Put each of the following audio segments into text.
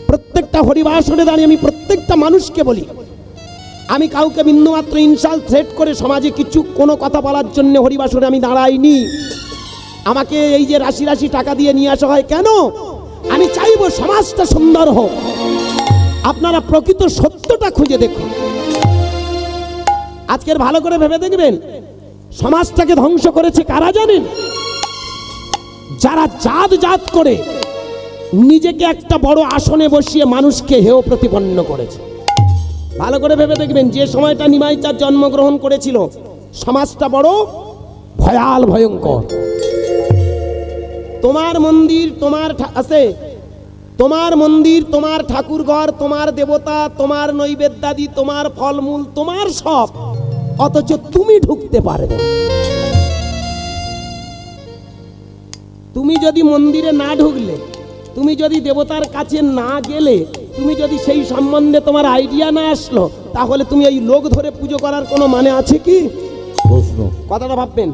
প্রত্যেকটা হরিবাসরে দাঁড়িয়ে আমি প্রত্যেকটা মানুষকে বলি, আমি কাউকে বিন্দুমাত্র ইনসাল্ট থ্রেট করে সমাজে কিছু কোনো কথা বলার জন্য হরিবাসরে আমি দাঁড়াইনি। আমাকে এই যে রাশি রাশি টাকা দিয়ে নিয়ে আসা হয় কেন? আমি চাইবো সমাজটা সুন্দর হোক। আপনারা প্রকৃত সত্যটা খুঁজে দেখুন। আজকের ভালো করে ভেবে দেখবেন, সমাজটাকে ধ্বংস করেছে কারা জানেন? যারা জাত জাত করে নিজেকে একটা বড় আসনে বসিয়ে মানুষকে হেয় প্রতিপন্ন করেছে। ভালো করে ভেবে দেখবেন, যে সময়টা নিমাই চাঁদ জন্মগ্রহণ করেছিল সমাজটা বড় ভয়াল ভয়ঙ্কর। তোমার মন্দির তোমার আছে, তোমার মন্দির তোমার ঠাকুর ঘর তোমার দেবতা তোমার নৈবেদ্যাদি তোমার ফলমূল তোমার সব, অথচ তুমি ঢুকতে পারবে। তুমি যদি মন্দিরে না ঢুকলে, তুমি যদি দেবতার কাছে না গেলে, তুমি যদি সেই সম্বন্ধে তোমার আইডিয়া না আসলো, তাহলে তুমি এই লোক ধরে পুজো করার কোনো মানে আছে কি? প্রশ্ন। কথাটা ভাববেন।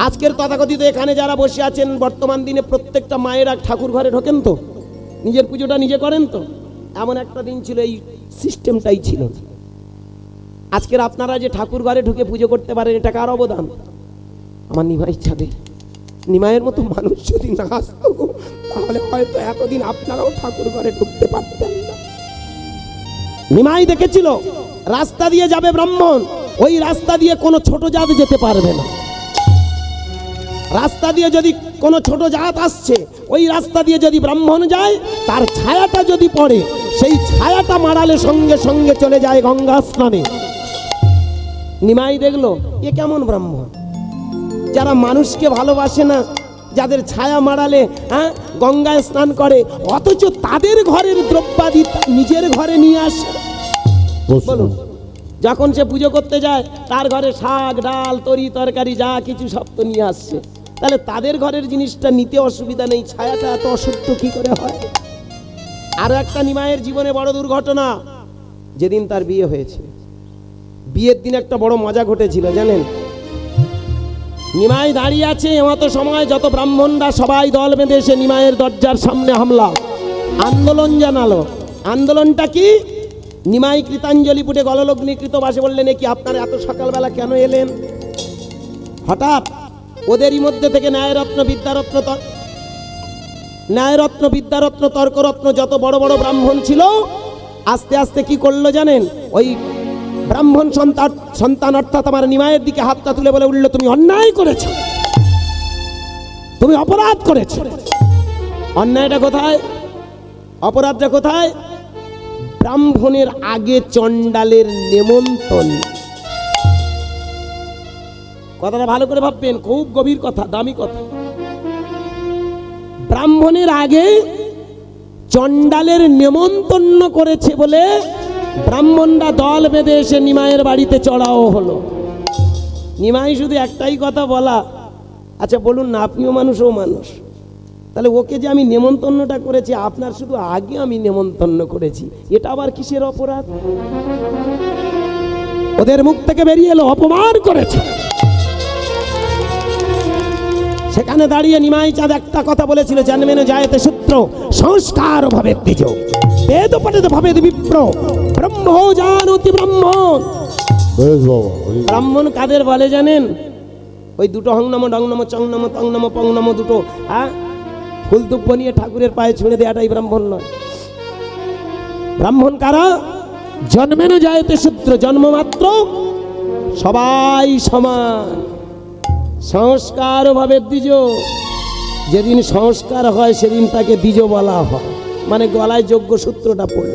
আজকের তথাকথিত এখানে যারা বসে আছেন বর্তমান দিনে প্রত্যেকটা মায়েরা ঠাকুর ঘরে ঢোকেন তো, নিজের পুজোটা নিজে করেন তো? এমন একটা দিন ছিল এই সিস্টেমটাই ছিল। আজকের আপনারা যে ঠাকুর ঘরে ঢুকে পুজো করতে পারেন, এটা কার অবদান? আমার নিমাই চাঁদের। নিমাইয়ের মতো মানুষ যদি না আসতো, তাহলে হয়তো এতদিন আপনারাও ঠাকুর ঘরে ঢুকতে পারতেন না। নিমাই দেখেছিল রাস্তা দিয়ে যাবে ব্রাহ্মণ, ওই রাস্তা দিয়ে কোনো ছোট জাত যেতে পারবে না। রাস্তা দিয়ে যদি কোনো ছোট জাত আসছে, ওই রাস্তা দিয়ে যদি ব্রাহ্মণ যায়, তার ছায়াটা যদি পড়ে, সেই ছায়াটা মারালে সঙ্গে সঙ্গে চলে যায় গঙ্গা স্নানে। নিমাই দেখলো এ কেমন ব্রাহ্মণ, যারা মানুষকে ভালোবাসে না, যাদের ছায়া মারালে গঙ্গায় স্নান করে, অথচ তাদের ঘরের দ্রব্যাদি নিজের ঘরে নিয়ে আসে। বলুন, যখন সে পুজো করতে যায় তার ঘরে শাক ডাল তরি তরকারি যা কিছু সব তো নিয়ে আসছে, তাহলে তাদের ঘরের জিনিসটা নিতে অসুবিধা নেই, ছায়াটা এত অশুদ্ধ কি করে হয়? আরো একটা নিমাইয়ের জীবনে বড় দুর্ঘটনা, যেদিন তার বিয়ে হয়েছে, বিয়ের দিন একটা বড় মজা ঘটেছিল জানেন? নিমাই দাঁড়িয়ে আছে, এমতো সময় যত ব্রাহ্মণরা সবাই দল বেঁধে এসে নিমাইয়ের দরজার সামনে হামলা, আন্দোলন জানালো। আন্দোলনটা কি? নিমাই কৃতাঞ্জলি পুটে গললগ্নিকৃত বাসে বললেন, কি আপনারা এত সকালবেলা কেন এলেন? হঠাৎ ওদেরই মধ্যে থেকে ন্যায়রত্ন বিদ্যারত্ন তর্করত্ন যত বড় বড় ব্রাহ্মণ ছিল, আস্তে আস্তে কি করলো জানেন? ওই ব্রাহ্মণ সন্তান অর্থাৎ আমার নিমাইয়ের দিকে হাতটা তুলে বলে উঠল, তুমি অন্যায় করেছো, তুমি অপরাধ করেছো। অন্যায়টা কোথায়? অপরাধটা কোথায়? ব্রাহ্মণের আগে চণ্ডালের নেমন্তন্ন। কথাটা ভালো করে ভাববেন, খুব গভীর কথা, দামি কথা। ব্রাহ্মণের আগে চণ্ডালের নেমন্তন্ন করেছে বলে ব্রাহ্মণরা দল বেঁধে এসে নিমাইয়ের বাড়িতে চড়াও হলো। নিমাই শুধু একটাই কথা বলা, আচ্ছা বলুন না, আপনিও মানুষ ও মানুষ, তাহলে ওকে যে আমি নেমন্তন্নটা করেছি, আপনার শুধু আগে আমি নেমন্তন্ন করেছি, এটা আবার কিসের অপরাধ? ওদের মুখ থেকে বেরিয়ে এলো অপমান করেছে। সেখানে দাঁড়িয়ে নিমাই চাঁদ একটা কথা বলেছিল, জন্মেন জায়তে সূত্র সংস্কার ভাবে দ্বিজ বেদ পঠিত ভাবে বিপ্র ব্রহ্ম জানতি ব্রাহ্মণ। ব্রাহ্মণ কাদের বলে জানেন? ওই দুটো হংনম ডংনম চংনম তংনম পংনম দুটো ফুল দুব্য নিয়ে ঠাকুরের পায়ে ছুঁড়ে দেওয়াটাই ব্রাহ্মণ নয়। ব্রাহ্মণ কারা? জন্মেন জায়তে সূত্র, জন্মমাত্র সবাই সমান, সংস্কার ভাবে দ্বিজ। যেদিন সংস্কার হয় সেদিন তাকে দ্বিজ বলা হয়, মানে গলায় যোগ্য সূত্রটা পড়ে।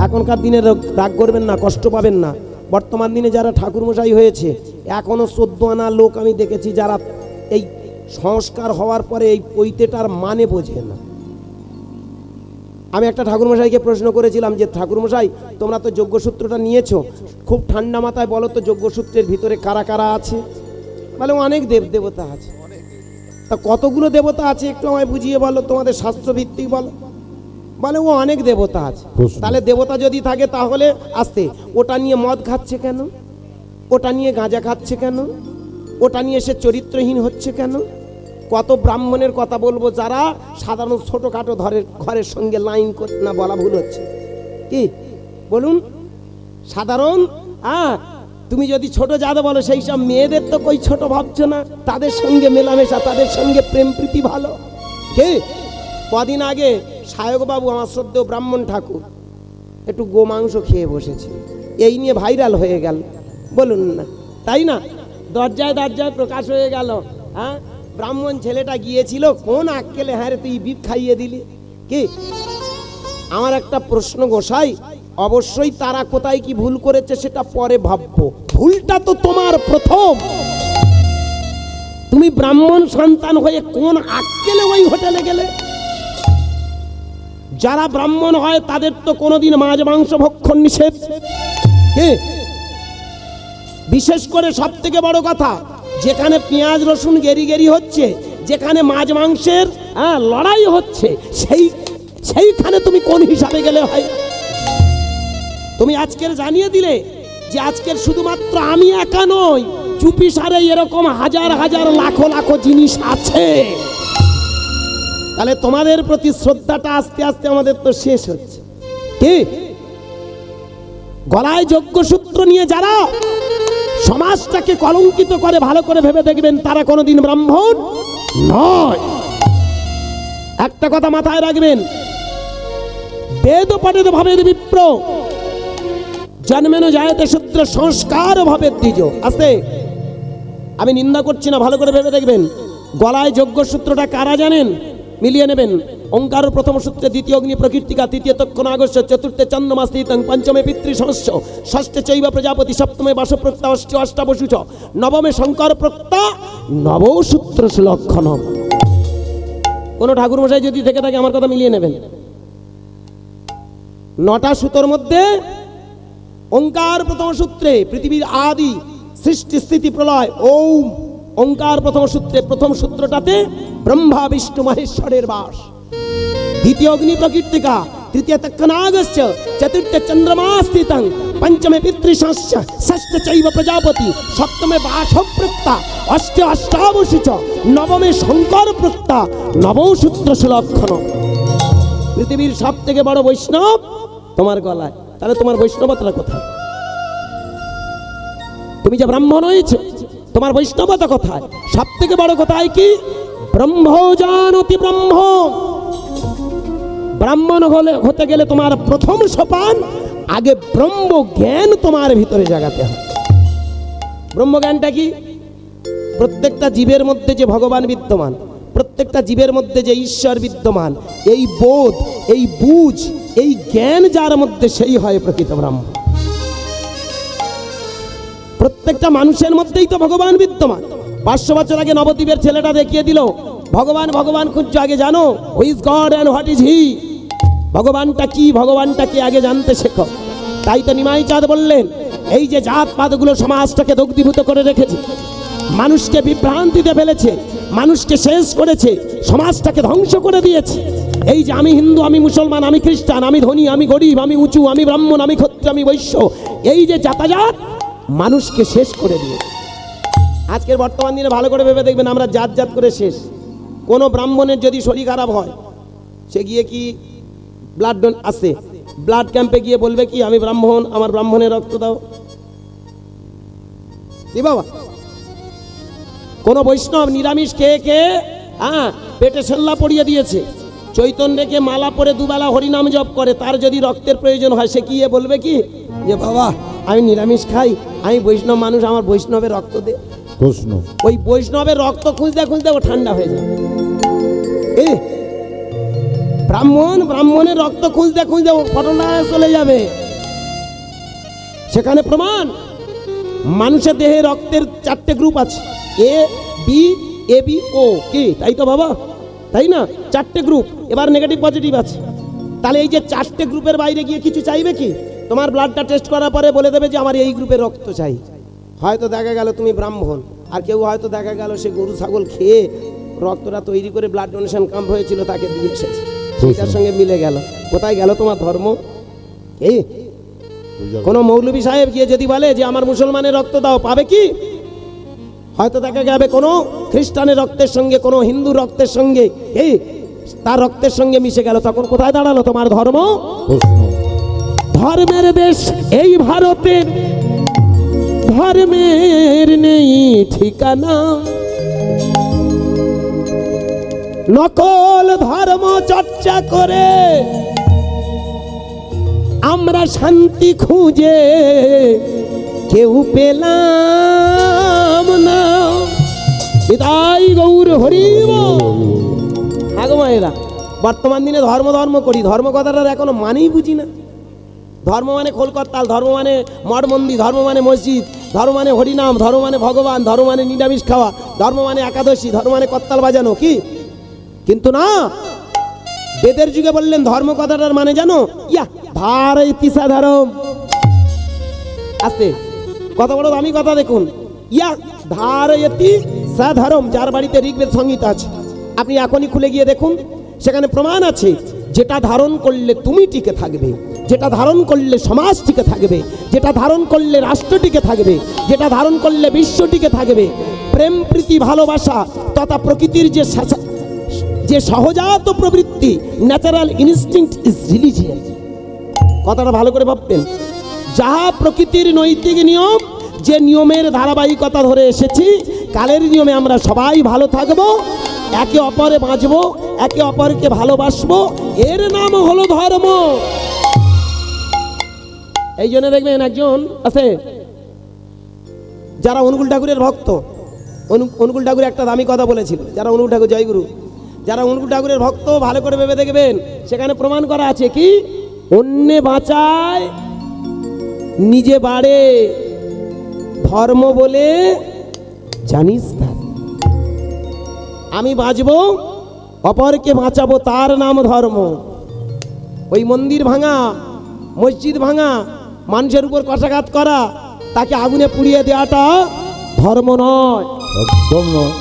এখনকার দিনে রাগ করবেন না, কষ্ট পাবেন না। বর্তমান দিনে যারা ঠাকুরমশাই হয়েছে, এখনো 14 আনা লোক আমি দেখেছি যারা এই সংস্কার হওয়ার পরে এই পৈতেটার মানে বোঝে না। আমি একটা ঠাকুরমশাইকে প্রশ্ন করেছিলাম যে, ঠাকুরমশাই তোমরা তো যজ্ঞসূত্রটা নিয়েছো, খুব ঠান্ডা মাথায় বলো তো যজ্ঞসূত্রের ভিতরে কারা কারা আছে? বলে অনেক দেবতা আছে। তা কতগুলো দেবতা আছে একটু আমায় বুঝিয়ে বলো, তোমাদের শাস্ত্রভিত্তিক বলো। বলে ও অনেক দেবতা আছে। তাহলে দেবতা যদি থাকে তাহলে আসতে ওটা নিয়ে মদ খাচ্ছে কেন? ওটা নিয়ে গাঁজা খাচ্ছে কেন? ওটা নিয়ে সে চরিত্রহীন হচ্ছে কেন? কত ব্রাহ্মণের কথা বলবো যারা সাধারণ ছোটখাটো ঘরের সঙ্গে লাইন করতে না, বলা ভুল হচ্ছে কি বলুন, সাধারণ তুমি যদি ছোট যাদব বলো, সেই সব মেয়েদের তো কই ছোট ভাবছো না, তাদের সঙ্গে মেলামেশা, তাদের সঙ্গে প্রেম প্রীতি ভালো। কে কদিন আগে সায়কবাবু, আমার শ্রদ্ধেয় ব্রাহ্মণ ঠাকুর, একটু গোমাংস খেয়ে বসেছে, এই নিয়ে ভাইরাল হয়ে গেল, বলুন না তাই না? দরজায় দরজায় প্রকাশ হয়ে গেল। হ্যাঁ, ব্রাহ্মণ ছেলেটা গিয়েছিল, কোন আক্কেলে হ্যাঁ রে তুই বিপ খাইয়ে দিলি। কি আমার একটা প্রশ্ন গোসাই, অবশ্যই তারা কোথায় কি ভুল করেছে সেটা পরে ভাববো, ভুলটা তো তোমার প্রথম। তুমি ব্রাহ্মণ সন্তান হয়ে কোন আক্কেলে ওই হোটেলে গেলে? যারা ব্রাহ্মণ হয় তাদের তো কোনোদিন মাছ মাংস ভক্ষণ নিষেধ। বিশেষ করে সব থেকে বড় কথা, যেখানে পেঁয়াজ রসুন গেরি গেরি হচ্ছে, যেখানে মাছ মাংসের লড়াই হচ্ছে, সেইখানে তুমি কোন হিসাবে গেলে হয়? তুমি আজকের জানিয়ে দিলে যে আজকের শুধুমাত্র আমি একা নই, চুপি সারে এরকম হাজার হাজার লাখো লাখো জিনিস আছে। তাহলে তোমাদের প্রতি শ্রদ্ধাটা আস্তে আস্তে আমাদের তো শেষ হচ্ছে। কি গলায় যজ্ঞসূত্র নিয়ে যারা সমাজটাকে কলঙ্কিত করে, ভালো করে ভেবে দেখবেন তারা কোনোদিন ব্রাহ্মণ নয়। একটা কথা মাথায় রাখবেন, বেদ পঠেদ ভবেদ বিপ্র, জন্মেন জায়তে শূদ্র সংস্কার ভবেদ দ্বিজ। আস্তে, আমি নিন্দা করছি না, ভালো করে ভেবে দেখবেন। গলায় যজ্ঞসূত্রটা কারা জানেন? মিলিয়ে নেবেন। ওঙ্কার প্রথম সূত্রে দ্বিতীয় অগ্নি প্রকৃতিকা, তৃতীয় তক্ষণ আগস্য, চতুর্থে চন্দ্রমা স্থিতং, পঞ্চমে পিতৃশস্য, ষষ্ঠে চৈব প্রজাপতি, সপ্তমে বাসপ্রক্তা, অষ্টে অষ্টাবসুচ, নবমে শঙ্কর প্রক্তা, নবসূত্র লক্ষণ। কোন ঠাকুর মশাই যদি থেকে থাকে আমার কথা মিলিয়ে নেবেন। 9টা সূত্রের মধ্যে ওঙ্কার প্রথম সূত্রে পৃথিবীর আদি সৃষ্টি স্থিতি প্রলয় ওম। ওঙ্কার প্রথম সূত্রে প্রথম সূত্রটাতে ব্রহ্মা বিষ্ণু মহেশ্বরের বাস। দ্বিতীয় অগ্নি প্রকীর্তিকা, তৃতীয় তক্ষনাগস্য, চতুর্থে চন্দ্রমা স্থিতং, পঞ্চমে পিতৃশস্য, ষষ্ঠে চৈব প্রজাপতি, সপ্তমে বাসপ্রক্তা, অষ্টে অষ্টাবসুচ, নবমে শঙ্কর প্রক্তা, নবসূত্র সুলক্ষণ। পৃথিবীর সব থেকে বড় বৈষ্ণব তোমার গলায়। তাহলে তোমার বৈষ্ণবতা কোথায়? তুমি যে ব্রাহ্মণ হয়েছে, তোমার বৈষ্ণবতা কোথায়? সব থেকে বড় কথায় কি? ব্রহ্ম জানতি ব্রহ্ম। ব্রাহ্মণ হতে গেলে তোমার প্রথম সোপান, আগে ব্রহ্ম জ্ঞান তোমার ভিতরে জাগাতে হবে। ব্রহ্ম জ্ঞানটা কি? প্রত্যেকটা জীবের মধ্যে যে ভগবান বিদ্যমান, প্রত্যেকটা জীবের মধ্যে যে ঈশ্বর বিদ্যমান, এই বোধ, এই বুঝ, এই জ্ঞান যার মধ্যে, সেই হয় প্রকৃত ব্রহ্ম। প্রত্যেকটা মানুষের মধ্যেই তো ভগবান বিদ্যমান। 500 বছর আগে নবদ্বীপের ছেলেটা দেখিয়ে দিল ভগবান ভগবান খুঁজছো, আগে জানো who is god and what is he. ভগবানটা কি, ভগবানটাকে আগে জানতে শেখো। তাই তো নিমাই চাঁদ বললেন, এই যে জাতপাতগুলো সমাজটাকে দগ্ধীভূত করে রেখেছে, মানুষকে বিভ্রান্তিতে ফেলেছে, মানুষকে শেষ করেছে, সমাজটাকে ধ্বংস করে দিয়েছে। এই যে আমি হিন্দু, আমি মুসলমান, আমি খ্রিস্টান, আমি ধনী, আমি গরিব, আমি উঁচু, আমি ব্রাহ্মণ, আমি ক্ষত্রিয়, আমি বৈশ্য, এই যে জাতাজাত মানুষকে শেষ করে দিয়েছে। আজকের বর্তমান দিনে ভালো করে ভেবে দেখবেন, আমরা জাত জাত করে শেষ। কোনো ব্রাহ্মণের যদি শরীর খারাপ হয়, সে গিয়ে কি ব্লাড আসে, ব্লাড ক্যাম্পে গিয়ে বলবে কি আমি ব্রাহ্মণ, আমার ব্রাহ্মণের রক্ত দাও? কি বাবা? কোন বৈষ্ণব নিরামিষ খেয়ে খেয়ে পেটে সেল্লা পড়িয়ে দিয়েছে, চৈতন্যকে মালা পরে দুবেলা হরিনাম জপ করে, তার যদি রক্তের প্রয়োজন হয়, সে কি বলবে কি যে বাবা আমি নিরামিষ খাই, আমি বৈষ্ণব মানুষ, আমার বৈষ্ণবের রক্ত দে? প্রশ্ন, ওই বৈষ্ণবের রক্ত খুঁজতে খুঁজতে ও ঠান্ডা হয়ে যাবে। ব্রাহ্মণের রক্ত খুঁজতে খুঁজতে ও ফটনা চলে যাবে। সেখানে প্রমাণ, মানুষের দেহে রক্তের 4টে গ্রুপ আছে, এ বি এ বি ও। কি তাই তো বাবা? তাই না? 4টে গ্রুপ। এবার নেগেটিভ পজিটিভ আছে। তাহলে এই যে 4টে গ্রুপের বাইরে গিয়ে কিছু চাইবে কি? তোমার ব্লাডটা টেস্ট করার পরে বলে দেবে যে আমার এই গ্রুপের রক্ত চাই। হয়তো দেখা গেল তুমি ব্রাহ্মণ, আর কেউ হয়তো দেখা গেল সে গরু ছাগল খেয়ে রক্তটা তৈরি করে ব্লাড ডোনেশন ক্যাম্প হয়েছিল, তাকে দিয়ে এসেছে, সেটার সঙ্গে মিলে গেল। কোথায় গেল তোমার ধর্ম? এই কোন মৌলভী সাহেব গিয়ে যদি বলে যে আমার মুসলমানের রক্ত দাও, পাবে কি? হয়তো দেখা যাবে কোনো খ্রিস্টানের রক্তের সঙ্গে, কোনো হিন্দু রক্তের সঙ্গে, এই তার রক্তের সঙ্গে মিশে গেল, তখন কোথায় দাঁড়ালো তোমার ধর্ম? প্রশ্ন। ধর্মের দেশ এই ভারতের, ধর্মের নেই ঠিকানা, নকল ধর্ম চর্চা করে আমরা শান্তি খুঁজে কেউ পেলাম না। তাই গৌর হরিব। আগো মায়েরা, বর্তমান দিনে ধর্ম ধর্ম করি, ধর্ম কথাটার এখনো মানেই বুঝি না। ধর্ম মানে খোলকর্তাল, ধর্ম মানে মঠ মন্দির, ধর্ম মানে মসজিদ, ধর্ম মানে হরিনাম, ধর্ম মানে ভগবান, ধর্ম মানে নিরামিষ খাওয়া, ধর্ম মানে একাদশী, ধর্ম মানে করতাল বাজানো, কি? কিন্তু না, বেদের যুগে বললেন ধর্ম কথাটার মানে জানো? ইয়া ভারতী সাধারণ। আস্তে, কত বড় দামি কথা দেখুন। ইয়া ধারয়তি সাধারণ, যার বাড়িতে ঋগ্বেদ সংহিতা আছে, আপনি এখনই খুলে গিয়ে দেখুন, সেখানে প্রমাণ আছে যেটা ধারণ করলে তুমি টিকে থাকবে, যেটা ধারণ করলে সমাজ টিকে থাকবে, যেটা ধারণ করলে রাষ্ট্র টিকে থাকবে, যেটা ধারণ করলে বিশ্ব টিকে থাকবে। প্রেম, প্রীতি, ভালোবাসা তথা প্রকৃতির যে সহজাত প্রবৃত্তি, ন্যাচারাল ইনস্টিংক্ট ইজ রিলিজিয়াস। কথাটা ভালো করে ভাববেন। যাহা প্রকৃতির নৈতিক নিয়ম, যে নিয়মের ধারাবাহিকতা ধরে এসেছি, কালের নিয়মে আমরা সবাই ভালো থাকবো, একে অপরে বাঁচবো, একে অপরকে ভালোবাসবো, এর নাম হলো ধর্ম। এই জন্য দেখবেন একজন আছে যারা অনুকূল ঠাকুরের ভক্ত, অনুকূল ঠাকুর একটা দামি কথা বলেছিল, যারা অনুকূল ঠাকুর, জয়গুরু, যারা অনুকূল ঠাকুরের ভক্ত ভালো করে ভেবে দেখবেন, সেখানে প্রমাণ করা আছে কি, অন্যে বাঁচায় নিজে বাড়ে, ধর্ম বলে জানিস না। আমি বাঁচবো, অপরকে বাঁচাবো, তার নাম ধর্ম। ওই মন্দির ভাঙা, মসজিদ ভাঙা, মানুষের উপর কষাঘাত করা, তাকে আগুনে পুড়িয়ে দেওয়াটা ধর্ম নয়, একদম নয়।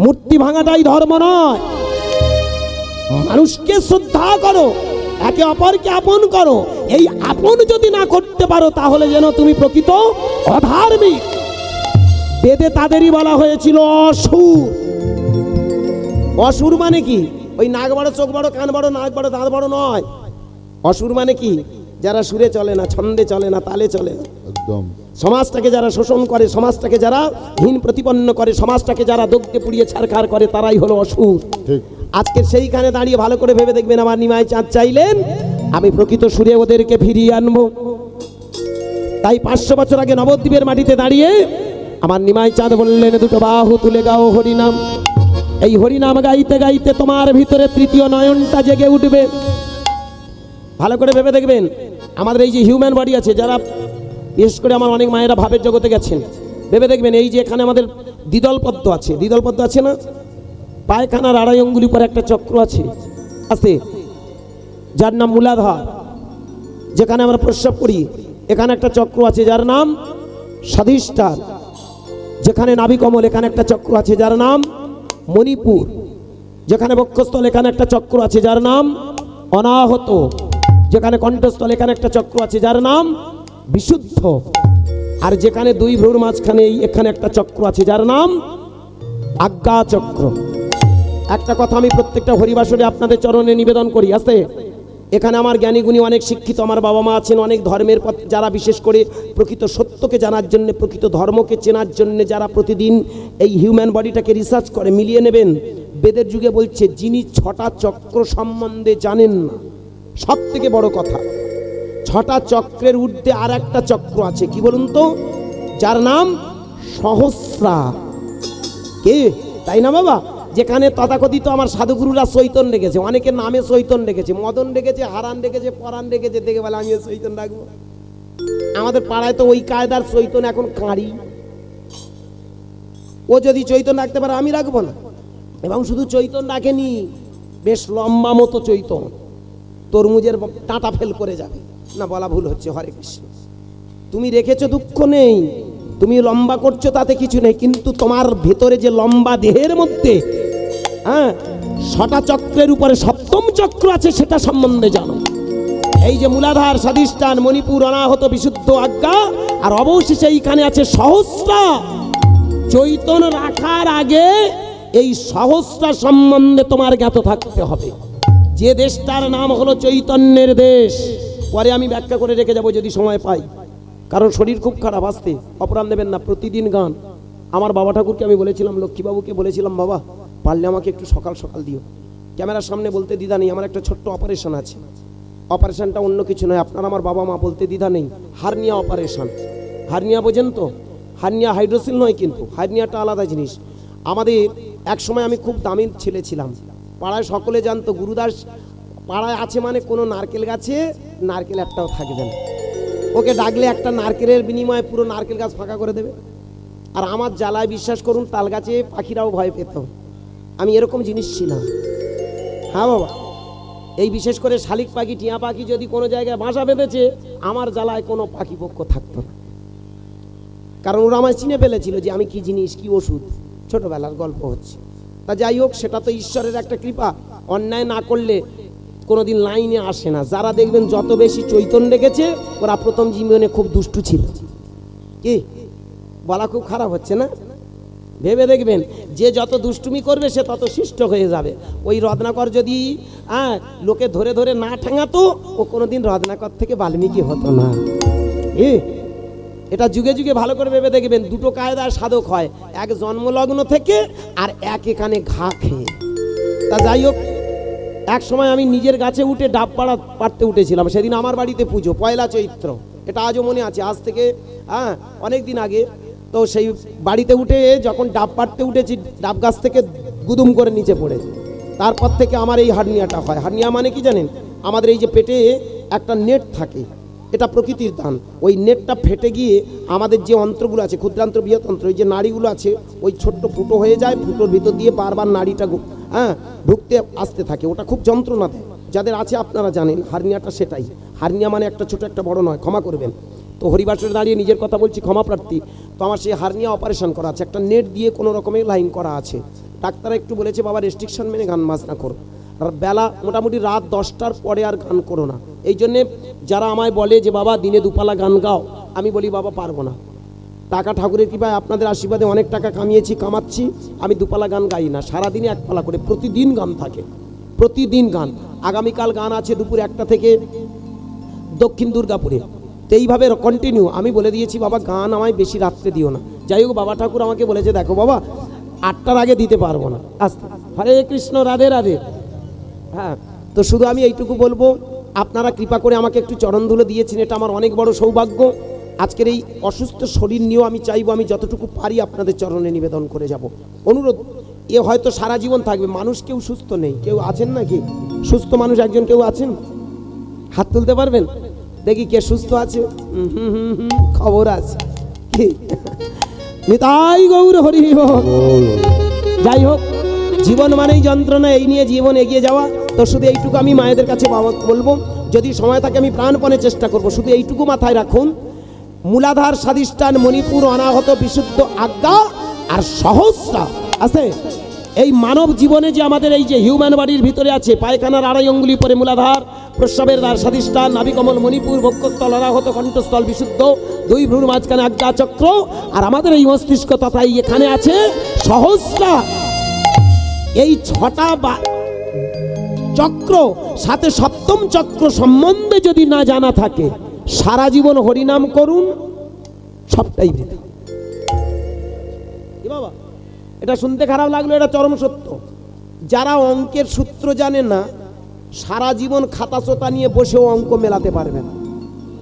মূর্তি ভাঙাটাই ধর্ম নয়। মানুষকে শ্রদ্ধা করো, একে অপরকে আপন করো। এই আপন যদি না করতে পারো, তাহলে যেন তুমি প্রকৃত অধার্মিক। বেদে তাদেরই বলা হয়েছিল অসুর। অসুর মানে কি? ওই নাক বড়, চোখ বড়, কান বড়, নাক বড়, দাঁত বড় নয়। অসুর মানে কি? যারা সুরে চলে না, ছন্দে চলে না, তালে চলে না, একদম। সমাজটাকে যারা শোষণ করে, সমাজটাকে যারা হীন প্রতিপন্ন করে, সমাজটাকে যারা দগ্ধে পুড়িয়ে ছারখার করে, তারাই হলো অসুর। ঠিক। আজকে সেইখানে দাঁড়িয়ে ভালো করে ভেবে দেখবেন, আমার নিমাই চাঁদ চাইলেন আমি প্রকৃত সুরে ওদেরকে ফিরিয়ে আনবো। তাই 500 বছর আগে নবদ্বীপের মাটিতে দাঁড়িয়ে আমার নিমাই চাঁদ বললেন, দুটো বাহু তুলে গাও হরিনাম। এই হরিনাম গাইতে গাইতে তোমার ভিতরে তৃতীয় নয়নটা জেগে উঠবে। ভালো করে ভেবে দেখবেন, আমাদের এই যে হিউম্যান বডি আছে, যারা বিশেষ করে আমার অনেক মায়েরা ভাবের জগতে গেছেন, ভেবে দেখবেন এই যে এখানে আমাদের দ্বিদল পদ্ম আছে, দ্বিদল পদ্ম আছে না, পায়খানার আড়াই অঙ্গুলি পর একটা চক্র আছে, যার নাম মূলাধার। যেখানে আমরা প্রস্রাব করি, এখানে একটা চক্র আছে যার নাম স্বাধিষ্ঠান। যেখানে নাভিকমল, এখানে একটা চক্র আছে যার নাম মণিপুর। যেখানে বক্ষস্থল, এখানে একটা চক্র আছে যার নাম অনাহত। যেখানে কণ্ঠস্থল, এখানে একটা চক্র আছে যার নাম বিশুদ্ধ। আর যেখানে দুই ভ্রুর মাঝখানে এখানে একটা চক্র আছে যার নাম আজ্ঞা চক্র। একটা কথা আমি প্রত্যেকটা হরিবাসরে আপনাদের চরণে নিবেদন করি, আছে এখানে আমার জ্ঞানীগুণী অনেক শিক্ষিত আমার বাবা মা আছেন, অনেক ধর্মের পথ যারা বিশেষ করে প্রকৃত সত্যকে জানার জন্য, প্রকৃত ধর্মকে চেনার জন্য যারা প্রতিদিন এই হিউম্যান বডিটাকে রিসার্চ করে। মিলিয়ে নেবেন, বেদের যুগে বলছে যিনি 6টা চক্র সম্বন্ধে জানেন না, সব থেকে বড় কথা, 6টা চক্রের ঊর্ধ্বে আর একটা চক্র আছে, কি বলুন তো, যার নাম সহস্রা। কে? তাই না বাবা? যেখানে তথাকথিত আমার সাধুগুরুরা চৈতন রেখেছে, অনেকের নামে চৈতন রেখেছে, মদন রেখেছে, হারান রেখেছে, পরাণ রেখেছে, দেখে বলে আমি চৈতন রাখবো। আমাদের পাড়ায় তো ওই কায়দার চৈতন এখন কাঁড়ি। ও যদি চৈতন রাখতে পারে, আমি রাখবো না। এবং শুধু চৈতন রাখেনি, বেশ লম্বা মতো চৈতন, তরমুজের টাটা ফেল করে যাবে না, বলা ভুল হচ্ছে, হরে কৃষ্ণ। তুমি রেখেছো, দুঃখ নেই, তুমি লম্বা করছো তাতে কিছু নেই, কিন্তু তোমার ভেতরে যে লম্বা দেহের মধ্যে 6টা চক্রের উপরে 7ম চক্র আছে, সেটা সম্বন্ধে জানো। এই যে মূলাধার, স্বাধিষ্ঠান, মণিপুর, অনাহত, বিশুদ্ধ, আজ্ঞা, আর অবশেষে এইখানে আছে সহস্রা। চৈতন রাখার আগে এই সহস্রা সম্বন্ধে তোমার জ্ঞাত থাকতে হবে। যে দেশটার নাম হলো চৈতন্যের দেশ, পরে আমি ব্যাখ্যা করে রেখে যাব যদি সময় পাই, কারণ শরীর খুব খারাপ। আসতে অপরাধ দেবেন না, প্রতিদিন গান। আমার বাবা ঠাকুরকে আমি বলেছিলাম, লক্ষ্মীবাবুকে বলেছিলাম, বাবা পারলে আমাকে একটু সকাল সকাল দিও। ক্যামেরার সামনে বলতে দ্বিধা নেই, আমার একটা ছোট্ট অপারেশন আছে। অপারেশনটা অন্য কিছু নয়, আপনার আমার বাবা মা বলতে দ্বিধা নেই, হার্নিয়া অপারেশন। হার্নিয়া বোঝেন তো? হার্নিয়া হাইড্রোসিল নয়, কিন্তু হার্নিয়াটা আলাদা জিনিস। আমাদের এক সময় আমি খুব দামি ছেলে ছিলাম, পাড়ায় সকলে জানতো গুরুদাস পাড়ায় আছে মানে কোনো নারকেল গাছে নারকেল একটাও থাকবে না। ওকে ডাকলে একটা নারকেলের বিনিময়ে পুরো নারকেল গাছ ফাঁকা করে দেবে। আর আমার জ্বালায় বিশ্বাস করুন, তাল গাছে পাখিরাও ভয় পেত। আমি এরকম জিনিস ছিলাম। হ্যাঁ বাবা, এই বিশেষ করে শালিক পাখি, টিয়া পাখি যদি কোনো জায়গায় বাসা বেঁধেছে, আমার জ্বালায় কোনো পাখি পক্ষ থাকতো না, কারণ ওরা আমায় চিনে ফেলেছিল যে আমি কি জিনিস, কি ওষুধ। ছোটবেলার গল্প হচ্ছে। তা যাই হোক, সেটা তো ঈশ্বরের একটা কৃপা। অন্যায় না করলে কোনোদিন লাইনে আসে না। যারা দেখবেন যত বেশি চৈতন্য রেখেছে, ওরা প্রথম জীবনে খুব দুষ্টু ছিল। কি বলা খুব খারাপ হচ্ছে না? ভেবে দেখবেন, যে যত দুষ্টুমি করবে সে তত শিষ্ট হয়ে যাবে। ওই রত্নাকর যদি লোকে ধরে ধরে না ঠেঙাতো, ও কোনোদিন রত্নাকর থেকে বাল্মীকি হতো না। এটা যুগে যুগে ভালো করে ভেবে দেখবেন। দুটো কায়দার সাধক হয়, এক জন্মলগ্ন থেকে আর এক এখানে ঘা খেয়ে। তা যাই হোক, এক সময় আমি নিজের গাছে উঠে ডাব পাড়তে উঠেছিলাম। সেদিন আমার বাড়িতে পুজো, পয়লা চৈত্র। এটা আজও মনে আছে, আজ থেকে অনেক দিন আগে। তো সেই বাড়িতে উঠে যখন ডাব পাড়তে উঠেছি, ডাব গাছ থেকে গুদুম করে নিচে পড়ে। তারপর থেকে আমার এই হার্নিয়াটা হয়। হার্নিয়া মানে কি জানেন? আমাদের এই যে পেটে একটা নেট থাকে, এটা প্রকৃতির দান। ওই নেটটা ফেটে গিয়ে আমাদের যে অন্ত্রগুলো আছে, ক্ষুদ্রান্ত্র বৃহৎন্ত্র, ওই যে নাড়িগুলো আছে, ওই ছোট্ট ফুটো হয়ে যায়। ফুটোর ভিতর দিয়ে বারবার নাড়িটা ঢুকতে আসতে থাকে। ওটা খুব যন্ত্রণা দেয়। যাদের আছে আপনারা জানেন, হার্নিয়াটা সেটাই। হার্নিয়া মানে একটা ছোট একটা বড় নয়, ক্ষমা করবেন। তো হরিবাসরে দাঁড়িয়ে নিজের কথা বলছি, ক্ষমা প্রার্থী। তো আমার সেই হার্নিয়া অপারেশন করা আছে, একটা নেট দিয়ে কোনো রকমের লাইন করা আছে। ডাক্তার একটু বলেছে, বাবা রেস্ট্রিকশন মেনে গান বাজনা করো, আর বেলা মোটামুটি রাত 10টার পরে আর গান করো না। এই জন্যে যারা আমায় বলে যে বাবা দিনে দুপালা গান গাও, আমি বলি বাবা পারবো না। টাকা ঠাকুরের কৃপায় আপনাদের আশীর্বাদে অনেক টাকা কামাচ্ছি, আমি দুপালা গান গাই না। সারাদিনে এক পালা করে প্রতিদিন গান থাকে, প্রতিদিন গান। আগামীকাল গান আছে দুপুর 1টা থেকে দক্ষিণ দুর্গাপুরে। তো এইভাবে কন্টিনিউ। আমি বলে দিয়েছি, বাবা গান আমায় বেশি রাত্রে দিও না। যাই হোক, বাবা ঠাকুর আমাকে বলেছে, দেখো বাবা 8টার আগে দিতে পারবো না। আস্তে হরে কৃষ্ণ, রাধে রাধে। হ্যাঁ, তো শুধু আমি এইটুকু বলবো, আপনারা কৃপা করে আমাকে একটু চরণধুলো দিয়েছেন, এটা আমার অনেক বড় সৌভাগ্য। আজকের এই অসুস্থ শরীর নিয়েও আমি চাইবো আমি যতটুকু পারি আপনাদের চরণে নিবেদন করে যাব। অনুরোধ, এ হয়তো সারা জীবন থাকবে। মানুষ কেউ সুস্থ নেই, কেউ আছেন নাকি? সুস্থ মানুষ একজন কেউ আছেন? হাত তুলতে পারবেন? দেখি কে সুস্থ আছে। খবর আছে কি? নিতাই গৌর হরি। যাই হোক, জীবন মানেই যন্ত্রণা, এই নিয়ে জীবন এগিয়ে যাওয়া। তো শুধু এইটুকু আমি মায়েদের কাছে বাবা বলবো, যদি সময় থাকে আমি প্রাণপণে চেষ্টা করব। শুধু এইটুকু মাথায় রাখুন, মূলাধার, স্বাধিষ্ঠান, মণিপুর, অনাহত, বিশুদ্ধ, আজ্ঞা আর সহস্রা আছে। এই মানব জীবনে যে আমাদের এই যে হিউম্যান বডির ভিতরে আছে, পায়খানার 2.5 অঙ্গুলি পরে মূলাধার, প্রস্রাবের দ্বার স্বাধিষ্ঠান, নাভিকমল, মণিপুর, বক্ষস্থল, অনাহত, কণ্ঠস্থল, বিশুদ্ধ, 2 ভ্রূর মাঝখানে আজ্ঞা চক্র, আর আমাদের এই মস্তিষ্ক তথা এখানে আছে সহস্রা। এই 6টা চক্র, সাথে 7ম চক্র সম্বন্ধে যদি না জানা থাকে, সারা জীবন হরিনাম করুন, সবটাই বৃথা। বাবা, এটা শুনতে খারাপ লাগলো, এটা চরম সত্য। যারা অঙ্কের সূত্র জানে না, সারা জীবন খাতা চোতা নিয়ে বসেও অঙ্ক মেলাতে পারবে না।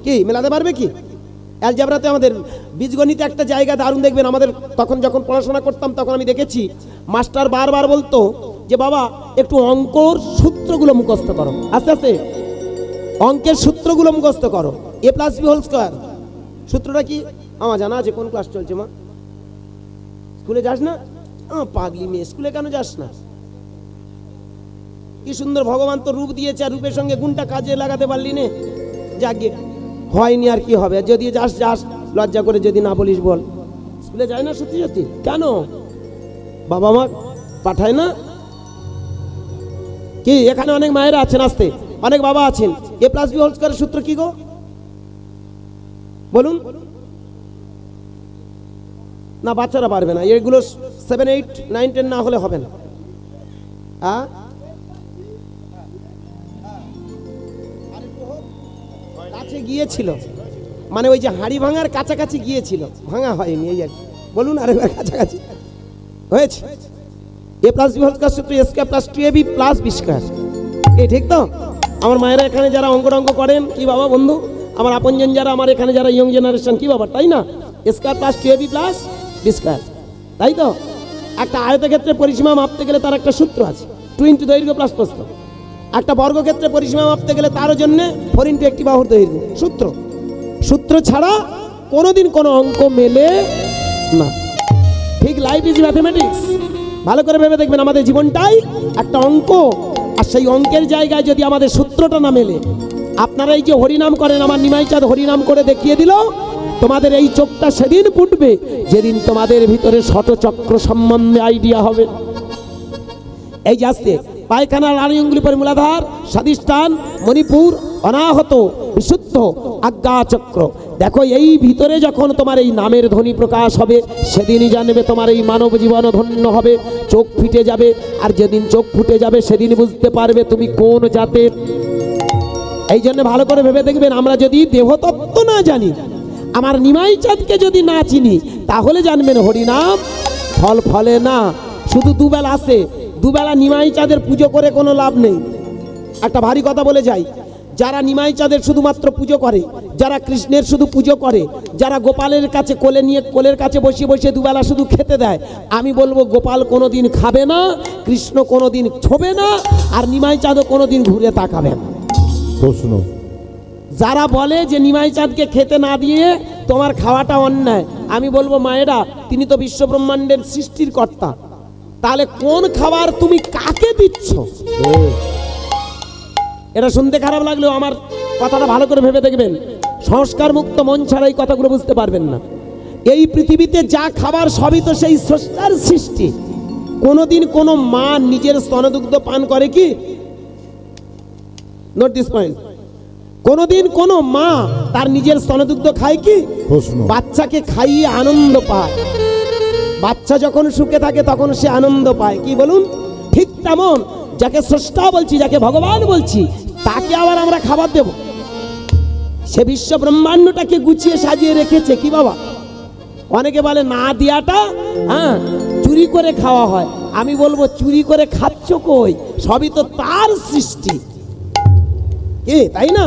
কি মেলাতে পারবে? কি অ্যালজেব্রাতে আমাদের বীজগণিতে একটা জায়গা দারুণ দেখবেন। আমাদের তখন যখন পড়াশোনা করতাম, তখন আমি দেখেছি মাস্টার বারবার বলতো যে বাবা একটু অঙ্কর সূত্রগুলো মুখস্থ করো, আস্তে আস্তে অঙ্কের সূত্রগুলো মুখস্থ করো। a+b² সূত্রটা কি আমার জানা আছে। কোন ক্লাস চলছে মা? স্কুলে যাস না? পাগলি মেয়ে, স্কুলে কেন যাস না? কি সুন্দর ভগবান তো রূপ দিয়েছে, আর রূপের সঙ্গে গুণটা কাজে লাগাতে পারলি নে। যাকে হয়নি আর কি হবে, যদি যাস যাস, লজ্জা করে যদি না বলিস বল। স্কুলে যায় না সত্যি সত্যি? কেন? বাবা মা পাঠায় না কি? এখানে অনেক মায়েরা আছেন, আসতে অনেক বাবা আছেন। a+b² সূত্র কি গো বলুন? না বাচ্চারা পারবে না, এগুলো 7, 8, 9, 10 না হলে হবে না। কাছে গিয়েছিল মানে ওই যে হাড়ি ভাঙার কাছাকাছি গিয়েছিল, ভাঙা হয়নি, এই আর কি। বলুন আরেকবার, কাছাকাছি হয়েছে। A plus B whole square to A square plus 2ab plus B square, এই ঠিক তো? আমার মায়েরা এখানে যারা অঙ্ক করেন, কি বাবা বন্ধু, আমার আপনজন যারা, আমার এখানে যারা ইয়ং জেনারেশন, কি বাবা তাই না? Square plus 2ab plus B square, তাই তো? একটা আয়তক্ষেত্রে পরিসীমা মাপতে গেলে তার একটা সূত্র আছে, 2 ইন্টু দৈর্ঘ্য প্লাস প্রস্থ। একটা বর্গক্ষেত্রে পরিসীমা মাপতে গেলে তারও জন্য 4 ইন্টু একটি বাহুর দৈর্ঘ্য, সূত্র ছাড়া কোনোদিন কোনো অঙ্ক মেলে না। ঠিক লাইফ ইজ ম্যাথমেটিক্স। ভালো করে ভেবে দেখবেন, আমাদের জীবনটাই একটা অঙ্ক, আর সেই অঙ্কের জায়গায় যদি আমাদের সূত্রটা না মেলে, আপনারা এই যে হরিনাম করেন, আমার নিমাই চাঁদ হরিনাম করে দেখিয়ে দিল, তোমাদের এই চোখটা সেদিন ফুটবে যেদিন তোমাদের ভিতরে শতচক্র সম্বন্ধে আইডিয়া হবে। এই যে আসতে পায়খানা, রানী অঙ্গুলি পরে মূলাধার, স্বাধিষ্ঠান, মণিপুর, অনাহত, বিশুদ্ধ, আজ্ঞাচক্র। দেখো এই ভিতরে যখন তোমার এই নামের ধ্বনি প্রকাশ হবে, সেদিনই জানবে তোমার এই মানব জীবন ধন্য হবে, চোখ ফুটে যাবে। আর যেদিন চোখ ফুটে যাবে সেদিন বুঝতে পারবে তুমি কোন জাতের। এই জন্য ভালো করে ভেবে দেখবেন, আমরা যদি দেহতত্ত্ব না জানি, আমার নিমাই চাঁদকে যদি না চিনি, তাহলে জানবেন হরিনাম ফল ফলে না, শুধু দুবেলা আসে। দুবেলা নিমাই চাঁদের পুজো করে কোনো লাভ নেই। একটা ভারী কথা বলে যাই, যারা নিমাই চাঁদের শুধুমাত্র পুজো করে, যারা কৃষ্ণের শুধু পুজো করে, যারা গোপালের কাছে কোলে নিয়ে কোলের কাছে বসে বসে দুবেলা শুধু খেতে দেয়, আমি বলবো গোপাল কোনোদিন খাবে না, কৃষ্ণ কোনোদিন ছোবে না, আর নিমাই চাঁদও কোনোদিন ঘুরে তাকাবে না। প্রশ্ন, যারা বলে যে নিমাই চাঁদকে খেতে না দিয়ে তোমার খাওয়াটা অন্যায়, আমি বলবো মায়েরা, তিনি তো বিশ্ব ব্রহ্মাণ্ডের সৃষ্টির কর্তা, তাহলে কোন খাবার তুমি কাকে দিচ্ছ? এটা শুনতে খারাপ লাগলেও আমার কথাটা ভালো করে ভেবে দেখবেন, সংস্কার মুক্ত মন ছাড়া এই কথাগুলো বুঝতে পারবেন না। এই পৃথিবীতে যা খাবার সবই তো সেই স্রষ্টার সৃষ্টি। কোনোদিন কোনো মা নিজের স্তনদুগ্ধ পান করে কি? Note this point. কোনোদিন কোনো মা তার নিজের স্তনদুগ্ধ খায় কি? প্রশ্ন, বাচ্চাকে খাইয়ে আনন্দ পায়। বাচ্চা যখন সুখে থাকে তখন সে আনন্দ পায়, কি বলুন? ঠিক তেমন যাকে স্রষ্টা বলছি, যাকে ভগবান বলছি, তাকে আবার আমরা খাবার দেব। সে বিশ্ব ব্রহ্মাণ্ডটাকে গুছিয়ে সাজিয়ে রেখেছে, কি বাবা? অনেকে বলে না দিয়াটা চুরি করে খাওয়া হয়। আমি বলবো চুরি করে খাচ্ছ কই? সবই তো তার সৃষ্টি, কি তাই না?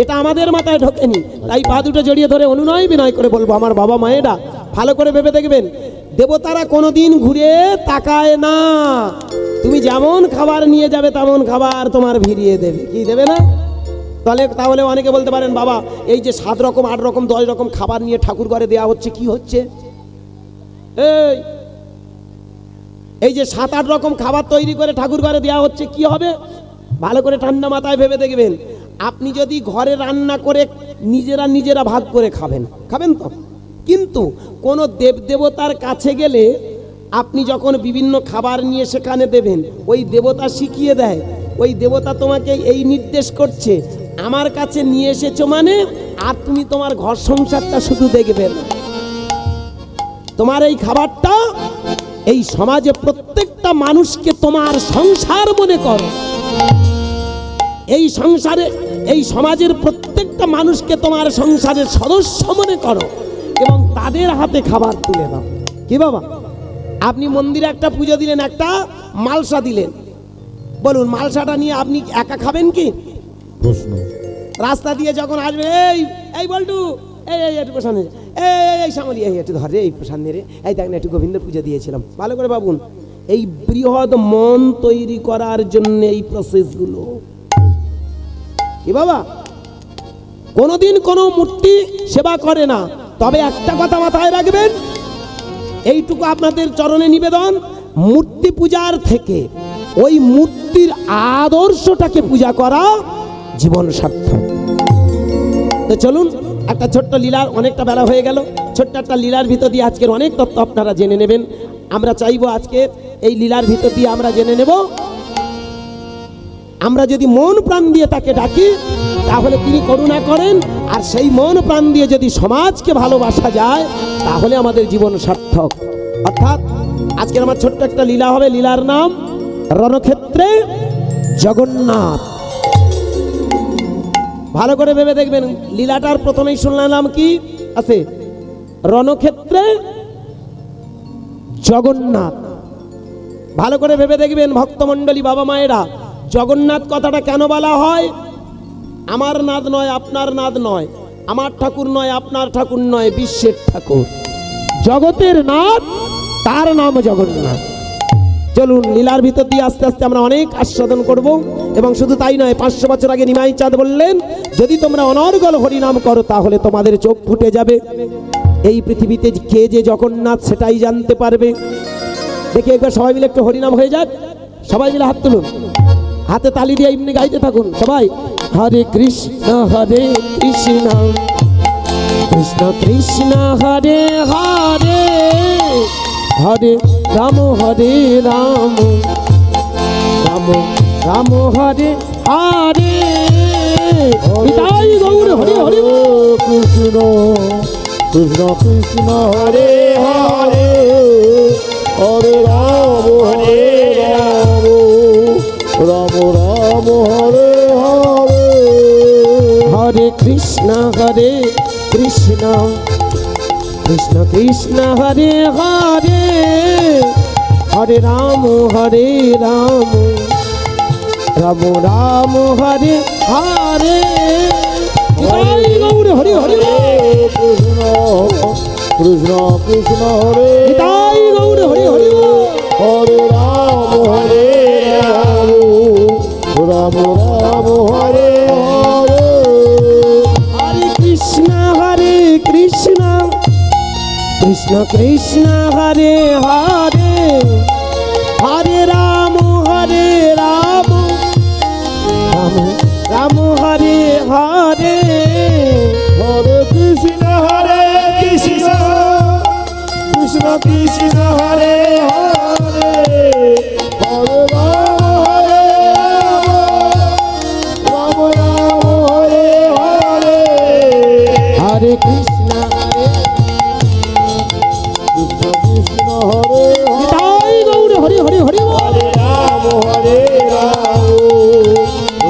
এটা আমাদের মাথায় ঢোকেনি। তাই পা দুটো জড়িয়ে ধরে অনুনয় বিনয় করে বলবো, আমার বাবা মায়েরা ভালো করে ভেবে দেখবেন, দেবতারা কোনোদিন ঘুরে তাকায় না। তুমি যেমন খাবার নিয়ে যাবে তেমন খাবার তোমার ভিড়িয়ে দেবে, কি দেবে না? তাহলে অনেকে বলতে পারেন, বাবা এই যে 7 রকম 8 রকম 10 রকম খাবার নিয়ে ঠাকুর ঘরে দেওয়া হচ্ছে, কি হচ্ছে? এই যে 7-8 রকম খাবার তৈরি করে ঠাকুর ঘরে দেওয়া হচ্ছে, কি হবে? ভালো করে ঠান্ডা মাথায় ভেবে দেখবেন, আপনি যদি ঘরে রান্না করে নিজেরা ভাগ করে খাবেন তো, কিন্তু কোনো দেবতার কাছে গেলে আপনি যখন বিভিন্ন খাবার নিয়ে সেখানে দেবেন, ওই দেবতা শিখিয়ে দেয়, ওই দেবতা তোমাকে এই নির্দেশ করছে, আমার কাছে নিয়ে এসেছো মানে আর তুমি তোমার ঘর সংসারটা শুধু দেখবেন। তোমার এই খাবারটা এই সমাজে প্রত্যেকটা মানুষকে তোমার সংসার মনে করো। এই সমাজের প্রত্যেকটা মানুষকে তোমার সংসারের সদস্য মনে করো এবং তাদের হাতে খাবার তুলে দাও, কি বাবা? আপনি মন্দিরে একটা পুজো দিলেন, একটা মালসা দিলেন, বলুন মালসাটা নিয়ে আপনি একা খাবেন কি? প্রশ্ন, রাস্তা দিয়ে যখন আসবে, এই বল্টু, এই একটু প্রসাদ, এই সামলি, এই একটু ধর রে, এই প্রসাদ রে, এই দেখ না একটু গোবিন্দ পুজো দিয়েছিলাম। ভালো করে ভাবুন, এই বৃহৎ মন তৈরি করার জন্য এই প্রসেসগুলো, কি বাবা? কোনোদিন কোনো মূর্তি সেবা করে না। তবে একটা কথা মাথায় রাখবেন, এইটুকু আপনাদের চরণে নিবেদন, মূর্তি পূজার থেকে ওই মূর্তির আদর্শটাকে পূজা করা জীবন সার্থক। তো চলুন একটা ছোট্ট লীলার, অনেকটা বেলা হয়ে গেল, ছোট্ট একটা লীলার ভিতর দিয়ে আজকের অনেক তথ্য আপনারা জেনে নেবেন। আমরা চাইবো আজকে এই লীলার ভিতর দিয়ে আমরা জেনে নেব আমরা যদি মন প্রাণ দিয়ে তাকে ডাকি তাহলে তিনি করুণা করেন, আর সেই মন প্রাণ দিয়ে যদি সমাজকে ভালোবাসা যায় তাহলে আমাদের জীবন সার্থক। অর্থাৎ আজকের আমার ছোট্ট একটা লীলা হবে, লীলার নাম রণক্ষেত্রে জগন্নাথ। ভালো করে ভেবে দেখবেন, লীলাটার প্রথমেই শুনলাম কি আছে, রণক্ষেত্রে জগন্নাথ। ভালো করে ভেবে দেখবেন ভক্তমণ্ডলী, বাবা মায়েরা, জগন্নাথ কথাটা কেন বলা হয়? আমার নাদ নয়, আপনার নাদ নয়, আমার ঠাকুর নয়, আপনার ঠাকুর নয়, বিশ্বের ঠাকুর, জগতের নাথ, তার নাম জগন্নাথ। চলুন লীলার ভিতর দিয়ে আস্তে আস্তে আমরা অনেক আস্বাদন করব। এবং শুধু তাই নয়, 500 বছর আগে নিমাই চাঁদ বললেন, যদি তোমরা অনর্গল হরিনাম করো তাহলে তোমাদের চোখ ফুটে যাবে। এই পৃথিবীতে কে যে জগন্নাথ সেটাই জানতে পারবে। দেখি একবার সবাই মিলে একটু হরিনাম হয়ে যাক। সবাই মিলে হাত তুলুন, হাতে তালি দিয়ে এমনি গাইতে থাকুন সবাই। হরে কৃষ্ণ কৃষ্ণ কৃষ্ণ হরে হরে, হরে রাম রাম রাম হরে হরে। নিতাই গৌর হরি হরি। কৃষ্ণ কৃষ্ণ কৃষ্ণ হরে হরে, হরে রাম রাম রাম হরে হরে। হরে কৃষ্ণ কৃষ্ণ কৃষ্ণ হরে হরে, হরে রাম রাম রাম হরে হরে। নিতাই গৌর হরি হরি। কৃষ্ণ কৃষ্ণ কৃষ্ণ হরে নিতাই গৌর হরি হরি। হরে রাম রাম রাম হরে হরে। হরে কৃষ্ণ কৃষ্ণ কৃষ্ণ হরে হরে, হরে রাম রাম রাম হরে হরে। হরে কৃষ্ণ কৃষ্ণ কৃষ্ণ হরে হরে, হরে রাম রাম রাম হরে হরে। হরে কৃষ্ণ কৃষ্ণ কৃষ্ণ হরে হরে। নিতাই গৌর হরি হরি হরি। হরে রাম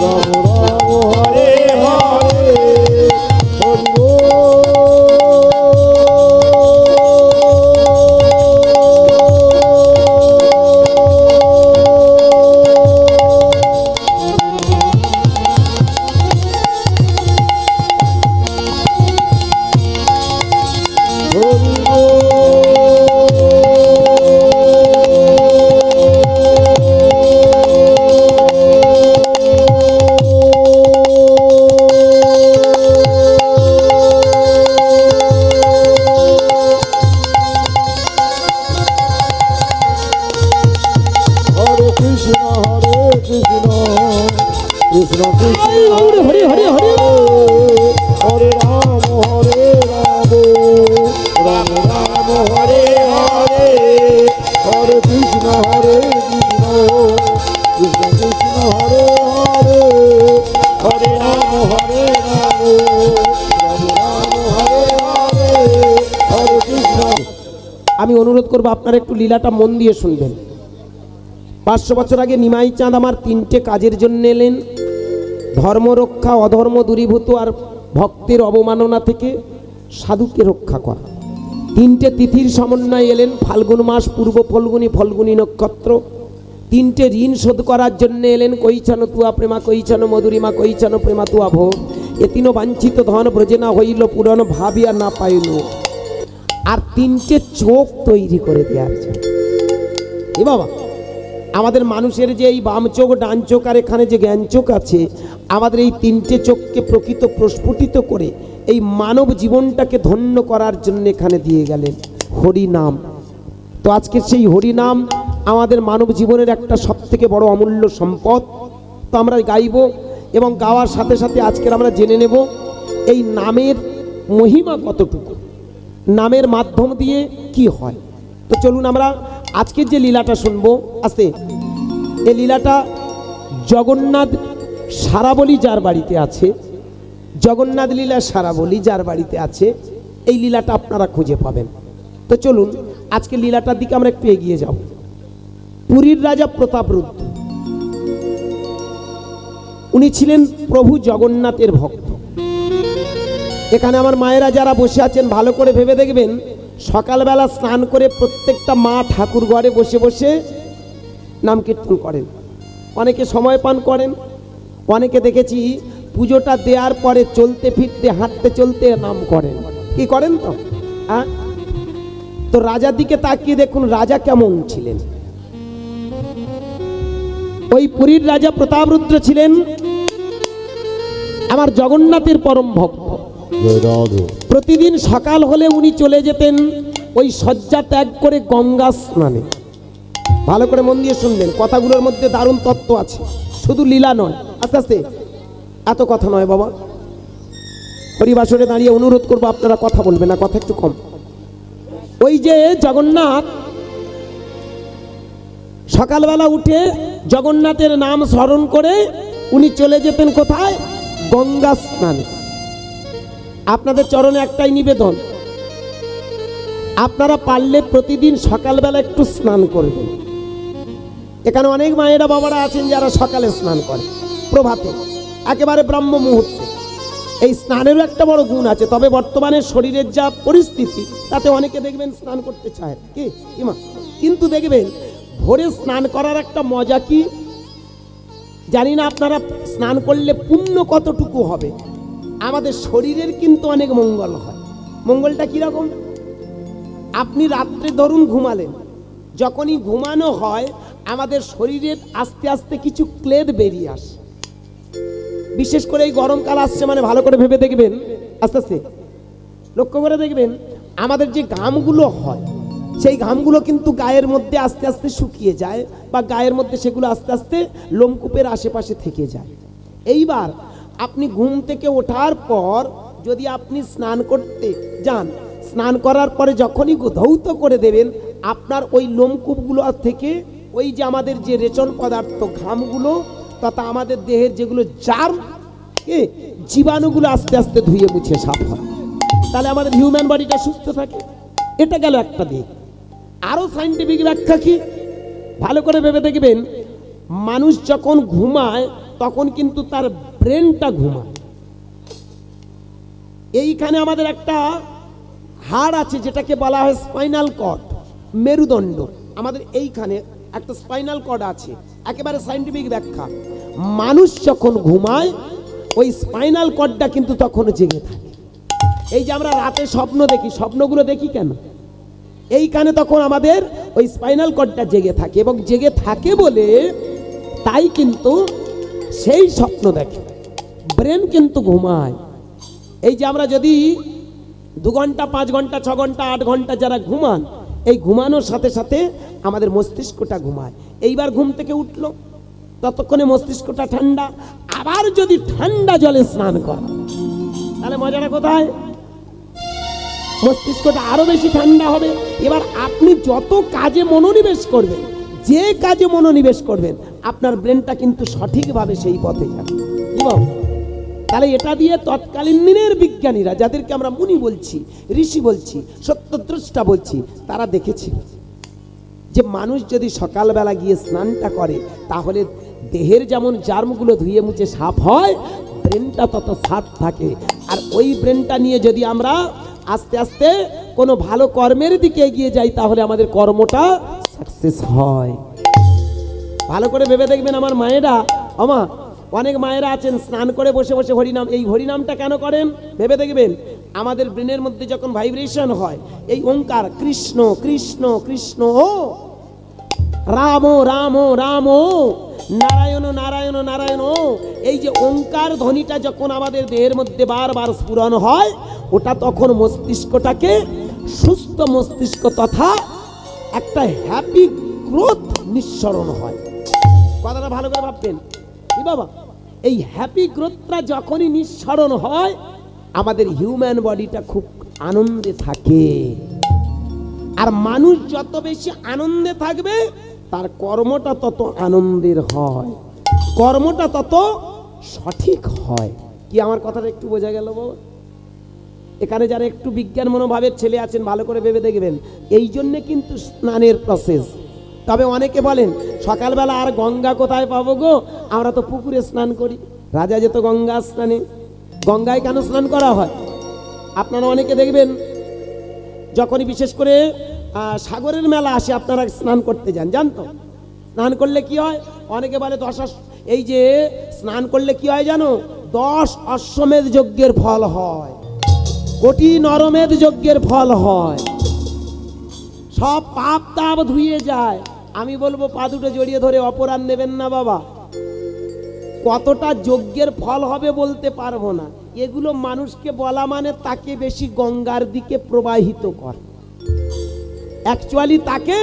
রাম রাম হরে হরে। হরি কৃষ্ণ কৃষ্ণ গৌর হরি হরি হরি। হরে রাম রাম রাম হরে হরে। হরে কৃষ্ণ কৃষ্ণ কৃষ্ণ হরে হরে। হরে রাম রাম রাম হরে হরে। হরে কৃষ্ণ। আমি অনুরোধ করবো আপনারা একটু লীলাটা মন দিয়ে শুনবেন। 500 বছর আগে নিমাই চাঁদ আমার 3টে কাজের জন্য এলেন, ধর্ম রক্ষা, অধর্ম দূরীভূত, আর ভক্তের অবমাননা থেকে সাধুকে রক্ষা করা। 3টে তিথির সমন্বয়ে এলেন, ফাল্গুন মাস, পূর্ব ফল্গুনী, ফল্গুনী নক্ষত্র। 3টে ঋণ শোধ করার জন্য এলেন, কৈছানো তুয়া প্রেমা, কৈছানো মধুরিমা, কৈছানো প্রেমা তুয়া ভোগ। এ তিন বাঞ্ছিত ধন ব্রজে না হইল পূরণ, ভাবিয়া না পাইল। আর 3টে চোখ তৈরি করে দেওয়ার জন্য। এ বাবা, আমাদের মানুষের যে এই বাম চোখ, ডান চোখ, আর এখানে যে জ্ঞান চোখ আছে, আমাদের এই 3টে চোখকে প্রকৃত প্রস্ফুটিত করে এই মানব জীবনটাকে ধন্য করার জন্য এখানে দিয়ে গেলেন হরি নাম। তো আজকে সেই হরি নাম আমাদের মানব জীবনের একটা সবথেকে বড় অমূল্য সম্পদ। তো আমরা গাইব এবং গাওয়ার সাথে সাথে আজকের আমরা জেনে নেব এই নামের মহিমা কতটুকু, নামের মাধ্যম দিয়ে কি হয়। তো চলুন আমরা আজকের যে লীলাটা শুনবো, আস্তে, এই লীলাটা জগন্নাথ সারাবলি যার বাড়িতে আছে, জগন্নাথ লীলা সারাবলি যার বাড়িতে আছে, এই লীলাটা আপনারা খুঁজে পাবেন। তো চলুন আজকে লীলাটার দিকে আমরা একটু এগিয়ে যাব। পুরীর রাজা প্রতাপরুদ্র, উনি ছিলেন প্রভু জগন্নাথের ভক্ত। এখানে আমার মায়েরা যারা বসে আছেন ভালো করে ভেবে দেখবেন, সকালবেলা স্নান করে প্রত্যেকটা মা ঠাকুর ঘরে বসে বসে নাম কীর্তন করেন। অনেকে সময় পান করেন, অনেকে দেখেছি পুজোটা দেওয়ার পরে চলতে ফিরতে হাঁটতে চলতে নাম করেন। কি করেন তো? হ্যাঁ, তো রাজার দিকে তাকিয়ে দেখুন রাজা কেমন ছিলেন। ওই পুরীর রাজা প্রতাপরুদ্র ছিলেন আমার জগন্নাথের পরম ভক্ত। প্রতিদিন সকাল হলে উনি চলে যেতেন ওই শয্যা ত্যাগ করে গঙ্গা স্নানে। ভালো করে মন দিয়ে শুনবেন, কথাগুলোর মধ্যে দারুণ তত্ত্ব আছে, শুধু লীলা নয়। আস্তে আস্তে, এত কথা নয় বাবা, হরিবাসরে দাঁড়িয়ে অনুরোধ করবো আপনারা কথা বলবেন না, কথা একটু কম। ওই যে জগন্নাথ সকালবেলা উঠে জগন্নাথের নাম স্মরণ করে উনি চলে যেতেন কোথায়? গঙ্গা স্নানে। আপনাদের চরণে একটাই নিবেদন, আপনারা পারলে প্রতিদিন সকালবেলা একটু স্নান করবেন। এখানে অনেক মায়েরা বাবারা আছেন যারা সকালে স্নান করে, প্রভাতে একেবারে ব্রাহ্ম মুহূর্তে। এই স্নানেরও একটা বড় গুণ আছে, তবে বর্তমানে শরীরের যা পরিস্থিতি তাতে অনেকে দেখবেন স্নান করতে চায় কি মা, কিন্তু দেখবেন ভোরে স্নান করার একটা মজা কি জানি না আপনারা স্নান করলে পুণ্য কতটুকু হবে। আমাদের শরীরের কিন্তু অনেক মঙ্গল হয়। মঙ্গলটা কিরকম? আপনি রাত্রে ধরুন ঘুমালেন, যখনই ঘুমানো হয় আমাদের শরীরের আস্তে আস্তে কিছু ক্লেদ বেরিয়ে আসে। বিশেষ করে এই গরমকাল আসছে মানে ভালো করে ভেবে দেখবেন, আস্তে আস্তে লক্ষ্য করে দেখবেন আমাদের যে ঘামগুলো হয় সেই ঘামগুলো কিন্তু গায়ের মধ্যে আস্তে আস্তে শুকিয়ে যায়, বা গায়ের মধ্যে সেগুলো আস্তে আস্তে লোমকূপের আশেপাশে থেকে যায়। এইবার আপনি ঘুম থেকে ওঠার পর যদি আপনি স্নান করতে যান, স্নান করার পরে যখনই ধৌত করে দেবেন, আপনার ওই লোমকূপগুলো থেকে ওই যে আমাদের যে রেচন পদার্থ ঘামগুলো তথা আমাদের দেহের যেগুলো জার্ম জীবাণুগুলো আস্তে আস্তে ধুয়ে মুছে সাফ হয়। তাহলে আমাদের হিউম্যান বডিটা সুস্থ থাকে। এটা গেল একটা দিক। আরো সাইন্টিফিক ব্যাখ্যা কি ভালো করে ভেবে দেখবেন, মানুষ যখন ঘুমায় তখন কিন্তু তার ব্রেনটা ঘুমায়। এইখানে আমাদের একটা হাড় আছে যেটাকে বলা হয় স্পাইনাল কর্ড, মেরুদণ্ড। আমাদের এইখানে একটা স্পাইনাল কর্ড আছে, একেবারে সাইন্টিফিক ব্যাখ্যা। মানুষ যখন ঘুমায় ওই স্পাইনাল কর্ডটা কিন্তু তখন জেগে থাকে। এই যে আমরা রাতে স্বপ্ন দেখি, স্বপ্নগুলো দেখি কেন? এইখানে তখন আমাদের ওই স্পাইনাল কর্ডটা জেগে থাকে, এবং জেগে থাকে বলে তাই কিন্তু সেই স্বপ্ন দেখে। ব্রেন কিন্তু ঘুমায়। এই যে আমরা যদি 2 ঘন্টা 5 ঘন্টা 6 ঘন্টা 8 ঘন্টা যারা ঘুমান, এই ঘুমানোর সাথে সাথে আমাদের মস্তিষ্কটা ঘুমায়। এইবার ঘুম থেকে উঠলো, ততক্ষণে মস্তিষ্কটা ঠান্ডা। আবার যদি ঠান্ডা জলে স্নান করা, তাহলে মজাটা কোথায়? মস্তিষ্কটা আরো বেশি ঠান্ডা হবে। এবার আপনি যত কাজে মনোনিবেশ করবেন, যে কাজে মনোনিবেশ করবেন, আপনার ব্রেনটা কিন্তু সঠিকভাবে সেই পথে যাবে। তাহলে এটা দিয়ে তৎকালীন দিনের বিজ্ঞানীরা, যাদেরকে আমরা মুনি বলছি, ঋষি বলছি, সত্যদ্রষ্টা বলছি, তারা দেখেছে যে মানুষ যদি সকালবেলা গিয়ে স্নানটা করে তাহলে দেহের যেমন জার্মগুলো ধুয়ে মুছে সাফ হয়, ব্রেনটা তত সাফ থাকে। আর ওই ব্রেনটা নিয়ে যদি আমরা আস্তে আস্তে কোনো ভালো কর্মের দিকে এগিয়ে যাই তাহলে আমাদের কর্মটা সাকসেস হয়। ভালো করে ভেবে দেখবেন আমার মায়েরা, আমা অনেক মায়েরা আছেন স্নান করে বসে বসে হরিনাম, এই হরিনামটা কেন করেন ভেবে দেখবেন, আমাদের ব্রেনের মধ্যে যখন ভাইব্রেশন হয় এই ওঙ্কার কৃষ্ণ কৃষ্ণ কৃষ্ণ রাম রাম রাম নারায়ণ নারায়ণ নারায়ণ, এই যে ওঙ্কার ধ্বনিটা যখন আমাদের দেহের মধ্যে বারবার স্ফুরণ হয়, ওটা তখন মস্তিষ্কটাকে সুস্থ মস্তিষ্ক তথা একটা হ্যাপি গ্রোথ নিঃসরণ হয়। কথাটা ভালো করে ভাববেন কি বাবা, এই হ্যাপি গ্রোথটা যখনই নিঃসরণ হয় আমাদের হিউম্যান বডিটা খুব আনন্দে থাকে। আর মানুষ যত বেশি আনন্দে থাকবে তার কর্মটা তত আনন্দের হয়। কর্মটা তত সঠিক হয়। কি আমার কথাটা একটু বোঝা গেল বাবা? এখানে যারা একটু বিজ্ঞান মনোভাবের ছেলে আছেন ভালো করে ভেবে দেখবেন, এই জন্যে কিন্তু স্নানের প্রসেস। তবে অনেকে বলেন সকালবেলা আর গঙ্গা কোথায় পাবো গো, আমরা তো পুকুরে স্নান করি। রাজা যেত গঙ্গা স্নানে। গঙ্গায় কেন স্নান করা হয়? আপনারা অনেকে দেখবেন যখনই বিশেষ করে সাগরের মেলা আসে আপনারা স্নান করতে যান, জানতো? স্নান করলে কি হয়? অনেকে বলে এই যে স্নান করলে কি হয় জানো? 10 অশ্বমেধ যজ্ঞের ফল হয়, কোটি নরমেধ যজ্ঞের ফল হয়, সব পাপ তাপ ধুয়ে যায়। আমি বলবো পা দুটো জড়িয়ে ধরে অপরাধ নেবেন না বাবা। কতটা যজ্ঞের ফল হবে বলতে পারবো না। এগুলো মানুষকে বলা মানে তাকে বেশি গঙ্গার দিকে প্রবাহিত কর, অ্যাকচুয়ালি তাকে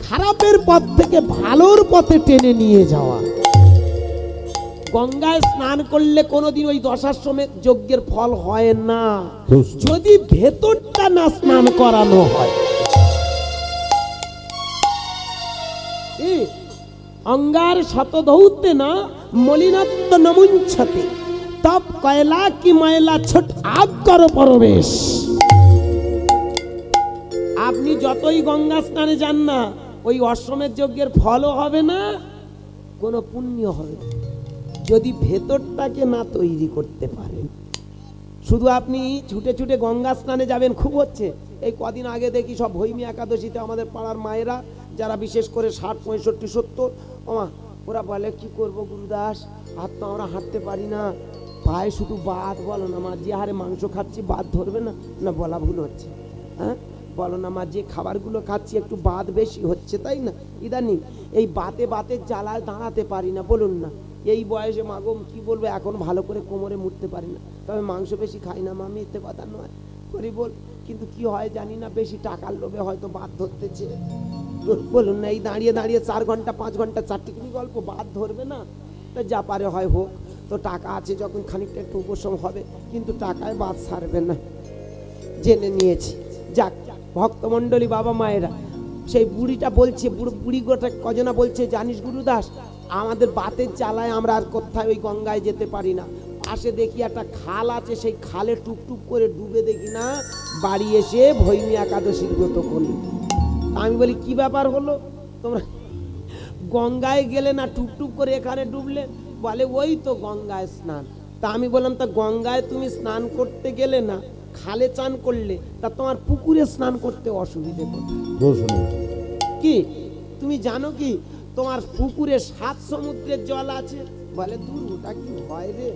খারাপের পথ থেকে ভালোর পথে টেনে নিয়ে যাওয়া। গঙ্গায় স্নান করলে কোনোদিন ওই দশাশ্বমেধ যজ্ঞের ফল হয় না, যদি ভেতরটা না স্নান করানো হয়। অঙ্গার শতধৌতে না মলিনত্ব নমুঞ্ছতে, তব কয়লা কি ময়লা ছোট আগ কর প্রবেশ। আপনি যতই গঙ্গা স্নানে যান না, ওই অশ্বমেধ যজ্ঞের ফলও হবে না, কোনো পুণ্য হবে না, যদি ভেতরটাকে না তৈরি করতে পারেন। শুধু আপনি ছুটে ছুটে গঙ্গা স্নানে যাবেন, খুব হচ্ছে। এই কদিন আগে দেখি সব ভৈমী একাদশীতে আমাদের পাড়ার মায়েরা যারা বিশেষ করে 60, 65, 70, ওরা বলে কি করব গুরুদাস, আর তো আমরা হাঁটতে পারি না, পায়ে শুধু বাত। বলো না মা, যে হারে মাংস খাচ্ছি বাত ধরবে না? না, বলা ভুল হচ্ছে। হ্যাঁ, বলো না মা, যে খাবারগুলো খাচ্ছি একটু বাত বেশি হচ্ছে, তাই না? ইদানিং এই বাতে জ্বালায় দাঁড়াতে পারি না, বলুন না। এই বয়সে মাগো কি বলবো, এখন ভালো করে কোমরে মুড়তে পারি না। তবে মাংস বেশি খাই না মা, মিথ্যে কথা নয়, করি বল। কিন্তু কি হয় জানি না, বেশি টাকার লোভে হয়তো বাদ ধরতেছে। বলুন না, এই দাঁড়িয়ে দাঁড়িয়ে 4 ঘন্টা 5 ঘন্টা চারটিখানি গল্প, বাদ ধরবে না? তো যা পারে হয় হোক, তো টাকা আছে যখন খানিকটা একটু উপশম হবে, কিন্তু টাকায় বাদ ছাড়বে না, জেনে নিয়েছি। যাক, ভক্তমণ্ডলী বাবা মায়েরা, সেই বুড়িটা বলছে, বুড়ি গোটা কজনা বলছে, জানিস গুরুদাস, আমাদের বাতের জ্বালায় আমরা আর কোথায় ওই গঙ্গায় যেতে পারি না। পাশে দেখি একটা খাল আছে, সেই খালে টুকটুক করে ডুবে দেখি না বাড়ি এসে ভৈমী একাদশীর ব্রত করি। আমি বলি কি ব্যাপার হলো, তোমরা গঙ্গায় গেলে না টুকটুক করে এখানে ডুবলে? বলে ওই তো গঙ্গায় স্নান। তা আমি বললাম, তা গঙ্গায় তুমি স্নান করতে গেলে না, খালে চান করলে, তা তোমার পুকুরে স্নান করতে অসুবিধে কোথায়? কি তুমি জানো কি তোমার পুকুরে 7 সমুদ্রের জল আছে? বলে দূর, ওটা কি হয় রে?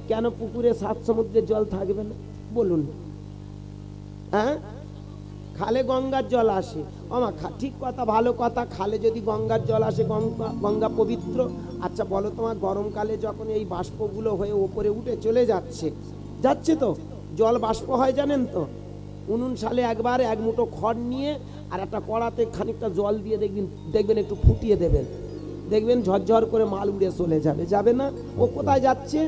কেন পুকুরে 7 সমুদ্রের জল থাকবে না বলুন? হ্যাঁ, খালে গঙ্গার জল আসে। আমা ঠিক কথা, ভালো কথা। খালে যদি গঙ্গার জল আসে, গঙ্গা পবিত্র। আচ্ছা বলো, তোমার গরমকালে যখন এই বাষ্পগুলো হয়ে ওপরে উঠে চলে যাচ্ছে তো জল বাষ্প হয় জানেন তো? উনুন সালে একবার 1 মুঠো খড় নিয়ে আর একটা কড়াতে খানিকটা জল দিয়ে দেখবেন একটু ফুটিয়ে দেবেন, দেখবেন ঝরঝর করে মাল উড়ে চলে যাবে না? ও কোথায় যাচ্ছে?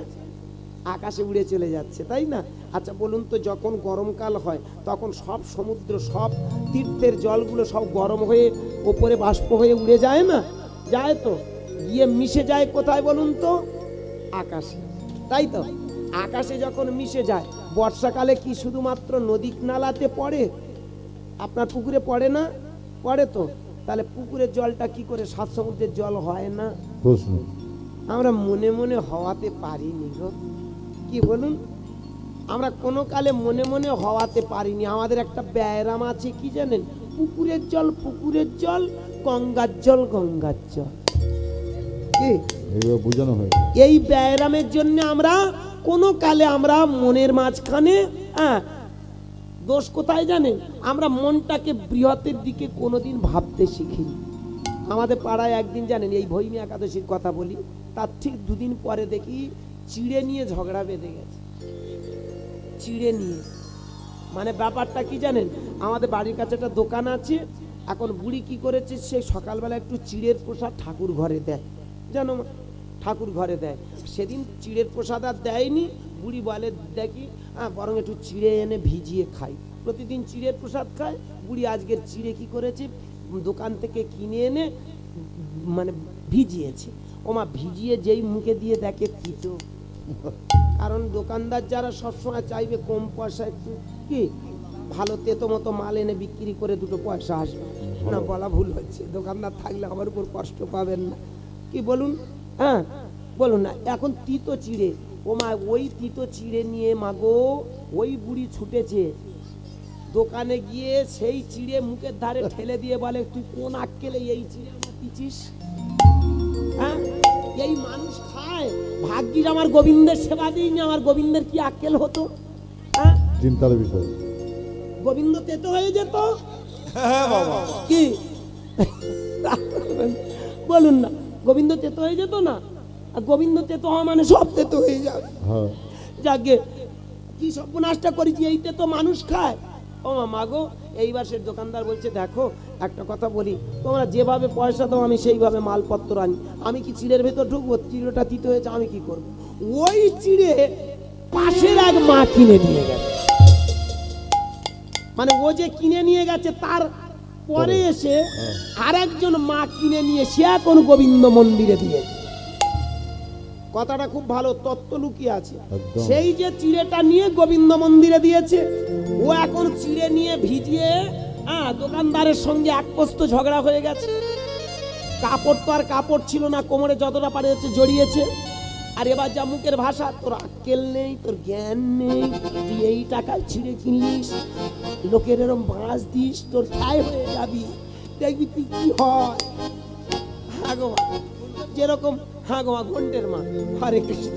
আকাশে উড়ে চলে যাচ্ছে, তাই না? আচ্ছা বলুন তো, যখন গরমকাল হয় তখন সব সমুদ্র, সব তীর্থের জলগুলো সব গরম হয়ে ওপরে বাষ্প হয়ে উড়ে যায় না? যায় তো, গিয়ে মিশে যায় কোথায় বলুন তো? আকাশে, তাই তো? আকাশে যখন মিশে যায়, বর্ষাকালে কি শুধুমাত্র নদী নালাতে পড়ে? আপনার পুকুরে পড়ে না? পড়ে তো। তাহলে পুকুরের জলটা কি করে 7 সমুদ্রের জল হয় না? প্রশ্ন আমরা মনে মনে হওয়াতে পারিনি গো, কি বলুন? আমরা কোনো কালে মনে মনে হওয়াতে পারিনি। আমাদের একটা ব্যায়াম আছে, কি জানেন? পুকুরের জল পুকুরের জল, গঙ্গার জল গঙ্গার জল। কি এইভাবে বোঝানো হয়? এই ব্যায়ামের জন্য আমরা কোনো কালে আমরা মনের মাঝখানে দোষ কোথায় জানেন? আমরা মনটাকে বৃহতের দিকে কোনোদিন ভাবতে শিখিনি। আমাদের পাড়ায় একদিন জানেন, এই ভৈমী একাদশীর কথা বলি, তার ঠিক 2 দিন পরে দেখি চিড়ে নিয়ে ঝগড়া বেঁধে গেছে। চিড়ে নিয়ে, মানে ব্যাপারটা কি জানেন? আমাদের বাড়ির কাছে একটা দোকান আছে। এখন বুড়ি কি করেছে, সে সকালবেলা একটু চিড়ের প্রসাদ ঠাকুর ঘরে দেয়, জানো? ঠাকুর ঘরে দেয়। সেদিন চিড়ের প্রসাদ আর দেয়নি। বুড়ি বলে দেখি বরং একটু চিড়ে এনে ভিজিয়ে খাই। প্রতিদিন চিড়ের প্রসাদ খায়। বুড়ি আজকের চিড়ে কি করেছে, দোকান থেকে কিনে এনে মানে ভিজিয়েছে। ওমা ভিজিয়ে যেই মুখে দিয়ে দেখে তিতো। কারণ দোকানদার যারা সবসময় চাইবে কম পয়সা একটু কি ভালো তেতো মতো মাল এনে বিক্রি করে দুটো পয়সা আসবে না, বলা ভুল হচ্ছে। দোকানদার থাকলে আমার উপর কষ্ট পাবেন না, কি বলুন? হ্যাঁ বলুন না। এখন তিতো চিড়ে, ওমা ওই তিতো চিড়ে নিয়ে মাগো ওই বুড়ি ছুটেছে দোকানে গিয়ে সেই চিড়ে মুখের ধারে ঠেলে দিয়ে বলে, তুই কোন আক্কেলে এই চিড়ে আমার দিছিস? হ্যাঁ, এই মানুষ খায়। ভাগ্যিস আমার গোবিন্দের সেবা দিইনি, আমার গোবিন্দের কি আক্কেল হতো? হ্যাঁ, চিন্তার বিষয়। গোবিন্দ তেতো হয়ে যেত কি? বলুন না, গোবিন্দ তেতো হয়ে যেত না? আর গোবিন্দ তেতো হওয়া মানে সব তেতো হয়ে যাবে। হ্যাঁ, যাকে কি সর্বনাশটা করেছি, এই তেতো মানুষ খায়। ও মাগো, এইবার সে দোকানদার বলছে, দেখো একটা কথা বলি, তোমরা যেভাবে পয়সা দাও আমি সেইভাবে মালপত্র আনি। আমি কি চিড়ের ভেতর ঢুকবো? চিড়েটা তিতো হয়েছে, আমি কি করব? ওই চিড়ে পাশের এক মা কিনে নিয়ে গেছে। মানে ও যে কিনে নিয়ে গেছে তার পরে এসে আর একজন মা কিনে নিয়ে সে এখন গোবিন্দ মন্দিরে দিয়েছে। কথাটা খুব ভালো তত্ত্ব লুকিয়ে আছে। একদম। সেই যে চিড়েটা নিয়ে গোবিন্দ মন্দিরে দিয়েছে, ও এখন চিড়ে নিয়ে ভিজিয়ে দোকানদারের সঙ্গে এক পোস্ত ঝগড়া হয়ে গেছে। কাপড় তো আর কাপড় ছিল না, কোমরে যতটা পারে হচ্ছে জড়িয়েছে। আর এবার যা মুখের ভাষা, তোর আক্কেল নেই, তোর জ্ঞান নেই, তুই এই টাকায় ছিঁড়ে কিনলিস, লোকের এরম বাঁশ দিস, তোর ঠাই হয়ে যাবি, দেখবি তুই কি হয়। হ্যাঁ গো মা, যেরকম হ্যাঁ গো মা, ঘন্টের মা, হরে কৃষ্ণ,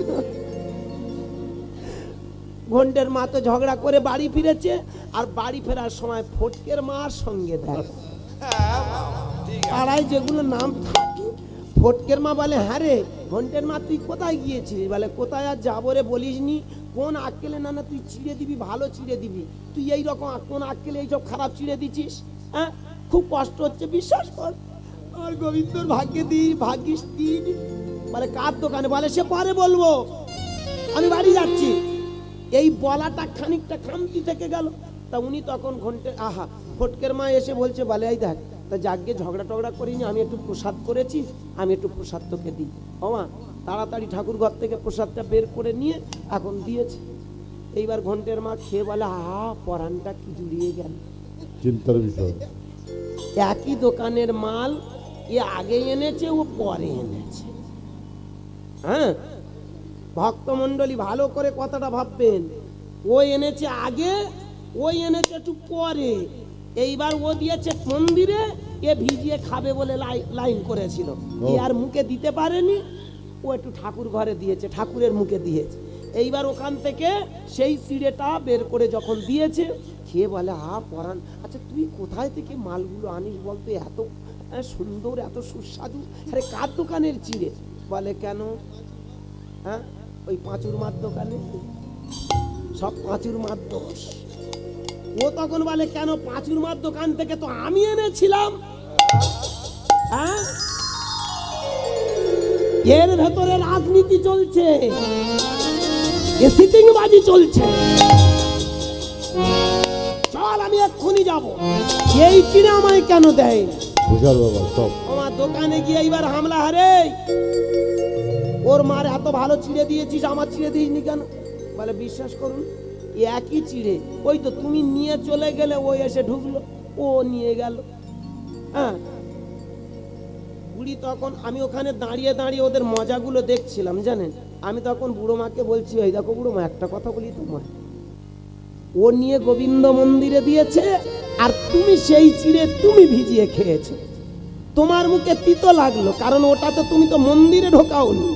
ঘন্টের মা তো ঝগড়া করে বাড়ি ফিরেছে। আর বাড়ি ফেরার সময় ফটকের মার সঙ্গে দেখ, পাড়ায় যেগুলো নাম থাকে, ফটকের মা বলে, হ্যাঁ রে ঘন্টের মা তুই কোথায় গিয়েছিলিস? বলে, কোথায় আর যাবো রে, বলিস নি কোন আক্কেলে না তুই চিড়ে দিবি, ভালো চিড়ে দিবি, তুই এই রকম কোন আক্কেলে এইসব খারাপ চিড়ে দিচ্ছিস? হ্যাঁ, খুব কষ্ট হচ্ছে, বিশ্বাস কর। আর গোবিন্দর ভাগ্যে দিই, ভাগ্যিস দিন। বলে, কার দোকানে? বলে, সে পরে বলবো, আমি বাড়ি যাচ্ছি। এই বলাটা খানিকটা খামতি থেকে গেল। তা উনি তখন ঘন্টে ফটকের মা এসে বলছে, বলে, এই দেখ, তা যাকে ঝগড়া টগড়া করিনি, আমি একটু প্রসাদ করেছি, আমি একটু প্রসাদ তোকে দিই। ওমা তাড়াতাড়ি ঠাকুর ঘর থেকে প্রসাদটা বের করে নিয়ে এখন দিয়েছে। এইবার ঘন্টের মা খেয়ে বলে, পরানটা কি জুড়িয়ে গেল। চিন্তার বিষয়। একই দোকানের মাল, এ আগে এনেছে, ও পরে এনেছে। হ্যাঁ, ভক্তমণ্ডলী ভালো করে কথাটা ভাববেন। ও এনেছে আগে, ও এনেছে একটু পরে। এইবার ও দিয়েছে মন্দিরে, এ ভিজিয়ে খাবে বলে লাইন করেছিল, এ আর মুখে দিতে পারেনি, ও একটু ঠাকুর ঘরে দিয়েছে, ঠাকুরের মুখে দিয়েছে। এইবার ওখান থেকে সেই চিড়েটা বের করে যখন দিয়েছে, খেয়ে বলে, পরান, আচ্ছা তুই কোথায় থেকে মালগুলো আনিস বলতো, এত সুন্দর, এত সুস্বাদু? আরে কার দোকানের চিড়ে? বলে, কেন? হ্যাঁ, ওই পাঁচুর মার দোকানে, সব পাঁচুর মার দোষ। ও তখন বলে, কেন? পাঁচুর মার দোকান থেকে তো আমি এনেছিলাম। হ্যাঁ, এর ভেতরে রাজনীতি চলছে, সিটিংবাজি চলছে। চল, আমি এক্ষুনি যাব। এই চিড়ে আমায় কেন দেয়? বুঝার বাবা সব। আমার দোকানে গিয়ে এইবার হামলা, হারে ওর মার এত ভালো চিড়ে দিয়েছিস, আমার চিড়ে দিসনি কেন? বলে, বিশ্বাস করুন, একই চিড়ে, ওই তো তুমি নিয়ে চলে গেলে, ও এসে ঢুকলো, ও নিয়ে গেল। হ্যাঁ, বুড়ি তখন, আমি ওখানে দাঁড়িয়ে দাঁড়িয়ে ওদের মজাগুলো দেখছিলাম, জানেন। আমি তখন বুড়ো মাকে বলছি, এই দেখো বুড়ো মা, একটা কথা বলি তোমার, ও নিয়ে গোবিন্দ মন্দিরে দিয়েছে, আর তুমি সেই চিড়ে তুমি ভিজিয়ে খেয়েছো। তোমার মুখে তিতো লাগলো, কারণ ওটাতে তুমি তো মন্দিরে ঢোকাওনি।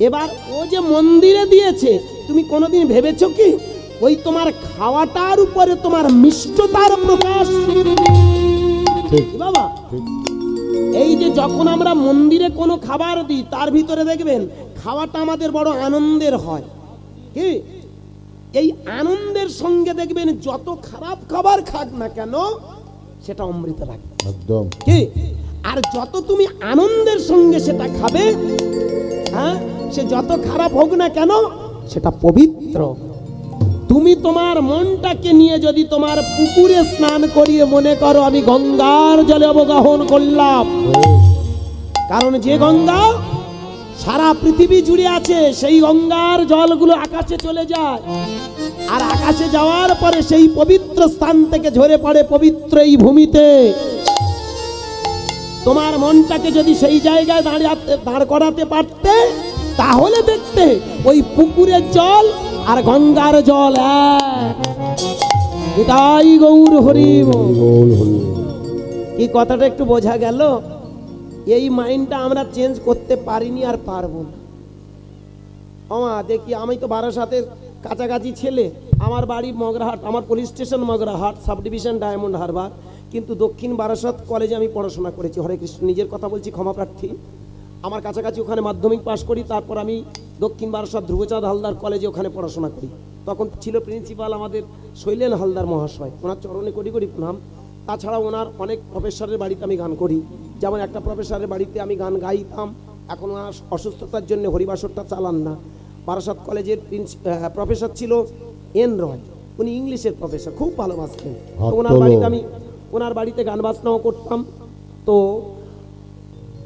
এবার ও যে মন্দিরে দিয়েছে, তুমি কোনোদিন ভেবেছো কি ওই তোমার খাওয়াটার উপরে তোমার মিষ্টতার প্রকাশ? ঠিক বাবা, ঠিক। এই যে যখন আমরা মন্দিরে কোনো খাবার দিই, তার ভিতরে দেখবেন খাওয়াটা আমাদের বড় আনন্দের হয়। কি এই আনন্দের সঙ্গে দেখবেন যত খারাপ খাবার খাক না কেন, সেটা অমৃত লাগে একদম। কি। আর যত তুমি আনন্দের সঙ্গে সেটা খাবে, হ্যাঁ, সে যত খারাপ হোক না কেন, সেটা পবিত্র। তুমি তোমার মনটাকে নিয়ে যদি তোমার পুকুরে স্নান করিয়ে মনে করো, আমি গঙ্গার জলে অবগাহন করলাম, কারণ যে গঙ্গা সারা পৃথিবী জুড়ে আছে, সেই গঙ্গার জলগুলো আকাশে চলে যায়, আর আকাশে যাওয়ার পরে সেই পবিত্র স্থান থেকে ঝরে পড়ে পবিত্র এই ভূমিতে। তোমার মনটাকে যদি সেই জায়গায় দাঁড় করাতে পারতে, তাহলে দেখতে ওই পুকুরের জল আর গঙ্গার জল এক। এটাই গৌর হরি বল। বল হরি। এই কথাটা একটু বোঝা গেল? এই মাইন্ডটা আমরা চেঞ্জ করতে পারিনি আর পারবো না। আমা দেখি, আমি তো বারাসাতের কাছাকাছি ছেলে, আমার বাড়ি মগরাহাট, আমার police station Magrahat, sub division diamond Harbour, কিন্তু দক্ষিণ বারাসাত কলেজে আমি পড়াশোনা করেছি। হরে কৃষ্ণ, নিজের কথা বলছি, ক্ষমা প্রার্থী। আমার কাছাকাছি ওখানে মাধ্যমিক পাশ করি, তারপর আমি দক্ষিণ বারাসাত ধ্রুবচাঁদ হালদার কলেজে ওখানে পড়াশোনা করি। তখন ছিল প্রিন্সিপাল আমাদের শৈলেন হালদার মহাশয়, ওনার চরণে কোটি কোটি প্রণাম। তাছাড়া ওনার অনেক প্রফেসরের বাড়িতে আমি গান করি, যেমন একটা প্রফেসরের বাড়িতে আমি গান গাইতাম। এখন ওনার অসুস্থতার জন্য হরিবাসরটা চালান না। বারাসাত কলেজের প্রফেসর ছিল এন রয়, উনি ইংলিশের প্রফেসর, খুব ভালোবাসতেন। তো ওনার বাড়িতে গান বাজনাও করতাম। তো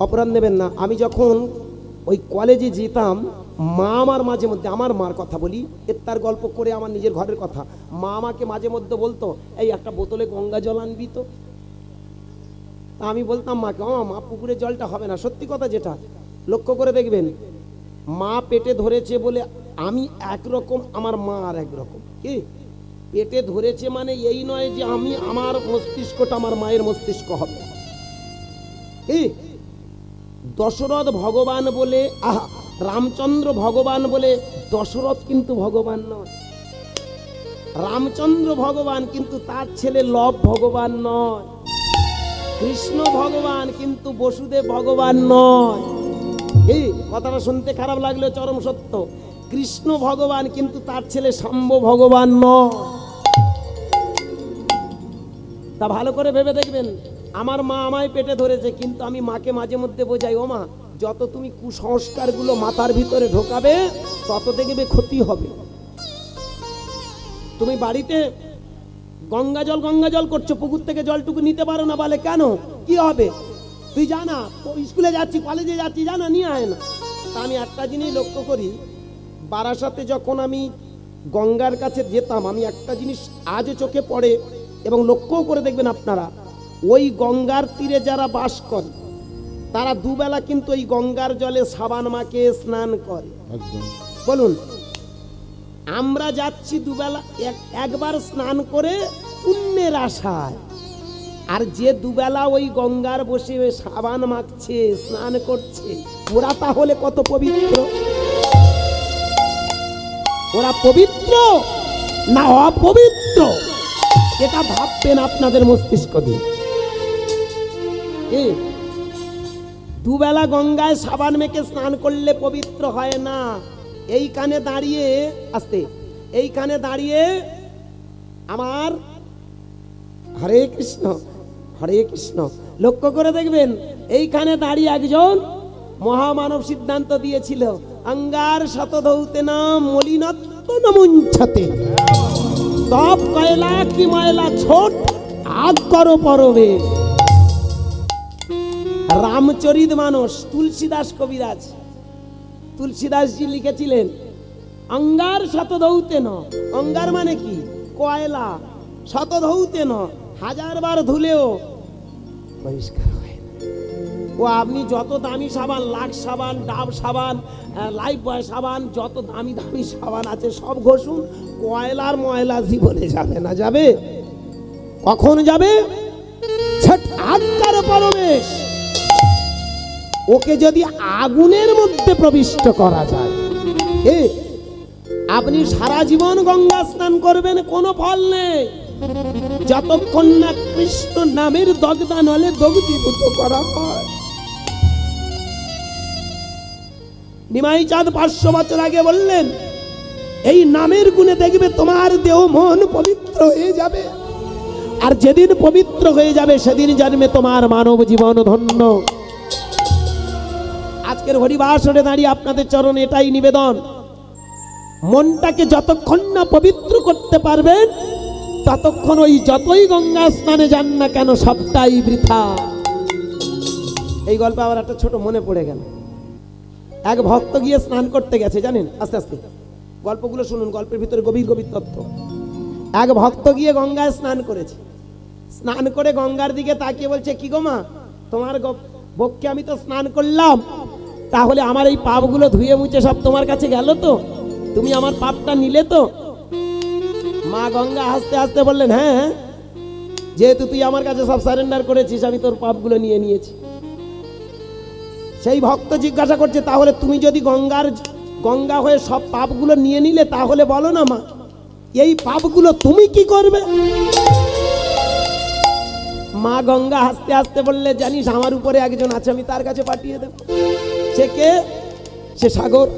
অপরাধ নেবেন না, আমি যখন ওই কলেজে যেতাম, মা আমার মাঝে মধ্যে, আমার মার কথা বলি, তার গল্প করে আমার নিজের ঘরের কথা, মা আমাকে মাঝে মধ্যে বলতো, এই একটা বোতলে গঙ্গা জল আনবি তো। আমি বলতাম মাকে, মা পুকুরের জলটা হবে না। সত্যি কথা যেটা, লক্ষ্য করে দেখবেন, মা পেটে ধরেছে বলে আমি একরকম, আমার মা আর একরকম। কি পেটে ধরেছে মানে এই নয় যে আমি, আমার মস্তিষ্কটা আমার মায়ের মস্তিষ্ক হবে। কি দশরথ ভগবান বলে, রামচন্দ্র ভগবান বলে দশরথ কিন্তু ভগবান নয়। রামচন্দ্র ভগবান কিন্তু তার ছেলে লব ভগবান নয়। কৃষ্ণ ভগবান কিন্তু বসুদেব ভগবান নয়। এই কথাটা শুনতে খারাপ লাগলেও চরম সত্য। কৃষ্ণ ভগবান কিন্তু তার ছেলে শাম্ব ভগবান নয়। তা ভালো করে ভেবে দেখবেন, আমার মা আমায় পেটে ধরেছে, কিন্তু আমি মাকে মাঝে মধ্যে বোঝাই, ও মা, যত তুমি কুসংস্কারগুলো মাথার ভিতরে ঢোকাবে, তত দেখবে ক্ষতি হবে। তুমি বাড়িতে গঙ্গা জল করছো, পুকুর থেকে জলটুকু নিতে পারো না, বলে কেন, কি হবে, তুই জানা স্কুলে যাচ্ছি, কলেজে যাচ্ছি, জানা নিয়ে আয় না। তা আমি একটা জিনিস লক্ষ্য করি, বারাসাতে যখন আমি গঙ্গার কাছে যেতাম, আমি একটা জিনিস আজও চোখে পড়ে, এবং লক্ষ্যও করে দেখবেন আপনারা, ওই গঙ্গার তীরে যারা বাস করে, তারা দুবেলা কিন্তু ওই গঙ্গার জলে সাবান মাকে স্নান করে। একদম। বলুন, আমরা যাচ্ছি দুবেলা একবার স্নান করে পুণ্যের আশায়, আর যে দুবেলা ওই গঙ্গার বসে সাবান মাখছে, স্নান করছে, ওরা তাহলে কত পবিত্র? ওরা পবিত্র না অপবিত্র? এটা ভাববেন আপনাদের মস্তিষ্ক দিয়ে। দুবেলা গঙ্গায় সাবান মেখে স্নান করলে পবিত্র হয় না। এইখানে দাঁড়িয়ে, আস্তে, এইখানে দাঁড়িয়ে আমার হরে কৃষ্ণ হরে কৃষ্ণ, লক্ষ্য করে দেখবেন, এইখানে দাঁড়িয়ে একজন মহামানব সিদ্ধান্ত দিয়েছিল, অঙ্গার শতধৌতে নাম মলিনত্ব নমুঞ্ছতে, তপ কয়লা কি ময়লা ছোট আগ করো পরবে। রামচরিত মানস, তুলসীদাস কবিরাজ, তুলসীদাসজি লিখেছিলেন, অঙ্গার শতধৌতে ন, অঙ্গার মানে কি, কয়লা, শতধৌতে ন, হাজারবার ধুলেও পরিষ্কার হয় না। ও আপনি যত দামি সাবান, লাক্স সাবান, ডাব সাবান, লাইফ বয় সাবান, যত দামি দামি সাবান আছে সব ঘষুন, কয়লার ময়লা জীবনে যাবে না। যাবে কখন যাবে? ছট আজ্ঞার পরমেশ, ওকে যদি আগুনের মধ্যে প্রবিষ্ট করা যায়, আপনি সারা জীবন গঙ্গা স্নান করবেন, কোনো ফল নেই, যতক্ষণ না কৃষ্ণ নামের দগ্ধা নলে দগ্ধীভূত করা হয়। নিমাই চাঁদ 500 বছর আগে বললেন, এই নামের গুণে দেখবে তোমার দেহ মন পবিত্র হয়ে যাবে, আর যেদিন পবিত্র হয়ে যাবে সেদিন জন্মে তোমার মানব জীবন ধন্য। আজকের হরিবাসরে দাঁড়িয়ে আপনাদের চরণে এটাই নিবেদন, মনটাকে যতক্ষণ না পবিত্র করতে পারবেন, ততক্ষণ ওই যতই গঙ্গা স্নানে যান না কেন, সবটাই বৃথা। এই গল্পে আবার একটা ছোট মনে পড়ে গেল। এক ভক্ত গিয়ে স্নান করতে গেছে, জানেন, আস্তে আস্তে গল্পগুলো শুনুন, গল্পের ভিতরে গভীর গভীর তথ্য। এক ভক্ত গিয়ে গঙ্গায় স্নান করেছে, স্নান করে গঙ্গার দিকে তাকিয়ে বলছে, কি গো মা, তোমার বক্ষে আমি তো স্নান করলাম, তাহলে আমার এই পাপগুলো ধুয়ে মুছে সব তোমার কাছে গেল তো? তুমি আমার পাপটা নিলে তো? মা গঙ্গা হাসতে হাসতে বললেন, হ্যাঁ, যেহেতু তুই আমার কাছে সব সারেন্ডার করেছিস, আমি তোর পাপগুলো নিয়ে নিয়েছি। সেই ভক্ত জিজ্ঞাসা করছে, তাহলে তুমি যদি গঙ্গা হয়ে সব পাপগুলো নিয়ে নিলে, তাহলে বলো না মা, এই পাপগুলো তুমি কি করবে? মা গঙ্গা হাসতে হাসতে বললে, জানিস আমার উপরে একজন আছে, আমি তার কাছে পাঠিয়ে দেব। সে কে? সে সাগর।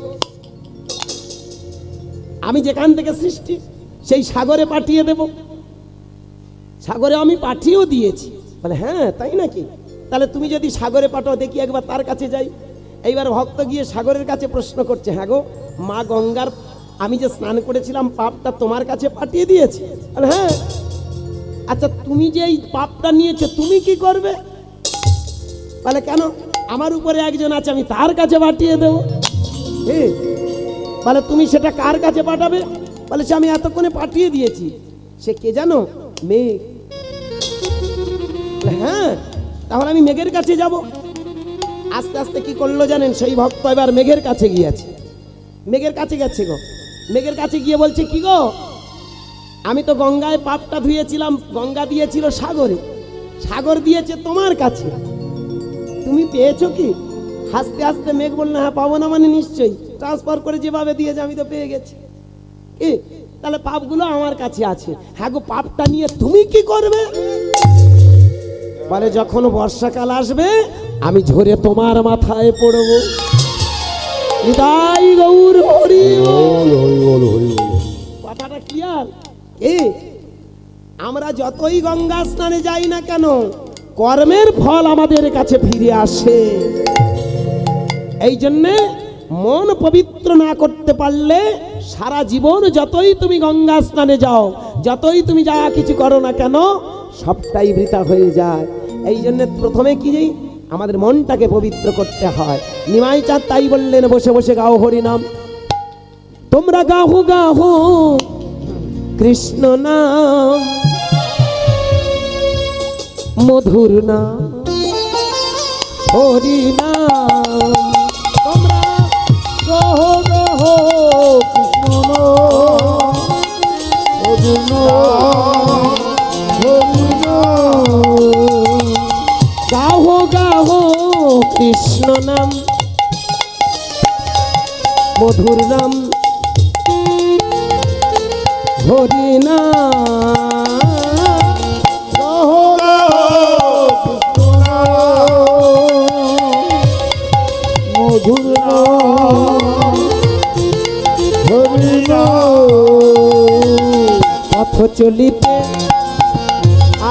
আমি যেখান থেকে সৃষ্টি সেই সাগরে পাঠিয়ে দেব। সাগরে আমি পাঠিয়েও দিয়েছি। বলে, হ্যাঁ তাই নাকি? তাহলে তুমি যদি সাগরে পাঠাও, দেখি একবার তার কাছে যাই। এইবার ভক্ত গিয়ে সাগরের কাছে প্রশ্ন করছে, হ্যাঁ গো মা গঙ্গার আমি যে স্নান করেছিলাম পাপটা তোমার কাছে পাঠিয়ে দিয়েছি? বলে, হ্যাঁ। আচ্ছা, তুমি যে এই পাপটা নিয়েছো তুমি কি করবে? বলে, কেন? আমার উপরে একজন আছে, আমি তার কাছে পাঠিয়ে দেবো। বলে, তুমি সেটা কার কাছে পাঠাবে? বলে, সে আমি এতক্ষণে পাঠিয়ে দিয়েছি। সে কে জানো? মেঘ। হ্যাঁ, তাহলে আমি মেঘের কাছে যাব। আস্তে আস্তে কি করলো জানেন? সেই ভক্ত এবার মেঘের কাছে গিয়েছে। মেঘের কাছে গেছে গো, মেঘের কাছে গিয়ে বলছে, কি গো, আমি তো গঙ্গায় পাপটা ধুয়েছিলাম, গঙ্গা দিয়েছিল সাগরে, সাগর দিয়েছে তোমার কাছে, তুমি পেয়েছো কি? হাসতে হাসতে মেঘ বললো, হ্যাঁ পাবো না মানে নিশ্চয়ই, ট্রান্সফার করে যেভাবে দিয়েছে আমি তো পেয়ে গেছি। কি? তাহলে পাপগুলো আমার কাছে আছে। হ্যাঁ গো, পাপটা নিয়ে তুমি কি করবে? বলে, যখন বর্ষাকাল আসবে আমি ঝরে তোমার মাথায় পড়বো। নিতাই গৌর হরি বল। হরি বল, হরি বল। কথাটা কি? আর আমরা যতই গঙ্গা স্নানে যাই না কেন, কর্মের ফল আমাদের কাছে ফিরে আসে। এই জন্যে মন পবিত্র না করতে পারলে সারা জীবন যতই তুমি গঙ্গা স্নানে যাও, যতই তুমি যা কিছু করো না কেন, সবটাই বৃথা হয়ে যায়। এই জন্য প্রথমে কি যাই, আমাদের মনটাকে পবিত্র করতে হয়। নিমাই চাঁদ তাই বললেন, বসে বসে গাও হরি নাম। তোমরা গাহো গাহো কৃষ্ণ নাম, মধুর নাম, হরি নাম। তোমরা গাহো গাহো কৃষ্ণ নাম, মধুর নাম, হরি নাম। গাহো গাহো কৃষ্ণ নাম, মধুর নাম, হরি নাম। গাহো গাহো কৃষ্ণ নাম, মধুর নাম, হরি নাম। পথ চলিতে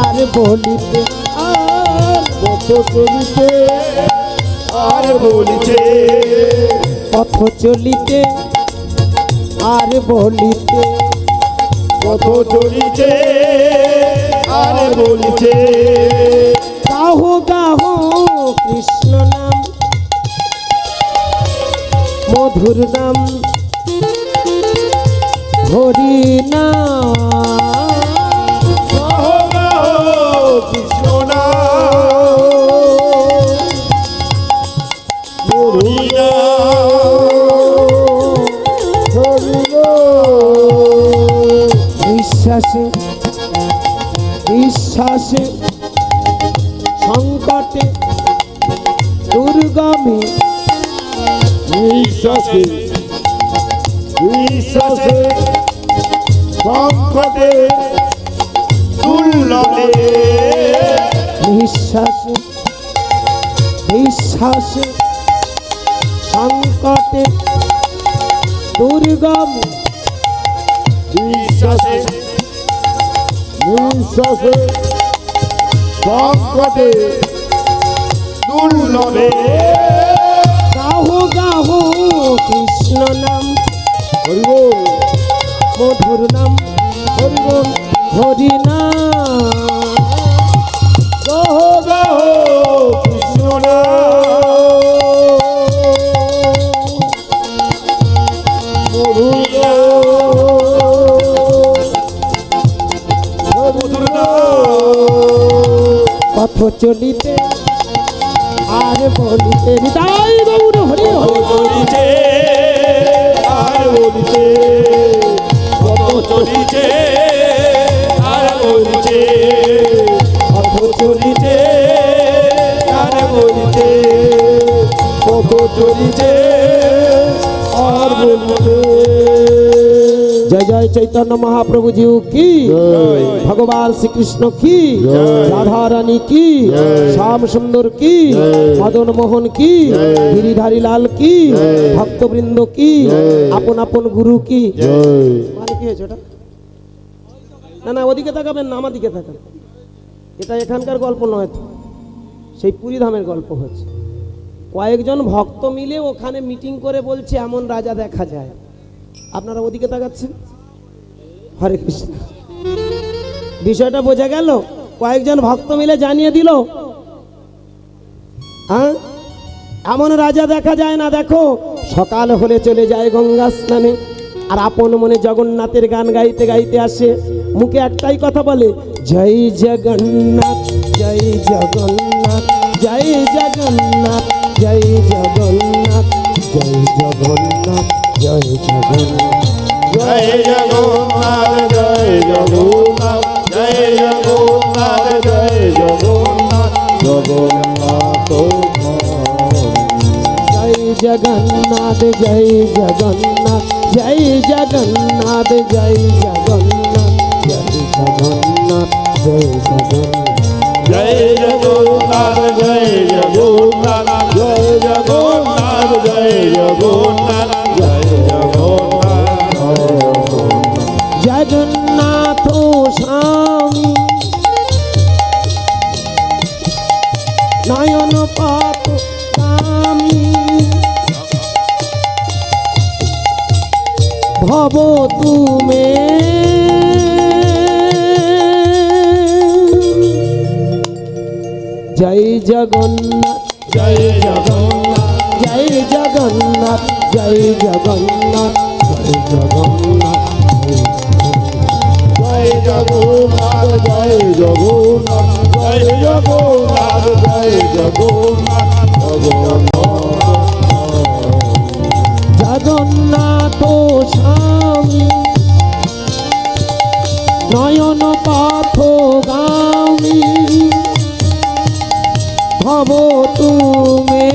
আর বলিতে, আর পথ চলিতে আর বলিছে, পথ চলিতে আর বলিতে, কত চলিছে আর বলিছে। গাহো গাহো কৃষ্ণ নাম, মধুর নাম, হরি নাম। গাহো গাহো কৃষ্ণ নাম, হরি নাম, হরি নাম। বিশ্বাসে বিশ্বাসে সংকটে দুর্গমে, বিশ্বাসে বিশ্বাসে সংকটে দুর্লভে, বিশ্বাসে বিশ্বাসে সংকটে দুর্গমে, বিশ্বাসে বিশ্বাসে সংকটে দুর্লভে। গাহো গাহো কৃষ্ণ নাম, হরি বল, মধুর নাম, হরি বল। হরি নাম। গাহো গাহো কৃষ্ণ নাম, প্রভু গো মধুর নাম পথ চলিতে আর বলিতে হৃদয় গৌর হরি হরি চলিছে আর বলিছে কত চলিছে আর বলিছে কত চলিছে আর বলিছে কত চলিছে আর বলিছে জয় জয় চৈতন্য মহাপ্রভু জিউ কি জয়। ভগবান শ্রীকৃষ্ণ কি জয়। রাধা রানী কি জয়। শ্যাম সুন্দর কি জয়। মদন মোহন কি জয়। গিরিধারী লাল কি জয়। ভক্তবৃন্দ কি জয়। আপন আপন গুরু কি জয় মানে কি হয়েছে ওটা না না ওদিকে তাকাবেন না আমার দিকে তাকাবেন এটা এখানকার গল্প নয় তো সেই পুরীধামের গল্প হচ্ছে কয়েকজন ভক্ত মিলে ওখানে মিটিং করে বলছে এমন রাজা দেখা যায় আপনারা ওদিকে তাকাচ্ছেন হরে কৃষ্ণ বিষয়টা বোঝা গেল কয়েকজন ভক্ত মিলে জানিয়ে দিল হ্যাঁ এমন রাজা দেখা যায় না দেখো সকাল হলে চলে যায় গঙ্গা স্নানে আর আপন মনে জগন্নাথের গান গাইতে গাইতে আসে মুখে একটাই কথা বলে জয় জগন্নাথ জয় জগন্নাথ জয় জগন্নাথ জয় জগন্নাথ জয় জগন্নাথ জয় জগন্নাথ জয় জগন্নাথ জয় জগন্নাথ জয় জগন্নাথ জয় জগন্নাথ জগন্নাথ জয় জগন্নাথ জয় জগন্নাথ জয় জগন্নাথ জয় জগন্নাথ জয় জগন্নাথ জয় জগন্নাথ জয় জগন্নাথ জয় জগন্নাথ জয় জগন্নাথ জয় জগন্নাথ জয় জগন্নাথ জগন্নাথ স্বামী নয়ন পাত স্বামী ভব তুমে জয় জগন্নাথ জয় জগন্নাথ জয় জগন্নাথ জয় জগন্নাথ জয় জগন্নাথ জয় জগন্নাথ জয় জগন্নাথ জয় জগন্নাথ জয় জগন্নাথ জগন্নাথ স্বামী নয়ন পাথ গামী ভব তুমে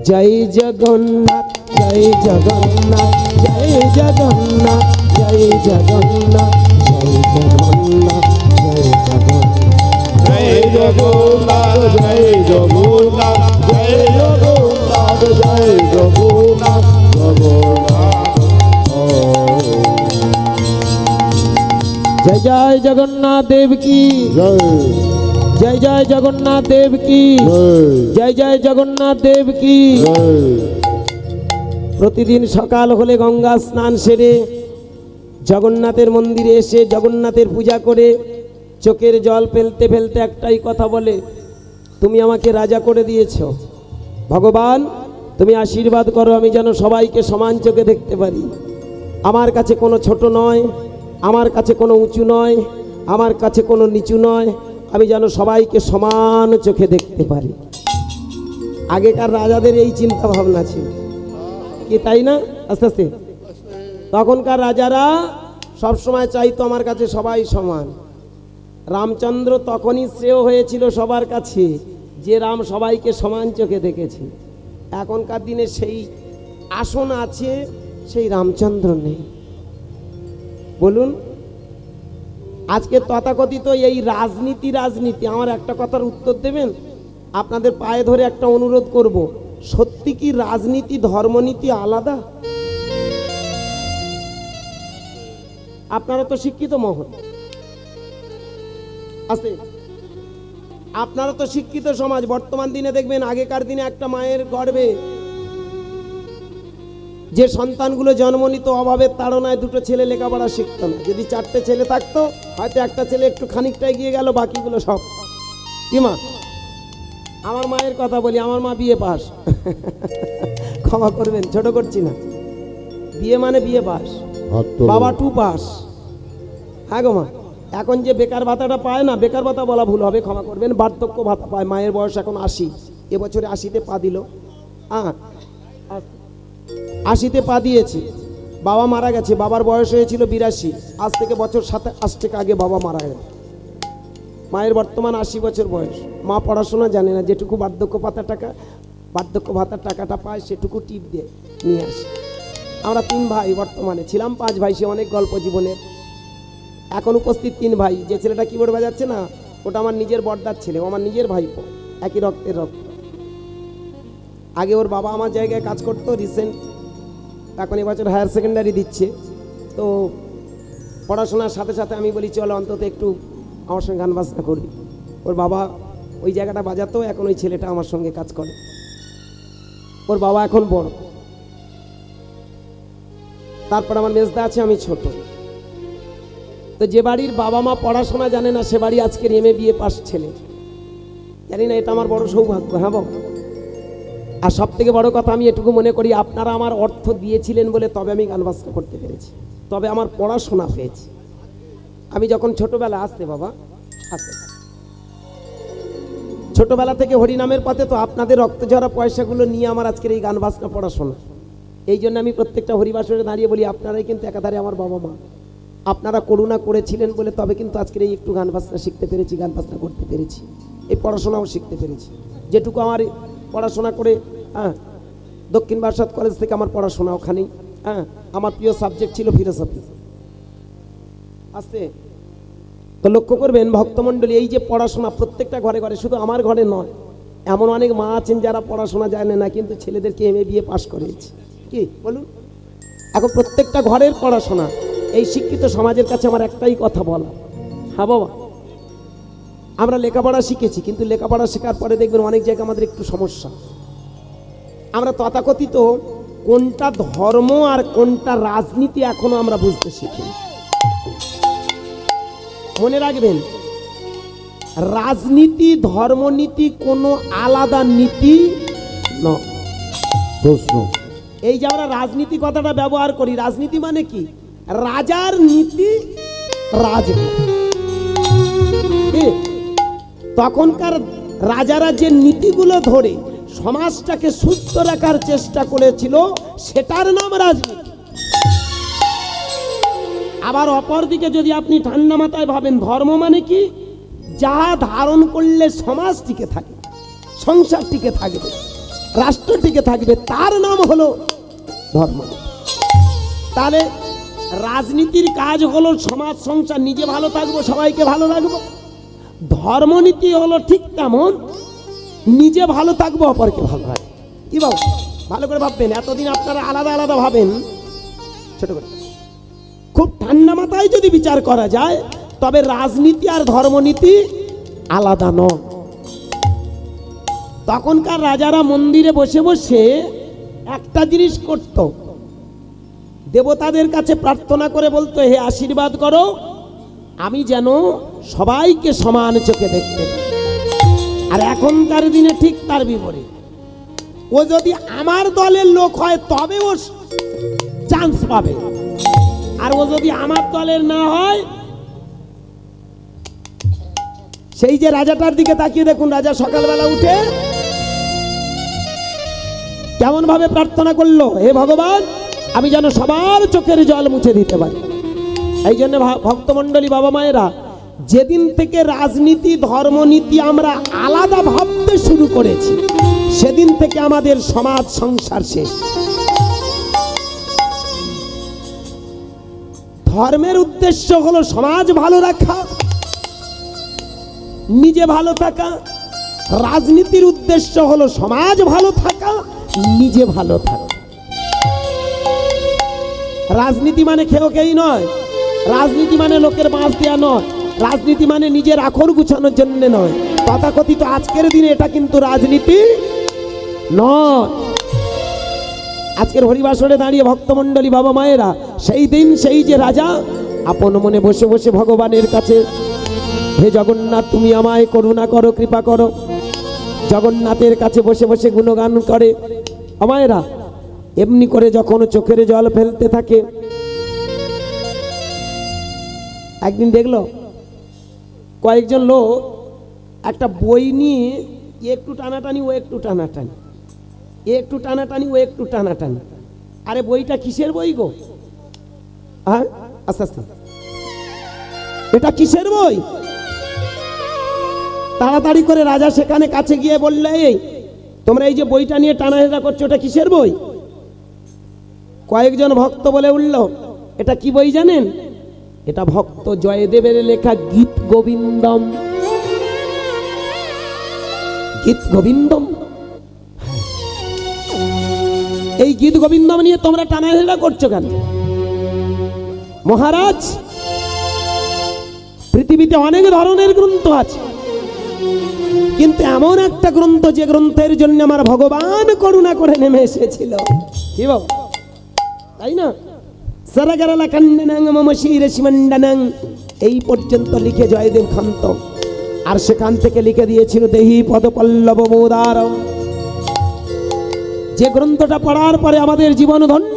জয় জগন্নাথ জয় জগন্নাথ জয় জগন্নাথ জয় জগন্নাথ জয় জগন্নাথ জয় জগন্নাথ জয় জগন্নাথ জয় জগন্নাথ জয় জগন্নাথ জয় জগন্নাথ জয় জয় জগন্নাথ দেব কি জয় জয় জগন্নাথ দেব কি জয় জয় জগন্নাথ দেব কি প্রতিদিন সকাল হলে গঙ্গা স্নান সেরে জগন্নাথের মন্দিরে এসে জগন্নাথের পূজা করে চোখের জল ফেলতে ফেলতে একটাই কথা বলে তুমি আমাকে রাজা করে দিয়েছ ভগবান তুমি আশীর্বাদ করো আমি যেন সবাইকে সমান চোখে দেখতে পারি আমার কাছে কোনো ছোট নয় আমার কাছে কোনো উঁচু নয় আমার কাছে কোনো নিচু নয় আমি যেন সবাইকে সমান চোখে দেখতে পারি আগেকার রাজাদের এই চিন্তা ভাবনা ছিল কি তাই না আস্তে আস্তে তখনকার রাজারা সবসময় চাইতো আমার কাছে সবাই সমান রামচন্দ্র তখনই শ্রেয় হয়েছিল সবার কাছে যে রাম সবাইকে সমান চোখে দেখেছে এখনকার দিনে সেই আসন আছে সেই রামচন্দ্র নেই বলুন আজকে তথাকথিত এই রাজনীতি আমার একটা কথার উত্তর দেবেন আপনাদের পায়ে ধরে একটা অনুরোধ করব সত্যি কি রাজনীতি ধর্মনীতি আলাদা আপনারা তো শিক্ষিত মহল আছে আপনারা তো শিক্ষিত সমাজ বর্তমান দিনে দেখবেন আগেকার দিনে একটা মায়ের গর্ভে যে সন্তানগুলো জন্ম নিত অভাবের তাড়নায় দুটো ছেলে লেখাপড়া শিখতো না যদি চারটে ছেলে থাকতো হয়তো একটা ছেলে একটু খানিকটা এগিয়ে গেল বাকিগুলো সব কি মা আমার মায়ের কথা বলি, আমার মা বিয়ে পাস। ক্ষমা করবেন, ছোট করছি না, বিয়ে মানে বিয়ে পাস, হাত তোলো। বাবা 2 পাস। হ্যাঁ গো মা, এখন যে বেকার ভাতাটা পায় না, বেকার ভাতা বলা ভুল হবে, ক্ষমা করবেন, বার্ধক্য ভাতা পায়। মায়ের বয়স এখন 80, এবছরে 80-তে পা দিল। হ্যাঁ, 80-তে পা দিয়েছে। বাবা মারা গেছে, বাবার বয়স হয়েছিল 82, আজ থেকে বছর 27 থেকে আগে বাবা মারা গেছে। মায়ের বর্তমান 80 বছর বয়স। মা পড়াশোনা জানে না, যেটুকু বার্ধক্য ভাতার টাকাটা পায় সেটুকু টিপ দিয়ে নিয়ে আসে। আমরা 3 ভাই, বর্তমানে ছিলাম 5 ভাই, সে অনেক গল্প জীবনের। এখন উপস্থিত 3 ভাই। যে ছেলেটা কিবোর্ড বাজাচ্ছে না, ওটা আমার নিজের বড়দার ছেলে, ও আমার নিজের ভাইপো, একই রক্তের রক্ত। আগে ওর বাবা আমার জায়গায় কাজ করতো, রিসেন্ট এখন এবছর হায়ার সেকেন্ডারি দিচ্ছে। তো পড়াশোনার সাথে সাথে আমি বলি চলো অন্তত একটু আমার সঙ্গে গান বাজনা করবি। ওর বাবা ওই জায়গাটা বাজাতো, এখন ওই ছেলেটা আমার সঙ্গে কাজ করে। ওর বাবা এখন বড়। তারপর আমার মেজদা আছে, আমি ছোট। তো যে বাড়ির বাবা মা পড়াশোনা জানে না, সে বাড়ি আজকের MA BA পাস ছেলে। জানি না, এটা আমার বড় সৌভাগ্য। হ্যাঁ বাবা, আর সব থেকে বড় কথা, আমি এটুকু মনে করি আপনারা আমার অর্থ দিয়েছিলেন বলে তবে আমি গান বাজনা করতে পেরেছি, তবে আমার পড়াশোনা হয়েছে। আমি যখন ছোটবেলা, আসতে বাবা আসতে, ছোটবেলা থেকে হরিনামের পথে, তো আপনাদের রক্ত ঝরা পয়সাগুলো নিয়ে আমার আজকের এই গান বাজনা পড়াশোনা। এই জন্য আমি প্রত্যেকটা হরিবাসরে দাঁড়িয়ে বলি, আপনারাই কিন্তু একাধারে আমার বাবা মা। আপনারা করুণা করেছিলেন বলে তবে কিন্তু আজকের এই একটু গান বাজনা শিখতে পেরেছি, গান বাজনা করতে পেরেছি, এই পড়াশোনাও শিখতে পেরেছি। যেটুকু আমার পড়াশোনা করে, হ্যাঁ, দক্ষিণ বারাসাত কলেজ থেকে আমার পড়াশোনা ওখানেই। হ্যাঁ, আমার প্রিয় সাবজেক্ট ছিল ফিলোসফি। আসতে তো লক্ষ্য করবেন ভক্তমণ্ডলী, এই যে পড়াশোনা প্রত্যেকটা ঘরে ঘরে, শুধু আমার ঘরে নয়, এমন অনেক মা আছেন যারা পড়াশোনা জানে না, কিন্তু ছেলেদেরকে MA BA পাস করেছে। কি বলুন, এখন প্রত্যেকটা ঘরের পড়াশোনা। এই শিক্ষিত সমাজের কাছে আমার একটাই কথা বলা, হ্যাঁ বাবা, আমরা লেখাপড়া শিখেছি, কিন্তু লেখাপড়া শেখার পরে দেখবেন অনেক জায়গায় আমাদের একটু সমস্যা। আমরা তথাকথিত কোনটা ধর্ম আর কোনটা রাজনীতি এখনো আমরা বুঝতে শিখি। মনে রাখবেন, রাজনীতি ধর্মনীতি কোনো আলাদা নীতি নয়। প্রশ্ন, এই যে আমরা রাজনীতি কথাটা ব্যবহার করি, রাজনীতি মানে কি? রাজার নীতি, রাজনীতি। তখনকার রাজারা যে নীতিগুলো ধরে সমাজটাকে সুস্থ রাখার চেষ্টা করেছিল, সেটার নাম রাজনীতি। আবার অপরদিকে যদি আপনি ঠান্ডা মাথায় ভাবেন, ধর্ম মানে কি? যা ধারণ করলে সমাজ টিকে থাকে, সংসার টিকে থাকবে, রাষ্ট্র টিকে থাকবে, তার নাম হলো ধর্ম। তাহলে রাজনীতির কাজ হলো সমাজ সংসার, নিজে ভালো থাকবো, সবাইকে ভালো রাখবো। ধর্মনীতি হলো ঠিক তেমন, নিজে ভালো থাকবো, অপরকে ভালো রাখবো। কি বাবা, ভালো করে ভাববেন। এতদিন আপনারা আলাদা আলাদা ভাবেন, ছোট করে খুব ঠান্ডা মাথায় যদি বিচার করা যায়, তবে রাজনীতি আর ধর্মনীতি আলাদা নয়। তখনকার রাজারা মন্দিরে বসে বসে একটা জিনিস করত, দেবতাদের কাছে প্রার্থনা করে বলতো, হে আশীর্বাদ করো, আমি যেন সবাইকে সমান চোখে দেখতে পাই। আর এখনকার দিনে ঠিক তার বিপরীত। ও যদি আমার দলের লোক হয় তবে ও চান্স পাবে, আর ও যদি আমার দলের না হয়, সেই যে রাজাটার দিকে তাকিয়ে দেখুন, রাজা সকালবেলা উঠে কেমন ভাবে প্রার্থনা করলো, হে ভগবান, আমি যেন সবার চোখের জল মুছে দিতে পারি। এই জন্য ভক্তমণ্ডলী, বাবা মায়েরা, যেদিন থেকে রাজনীতি ধর্মনীতি আমরা আলাদা ভাবতে শুরু করেছি, সেদিন থেকে আমাদের সমাজ সংসার শেষ। ধর্মের উদ্দেশ্য হলো সমাজ ভালো রাখা, নিজে ভালো থাকা। রাজনীতির উদ্দেশ্য হলো সমাজ ভালো থাকা, নিজে ভালো থাকা। রাজনীতি মানে খেয়েই নয়, রাজনীতি মানে লোকের বাঁশ দেওয়া নয়, রাজনীতি মানে নিজের আখর গুছানোর জন্য নয়। তথাকথিত আজকের দিনে এটা কিন্তু রাজনীতি নয়। আজকের হরিবাসরে দাঁড়িয়ে ভক্তমণ্ডলী, বাবা মায়েরা, সেই দিন সেই যে রাজা আপন মনে বসে বসে ভগবানের কাছে, হে জগন্নাথ, তুমি আমায় করুণা করো, কৃপা করো, জগন্নাথের কাছে বসে বসে গুণগান করে। আমায়রা এমনি করে যখন চোখের জল ফেলতে থাকে, একদিন দেখলো কয়েকজন লোক একটা বই নিয়ে একটু টানাটানি, ও একটু টানাটানি, একটু টানাটানি, ও একটু টানাটানি। আরে বইটা কিসের বই গো? হ্যাঁ, আস্তে আস্তে, এটা কিসের বই? তাড়াতাড়ি করে রাজা সেখানে কাছে গিয়ে বললে, এই তোমরা এই যে বইটা নিয়ে টানাহেরা করছো, এটা কিসের বই? কয়েকজন ভক্ত বলে উঠল, এটা কি বই জানেন? এটা ভক্ত জয়দেবের লেখা গীত গোবিন্দম। গীত গোবিন্দম, এই গীত গোবিন্দম নিয়ে তোমরা টানাহেরা করছো কেন? মহারাজ, পৃথিবীতে অনেক ধরনের গ্রন্থ আছে, কিন্তু এমন একটা গ্রন্থ যে গ্রন্থের জন্য আমার ভগবান করুণা করে নেমে এসেছিল। কি বল, তাই না? সরগরলা কন্ননং মম শির শিমণ্ডনং, এই পর্যন্ত লিখে জয়দেব খান্ত। আর সেখান থেকে লিখে দিয়েছিল দেহি পদপল্লব মোদারম। যে গ্রন্থটা পড়ার পরে আমাদের জীবন ধন্য।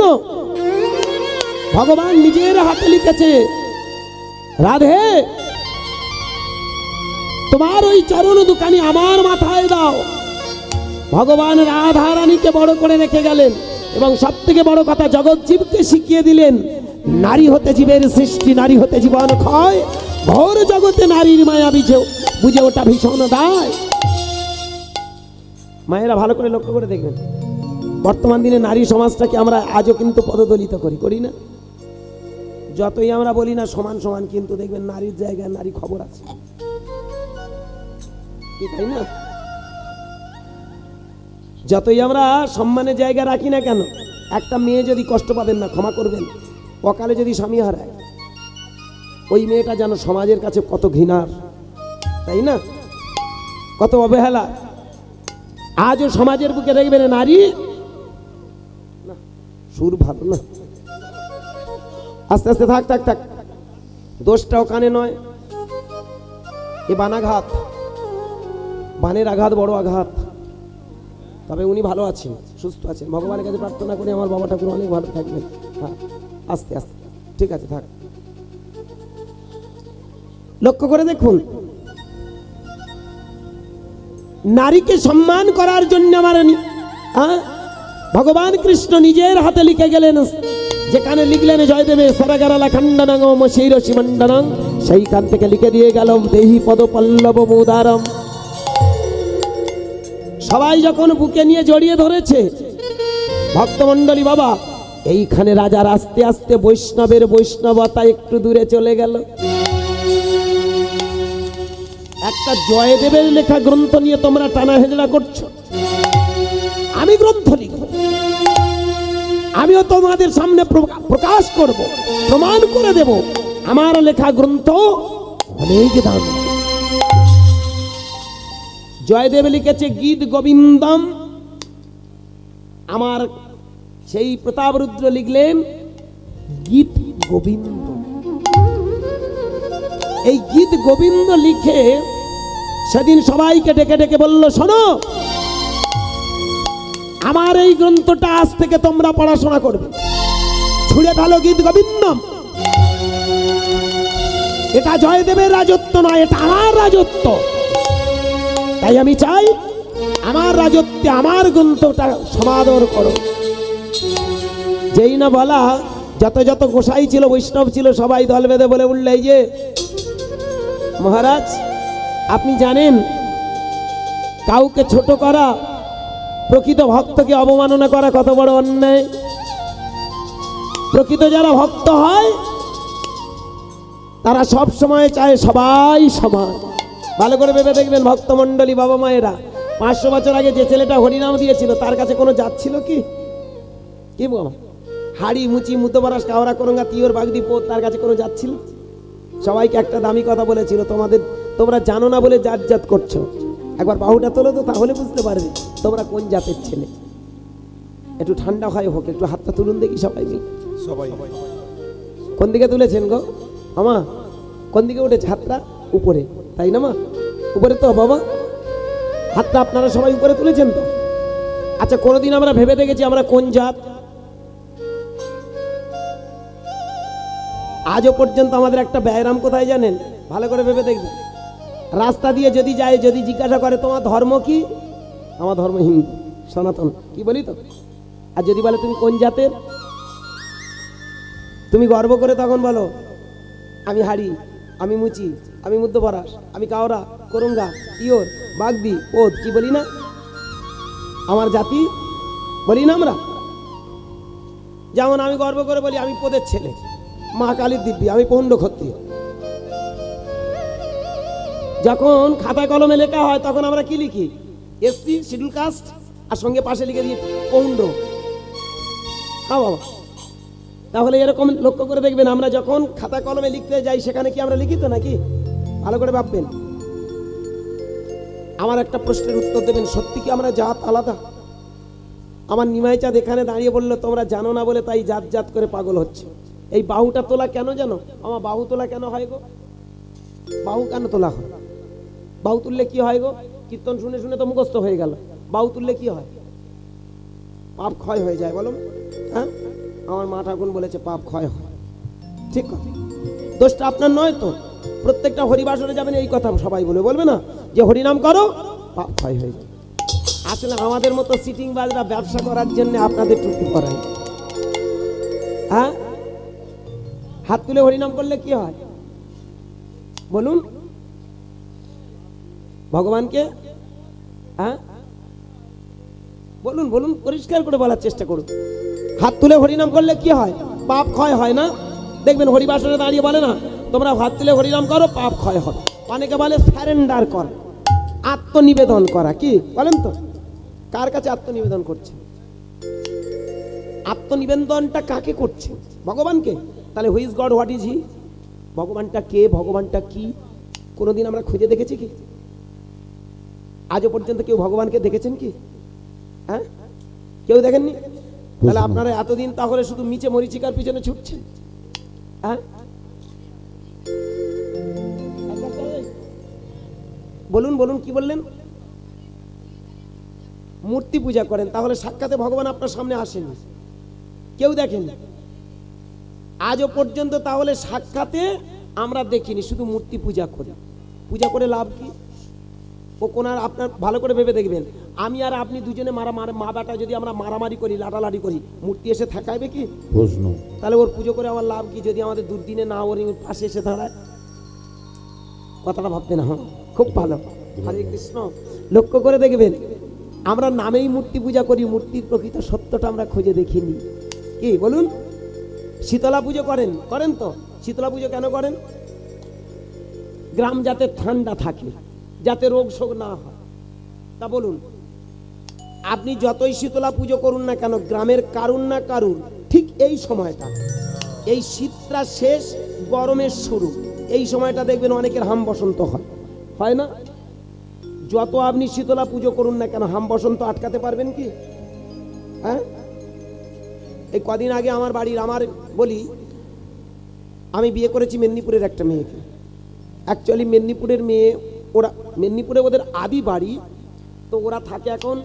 ভগবান নিজের হাতে লিখেছে, রাধে তোমার ওই চরণ দুখানি আমার মাথায় দাও। ভগবান রাধা রানীকে বড় করে রেখে গেলেন, এবং সব থেকে বড় কথা জগৎ জীবকে শিখিয়ে দিলেন, নারী হতে জীবের সৃষ্টি, নারী হতে জীবন ক্ষয়, ঘোর জগতে নারীর মায়া বুঝে ওটা ভীষণ দায়। মায়েরা ভালো করে লক্ষ্য করে দেখবেন, বর্তমান দিনে নারী সমাজটাকে আমরা আজও কিন্তু পদদলিত করি না? যতই আমরা বলি না সমান সমান, কিন্তু দেখবেন নারীর জায়গায় নারী খবর আছে, কি তাই না? যতই আমরা সম্মানের জায়গা রাখি না কেন, একটা মেয়ে যদি কষ্ট পাবেন না, ক্ষমা করবেন, অকালে যদি স্বামী হারায়, ওই মেয়েটা যেন সমাজের কাছে কত ঘৃণার, তাই না? কত অবহেলা। আজও সমাজের বুকে দেখবেন নারী, না সুর ভালো না, আস্তে আস্তে, থাক থাক থাক, দোষটা ওখানে নয়, এ বানাঘাত, বানের আঘাত বড় আঘাত। তবে উনি ভালো আছেন, সুস্থ আছেন, ভগবানের কাছে প্রার্থনা করি আমার বাবা ঠাকুর অনেক ভালো থাকবেন। হ্যাঁ, আস্তে আস্তে, ঠিক আছে, থাক। লক্ষ্য করে দেখুন, নারীকে সম্মান করার জন্য আমার ভগবান কৃষ্ণ নিজের হাতে লিখে গেলেন। যেখানে লিখলেন জয়দেবে সরগরলা খণ্ডনং মশির শিমণ্ডনং, সেইখান থেকে লিখে দিয়ে গেল দেহি পদপল্লব মোদারম। সবাই যখন বুকে নিয়ে জড়িয়ে ধরেছে, ভক্তমণ্ডলী বাবা, এইখানে রাজার আস্তে আস্তে বৈষ্ণবের বৈষ্ণবতা একটু দূরে চলে গেল। একটা জয়দেবের লেখা গ্রন্থ নিয়ে তোমরা টানা হেজড়া করছো। আমি গ্রন্থ লিখব, আমিও তোমাদের সামনে প্রকাশ করব, প্রমাণ করে দেব আমার লেখা গ্রন্থ অনেক দাম। জয়দেব লিখেছে গীত গোবিন্দম, আমার সেই প্রতাপরুদ্র লিখলেন গীত গোবিন্দ। এই গীত গোবিন্দ লিখে সেদিন সবাইকে ডেকে ডেকে বলল, শোনো, আমার এই গ্রন্থটা আজ থেকে তোমরা পড়াশোনা করবে, ছুঁড়ে ফেলো গীত গোবিন্দম। এটা জয়দেবের রাজত্ব নয়, এটা আমার রাজত্ব। তাই আমি চাই আমার রাজত্বে আমার গ্রন্থটা সমাদর করো। যেই না বলা, যত যত গোসাই ছিল, বৈষ্ণব ছিল, সবাই দল বেঁধে বলে উঠল, এই যে মহারাজ, আপনি জানেন কাউকে ছোট করা, প্রকৃত ভক্তকে অবমাননা করা কত বড় অন্যায়। প্রকৃত যারা ভক্ত হয় তারা সব সময় চায় সবাই সমান। ভালো করে ভেবে দেখবেন ভক্তমণ্ডলী বাবা মায়েরা, 500 বছর আগে যে ছেলেটা হরিনাম দিয়েছিল তার কাছে কোনো জাত ছিল কি? কি বাবা, হাড়ি মুচি মুতবরাস কাওড়া করঙ্গা তিওর বাগদি পোত, তার কাছে কোনো জাত ছিল? সবাইকে একটা দামি কথা বলেছিল, তোমরা জানো না বলে জাত জাত করছো। একবার বাহুটা তোলো তো, তাহলে বুঝতে পারবে তোমরা কোন জাতের ছেলে। একটু ঠান্ডা হয় হোক, একটু হাতটা তুলুন দেখি সবাই মিলে। সবাই কোন দিকে তুলেছেন গো আমা? কোন দিকে উঠেছে হাতটা? উপরে, তাই না মা? উপরে তো বাবা, হাতটা আপনারা সবাই উপরে তুলেছেন তো? আচ্ছা, কোনোদিন আমরা ভেবে দেখেছি আমরা কোন জাত? আজও পর্যন্ত আমাদের একটা ব্যায়াম কোথায় জানেন? ভালো করে ভেবে দেখবেন। রাস্তা দিয়ে যদি যায়, যদি জিজ্ঞাসা করে তোমার ধর্ম কি, আমার ধর্ম হিন্দু সনাতন, কি বলি তো? আর যদি বলে তুমি কোন জাতের, তুমি গর্ব করে তখন বলো আমি হাড়ি, আমি মুচি, আমি মধ্যপরাস, আমি কাওরা, করুঙ্গা, ইয়োর, বাগদি, ওদ, কি বলি না? আমার জাতি বলি না আমরা? যেমন আমি গর্ব করে বলি আমি পোদের ছেলে, মা কালীর দিব্যি, আমি পৌণ্ড ক্ষত্রিয়। যখন খাতা কলমে লেখা হয় তখন আমরা কি লিখি? এসসি, শিডিউল কাস্ট, আর সঙ্গে পাশে লিখে দিই পৌণ্ড। হ্যাঁ বাবা, তাহলে এরকম লক্ষ্য করে দেখবেন, আমরা যখন খাতা কলমে লিখতে যাই সেখানে কি আমরা লিখি তো নাকি? ভালো করে ভাববেন। আমার একটা প্রশ্নের উত্তর দেবেন, সত্যি কি আমরা জাত আলাদা? আমার নিমাই চাঁদ এখানে দাঁড়িয়ে বললো তোমরা জানো না বলে তাই জাত জাত করে পাগল হচ্ছে। এই বাহুটা তোলা কেন জানো? আমার বাহু তোলা কেন হয় গো? বাহু কেন তোলা হয়? বাহু তুললে কি হয় গো? কীর্তন শুনে শুনে তো মুখস্থ হয়ে গেল। বাহু তুললে কি হয়? পাপ ক্ষয় হয়ে যায়, বলো? হ্যাঁ, আমার মা ঠাকুর বলেছে পাপ ক্ষয় হয়। ঠিক কথা, দোষটা আপনার নয় তো। প্রত্যেকটা হরিবাসরে যাবেন এই কথা সবাই বলবে না যে হরিনাম করো, পাপ ক্ষয় হয়ে যায়। আসলে আমাদের মতো সিটিং বাজরা ব্যবসা করার জন্য আপনাদের টুপি পরাই। হ্যাঁ, হাত তুলে হরিনাম করলে কি হয় বলুন? ভগবানকে, হ্যাঁ বলুন বলুন, পরিষ্কার করে বলার চেষ্টা করুন। হাত তুলে হরিনাম করলে কি হয়? পাপ ক্ষয় হয় না? দেখবেন হরিবাসনে দাঁড়িয়ে বলে না তোমরা হাত তুলে হরিনাম করো, পাপ ক্ষয় হবে। অনেকে বলে স্যারেন্ডার কর, আত্মনিবেদন করা। কি বলেন তো? কার কাছে আত্মনিবেদন করছে? আত্মনিবেদনটা কাকে করছে? ভগবানকে। তাহলে who's god, what is he? ভগবানটা কে, ভগবানটা কি কোনোদিন আমরা খুঁজে দেখেছি কি? আজও পর্যন্ত কেউ ভগবানকে দেখেছেন কি? হ্যাঁ, কেউ দেখেননি? তাহলে আপনারা এতদিন তাহলে শুধু মিচে মরিচিকার পিছনে ছুটছেন। হ্যাঁ, বলুন বলুন, কি বললেন? মূর্তি পূজা করেন, তাহলে সাক্ষাতে ভগবান আপনার সামনে আসেনি, কেউ দেখেনি আজও পর্যন্ত। তাহলে সাক্ষাতে আমরা দেখিনি, শুধু মূর্তি পূজা করি। পূজা করে লাভ কি? ও কোনার আপনার ভালো করে ভেবে দেখবেন, আমি আর আপনি দুজনে মা বেটা যদি আমরা মারামারি করি, লাটালাটি করি, মূর্তি এসে থাকাইবে কি? প্রশ্ন। তাহলে ওর পুজো করে আমার লাভ কি যদি আমাদের দুর্দিনে না ওর পাশে এসে দাঁড়ায়? কথাটা ভাববে না? হ্যাঁ, খুব ভালো। হরে কৃষ্ণ। লক্ষ্য করে দেখবেন, আমরা নামেই মূর্তি পূজা করি, মূর্তির প্রকৃত সত্যটা আমরা খুঁজে দেখিনি। কি বলুন? শীতলা পুজো করেন, করেন তো? শীতলা পুজো কেন করেন? গ্রাম যাতে ঠান্ডা থাকে, যাতে রোগ শোক না হয়। তা বলুন, আপনি যতই শীতলা পুজো করুন না কেন, গ্রামের কারুন না কারুর ঠিক এই সময়টা, এই শীতটা শেষ, গরমের শুরু, এই সময়টা দেখবেন অনেকের হাম বসন্ত হয় না? যত আপনি শীতলা পুজো করুন না কেন, হাম বসন্ত আটকাতে পারবেন কি? হ্যাঁ, এই কদিন আগে আমার বাড়ির, আমার বলি, আমি বিয়ে করেছি মেদিনীপুরের একটা মেয়েকে। অ্যাকচুয়ালি মেদিনীপুরের মেয়ে, ওরা মেদিনীপুরে ওদের আদি বাড়ি, তো ওরা থাকে এখন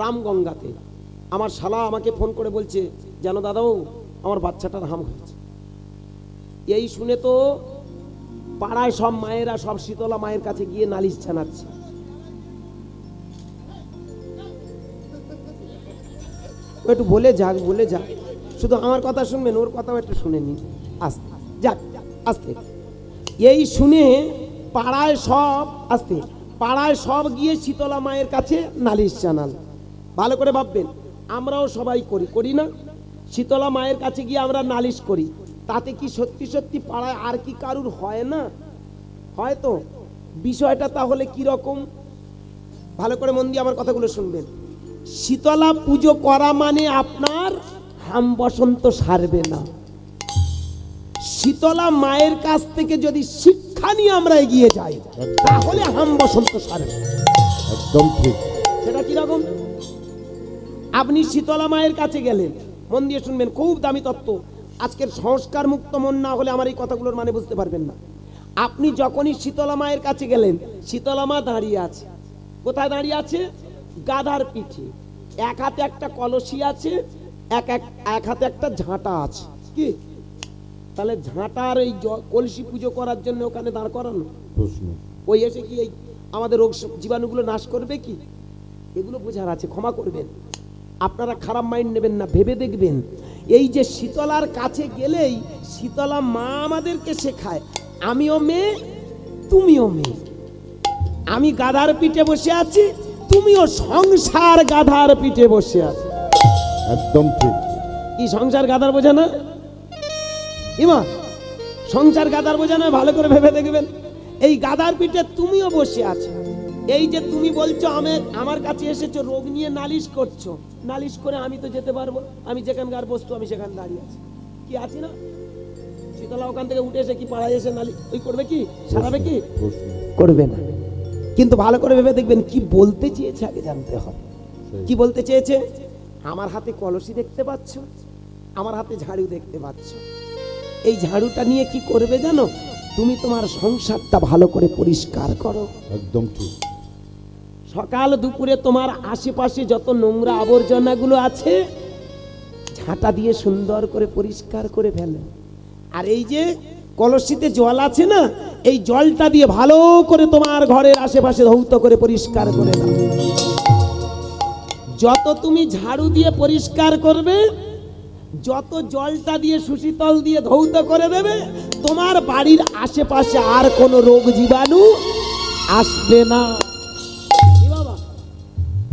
রামগঙ্গাতে। আমার শালা আমাকে ফোন করে বলছে, জানো দাদাবাবু আমার বাচ্চাটার হাম হয়েছে। এই শুনে তো পাড়ায় সব মায়েরা সব শীতলা মায়ের কাছে গিয়ে নালিশ জানাচ্ছে। একটু বলে যাক, বলে যাক, শুধু আমার কথা শুনবেন, ওর কথাও একটু শুনে নিন আস্তে, যাক আস্তে। এই শুনে পাড়ায় সব, আস্তে, পাড়ায় সব গিয়ে শীতলা মায়ের কাছে নালিশ জানাল। ভালো করে ভাববেন, আমরাও সবাই করি না? শীতলা মায়ের কাছে গিয়ে আমরা নালিশ করি, তাতে কি সত্যি সত্যি পাড়ায় আর কি কারুর হয় না? হয়তো বিষয়টা তাহলে কি রকম? ভালো করে মন দিয়ে আমার কথাগুলো শুনবেন। শীতলা পুজো করা মানে আপনার হাম বসন্ত সারবে না। শীতলা মায়ের কাছ থেকে যদি শিক্ষা নিয়ে আমরা এগিয়ে যাই, তাহলে হাম বসন্ত সারবে। একদম ঠিক। সেটা কিরকম? আপনি শীতলা মায়ের কাছে গেলেন, মন দিয়ে শুনবেন, খুব দামি তত্ত্ব। আজকের সংস্কার মুক্ত মন না হলে আমার এই কথাগুলোর মানে বুঝতে পারবেন না। আপনি যখনই শীতলা মায়ের কাছে গেলেন, শীতলা মা দাঁড়িয়ে আছে, কোথায় দাঁড়িয়ে আছে? গাধার পিঠে। এক হাতে একটা কলসি আছে, এক হাতে একটা ঝাঁটা আছে। কি তাহলে ঝাঁটার এই কলসি পুজো করার জন্য ওখানে দাঁড় করানো? প্রশ্ন। ওই এসে কি এই আমাদের রোগ জীবাণুগুলো নাশ করবে কি? এগুলো বোঝার আছে, ক্ষমা করবেন, আপনারা খারাপ মাইন্ড নেবেন না, ভেবে দেখবেন। এই যে শীতলার কাছে গেলেই শীতলা মা আমাদেরকে শেখায়, আমিও মেয়ে তুমিও মেয়ে, আমি গাধার পিঠে বসে আছি, তুমিও সংসার গাধার পিঠে বসে আছো। একদম ঠিক। কি সংসার গাধার বোঝা না? ইমা সংসার গাধার বোঝা না? ভালো করে ভেবে দেখবেন। এই গাধার পিঠে তুমিও বসে আছো। এই যে তুমি বলছো আমার কাছে এসেছো, রোগ নিয়ে নালিশ করছো, নালিশ করে আমি তো যেতে পারবো, আমি যেখানকার বস্তু আমি সেখানে দাঁড়িয়ে আছি, কি আছি না? শীতলা ওখান থেকে উঠে এসে কি পাড়ায় এসে নালিশ ওই করবে কি? সারাবে কি? প্রশ্ন। করবে না। কিন্তু ভালো করে ভেবে দেখবেন কি বলতে চেয়েছে আগে জানতে হবে। কি বলতে চেয়েছে? আমার হাতে কলসি দেখতে পাচ্ছ, আমার হাতে ঝাড়ু দেখতে পাচ্ছ, এই ঝাড়ুটা নিয়ে কি করবে জানো? তুমি তোমার সংসারটা ভালো করে পরিষ্কার করো। একদম ঠিক। সকাল দুপুরে তোমার আশেপাশে যত নোংরা আবর্জনাগুলো আছে ঝাঁটা দিয়ে সুন্দর করে পরিষ্কার করে ফেলো। আর এই যে কলসিতে জল আছে না, এই জলটা দিয়ে ভালো করে তোমার ঘরের আশেপাশে ধৌত করে পরিষ্কার করে দাও। যত তুমি ঝাড়ু দিয়ে পরিষ্কার করবে, যত জলটা দিয়ে সুশীতল দিয়ে ধৌত করে দেবে, তোমার বাড়ির আশেপাশে আর কোনো রোগ জীবাণু আসবে না। এ বাবা,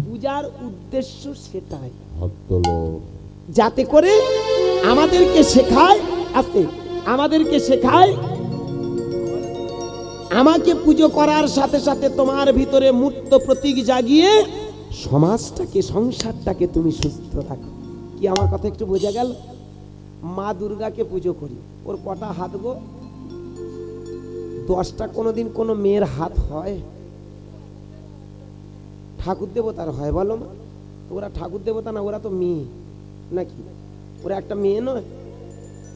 পূজার উদ্দেশ্য সেটাই, হাত তোলো। যাতে করে আমাদেরকে শেখায়, আমাদেরকে শেখায় আমাকে পুজো করার সাথে সাথে তোমার ভিতরে মূর্ত প্রতীক জাগিয়ে সমাজটাকে, সংসারটাকে তুমি সুস্থ রাখো। কি আমার কথা একটু বোঝা গেল? মা দুর্গাকে পুজো করি, ওর কটা হাত গো? 10টা কোনোদিন কোনো মেয়ের হাত হয়? ঠাকুর দেবতার হয় বলো মা? ওরা ঠাকুর দেবতা না, ওরা তো মেয়ে নাকি? ওরা একটা মেয়ে নয়?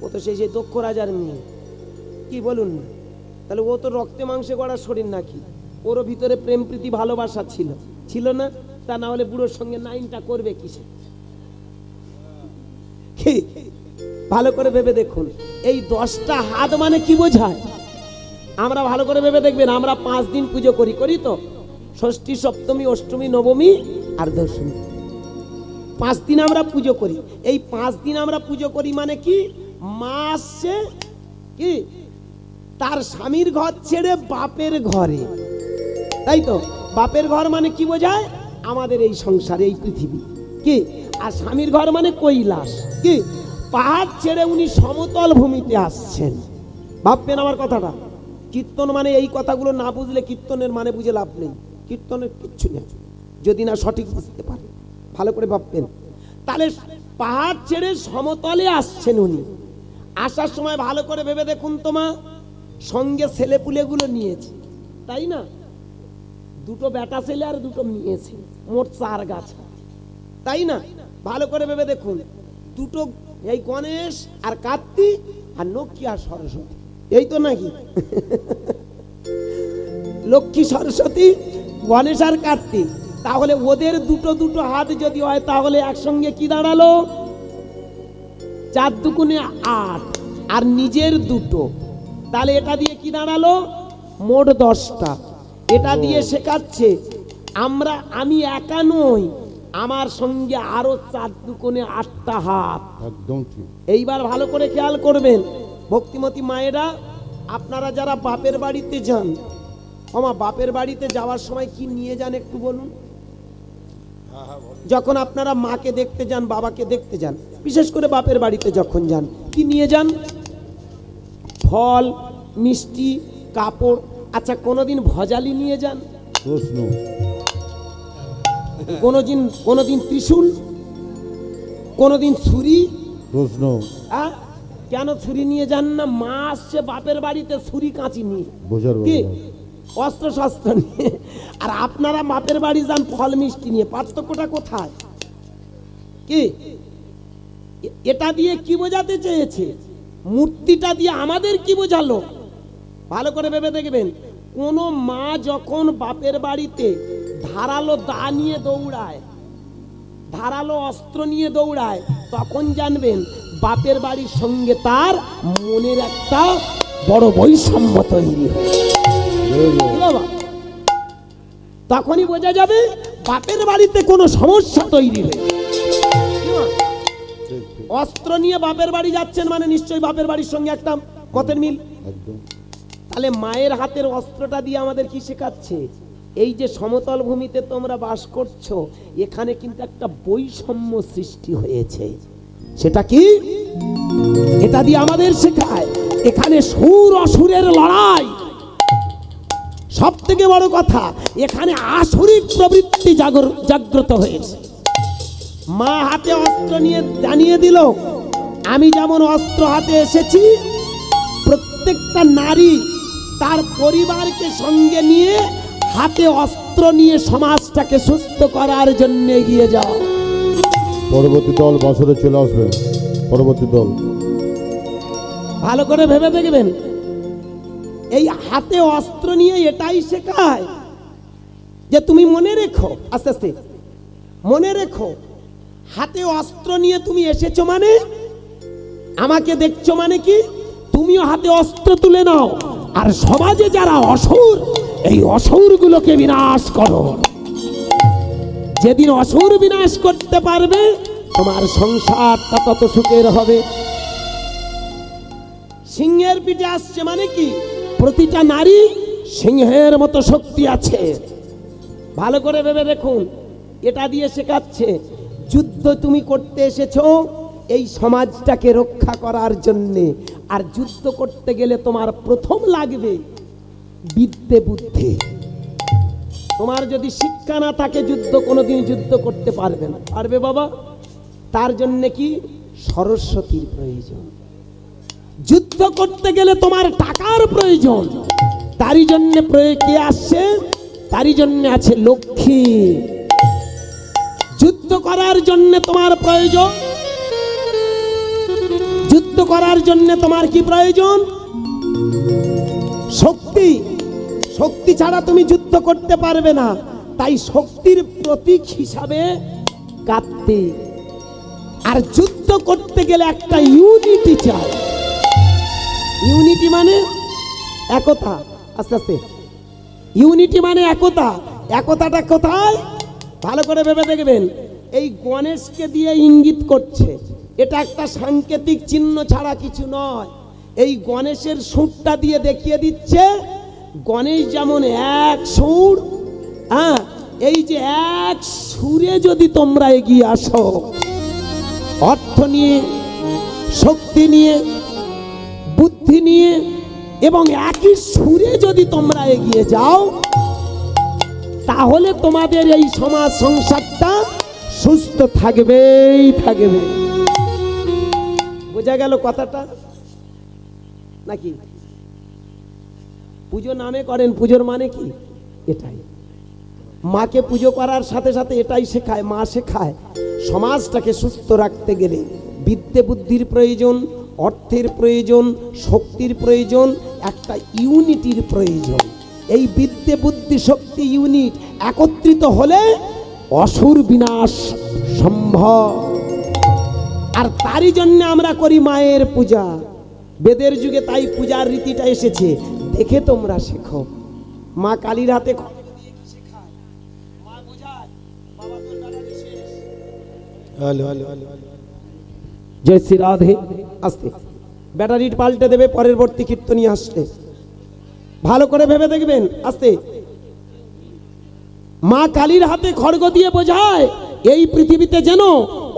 ও তো সেই দক্ষ রাজার মেয়ে, কি বলুন না? তাহলে ও তো রক্তে মাংসে গড়া শরীর নাকি? ওরও ভিতরে প্রেম প্রীতি ভালোবাসা ছিল না? তা না হলে বুড়োর সঙ্গে নাইনটা করবে কিসে? ভালো করে ভেবে দেখুন, এই 10টা হাত মানে কি বোঝায়? আমরা ভালো করে ভেবে দেখবেন, আমরা 5 দিন পুজো করি তো, ষষ্ঠী, সপ্তমী, অষ্টমী, নবমী আর দশমী, 5 দিন আমরা পুজো করি। এই 5 দিন আমরা পুজো করি মানে কি? মা আসছে কি তার স্বামীর ঘর ছেড়ে বাপের ঘরে, তাই তো? বাপের ঘর মানে কি বোঝায়? আমাদের এই সংসার, এই পৃথিবী, কি? আর স্বামীর ঘর মানে কৈলাস, কি? পাহাড় ছেড়ে উনি সমতল ভূমিতে আসছেন। ভাববেন আমার কথাটা। কীর্তন মানে এই কথাগুলো না বুঝলে কীর্তনের মানে বুঝে লাভ নেই, কীর্তনের কিচ্ছু নেই যদি না সঠিক বুঝতে পারে। ভালো করে ভাববেন। তাহলে পাহাড় ছেড়ে সমতলে আসছেন উনি। আসার সময় ভালো করে ভেবে দেখুন, তোমার সঙ্গে ছেলেপুলেগুলো নিয়েছে, তাই না? 2টো বেটা ছেলে আর 2টো মেয়ে ছেলে, মোট 4 গাছা, তাই না? ভালো করে ভেবে দেখুন, 2টো, এই গণেশ আর কার্তিক আর লক্ষ্মী আর সরস্বতী, এই তো নাকি? লক্ষ্মী সরস্বতী, গণেশ আর কার্তিক। তাহলে ওদের 2টো হাত যদি হয় তাহলে একসঙ্গে কি দাঁড়ালো? 4 দুগুণে 8 আর নিজের 2টো, তাহলে এটা দিয়ে কি দাঁড়ালো? মোট 10টা। এটা দিয়ে শেখাচ্ছে আমি একা নই, আমার সঙ্গে আরো 4 দুগুণে 8টা হাত। একদম ঠিক। এইবার ভালো করে খেয়াল করবেন ভক্তিমতী মায়েরা, আপনারা যারা বাপের বাড়িতে যান, বাপের বাড়িতে যাওয়ার সময় কি নিয়ে যান একটু বলুন? যখন আপনারা মাকে দেখতে যান, বাবাকে দেখতে যান, বিশেষ করে বাপের বাড়িতে যখন যান, কি নিয়ে যান? ফল, মিষ্টি, কাপড়। আচ্ছা, কোনোদিন ভজালি নিয়ে যান? প্রশ্ন। কোনোদিন ত্রিশূল, কোনোদিন ছুরি? প্রশ্ন। কেন ছুরি নিয়ে যান না? মা আসছে বাপের বাড়িতে ছুরি কাঁচি নিয়ে, বোঝার কি অস্ত্র শস্ত্র নিয়ে, আর আপনারা বাপের বাড়ি যান ফল মিষ্টি নিয়ে। পার্থক্যটা কোথায়? কি এটা দিয়ে কি বোঝাতে চেয়েছে? মূর্তিটা দিয়ে আমাদের কি বোঝালো? ভালো করে ভেবে দেখবেন, কোন মা যখন বাপের বাড়িতে ধারালো দা নিয়ে দৌড়ায়, ধারালো অস্ত্র নিয়ে দৌড়ায়, তখন জানবেন বাপের বাড়ির সঙ্গে তার মনের একটা বড় বৈষম্য তৈরি হয়। কি বাবা? তখনই বোঝা যাবে বাপের বাড়িতে কোনো সমস্যা তৈরি হয়েছে। কি মা? ঠিক ঠিক অস্ত্র নিয়ে বাপের বাড়ি যাচ্ছেন মানে নিশ্চয়ই বাপের বাড়ির সঙ্গে একটা মতের মিল। একদম তাহলে মায়ের হাতের অস্ত্রটা দিয়ে আমাদের কি শেখাচ্ছে? এই যে সমতল ভূমিতে তোমরা বাস করছো, এখানে কিন্তু একটা বৈষম্য সৃষ্টি হয়েছে। সেটা কি? এটা দিয়ে আমাদের শেখায় এখানে সুর অসুরের লড়াই। সব থেকে বড় কথা, এখানে আসুরিক প্রবৃত্তি জাগ্রত হয়েছে। মা হাতে অস্ত্র নিয়ে জানিয়ে দিল, আমি যেমন অস্ত্র হাতে এসেছি, প্রত্যেকটা নারী তার পরিবারকে সঙ্গে নিয়ে হাতে অস্ত্র নিয়ে সমাজটাকে সুস্থ করার জন্য এগিয়ে যাও। পরবর্তী দল বছরে চলে আসবে। পরবর্তী দল ভালো করে ভেবে দেখবেন, এই হাতে অস্ত্র নিয়ে এটাই শেখায় যে তুমি মনে রেখো, আস্তে আস্তে মনে রেখো, হাতে অস্ত্র নিয়ে তুমি এসেছো মানে, আমাকে দেখছো মানে কি, তুমিও হাতে অস্ত্র তুলে নাও আর সমাজে যারা অসুর, এই অসুরগুলোকে বিনাশ করো। যেদিন অসুর বিনাশ করতে পারবে, তোমার সংসারটা তত সুখের হবে। সিংহের পিঠে আসছে মানে কি, প্রতিটা নারী সিংহের মতো শক্তি আছে। ভালো করে ভেবে দেখুন, এটা দিয়ে শেখাচ্ছে যুদ্ধ তুমি করতে এসেছো এই সমাজটাকে রক্ষা করার জন্যে। আর যুদ্ধ করতে গেলে তোমার প্রথম লাগবে বিদ্যে বুদ্ধি। তোমার যদি শিক্ষা না থাকে, যুদ্ধ কোনোদিন যুদ্ধ করতে পারবে না। পারবে বাবা? তার জন্য কি সরস্বতীর প্রয়োজন। যুদ্ধ করতে গেলে তোমার টাকার প্রয়োজন, তারই জন্য কে আসছে? তারই জন্য আছে লক্ষ্মী। যুদ্ধ করার জন্য তোমার প্রয়োজন, যুদ্ধ করার জন্য তোমার কি প্রয়োজন? শক্তি। শক্তি ছাড়া তুমি যুদ্ধ করতে পারবে না। তাই শক্তির প্রতীক হিসাবে কার্তিক। আর যুদ্ধ করতে গেলে একটা ইউনিটি চাই। ইউনিটি মানে একতা। আস্তে আস্তে, ইউনিটি মানে একতা। একতাটা কোথায়? ভালো করে ভেবে দেখবেন, এই গণেশকে দিয়ে ইঙ্গিত করছে। এটা একটা সাংকেতিক চিহ্ন ছাড়া কিছু নয়। এই গণেশের সুরটা দিয়ে দেখিয়ে দিচ্ছে গণেশ যেমন এক সুর, হ্যাঁ, এই যে এক সুরে যদি তোমরা এগিয়ে আসো, অর্থ নিয়ে, শক্তি নিয়ে, বুদ্ধি নিয়ে, এবং একই সুরে যদি তোমরা এগিয়ে যাও, তাহলে তোমাদের এই সমাজ সংসারটা সুস্থ থাকবেই থাকবে। বোঝা গেল কথাটা নাকি? পুজো নামে করেন, পুজোর মানে কি? এটাই। মাকে পুজো করার সাথে সাথে এটাই শেখায়, মা শেখায় সমাজটাকে সুস্থ রাখতে গেলে বিদ্যে বুদ্ধির প্রয়োজন, অর্থের প্রয়োজন, শক্তির প্রয়োজন, একটা ইউনিটির প্রয়োজন। এই বিদ্যে বুদ্ধি শক্তি ইউনিট একত্রিত হলে অসুর বিনাশ সম্ভব। আর তারই জন্য আমরা করি মায়ের পূজা। বেদের যুগে তাই পূজার রীতিটা এসেছে, দেখে তোমরা শেখো। মা কালীর হাতে জয় শ্রী রাধে। আস্তে ব্যাটারি পাল্টে দেবে পরবর্তী কীর্তনী আসলে। ভালো করে ভেবে দেখবেন, আস্তে। মা কালীর হাতে খড়গ দিয়ে বোঝায় এই পৃথিবীতে যেন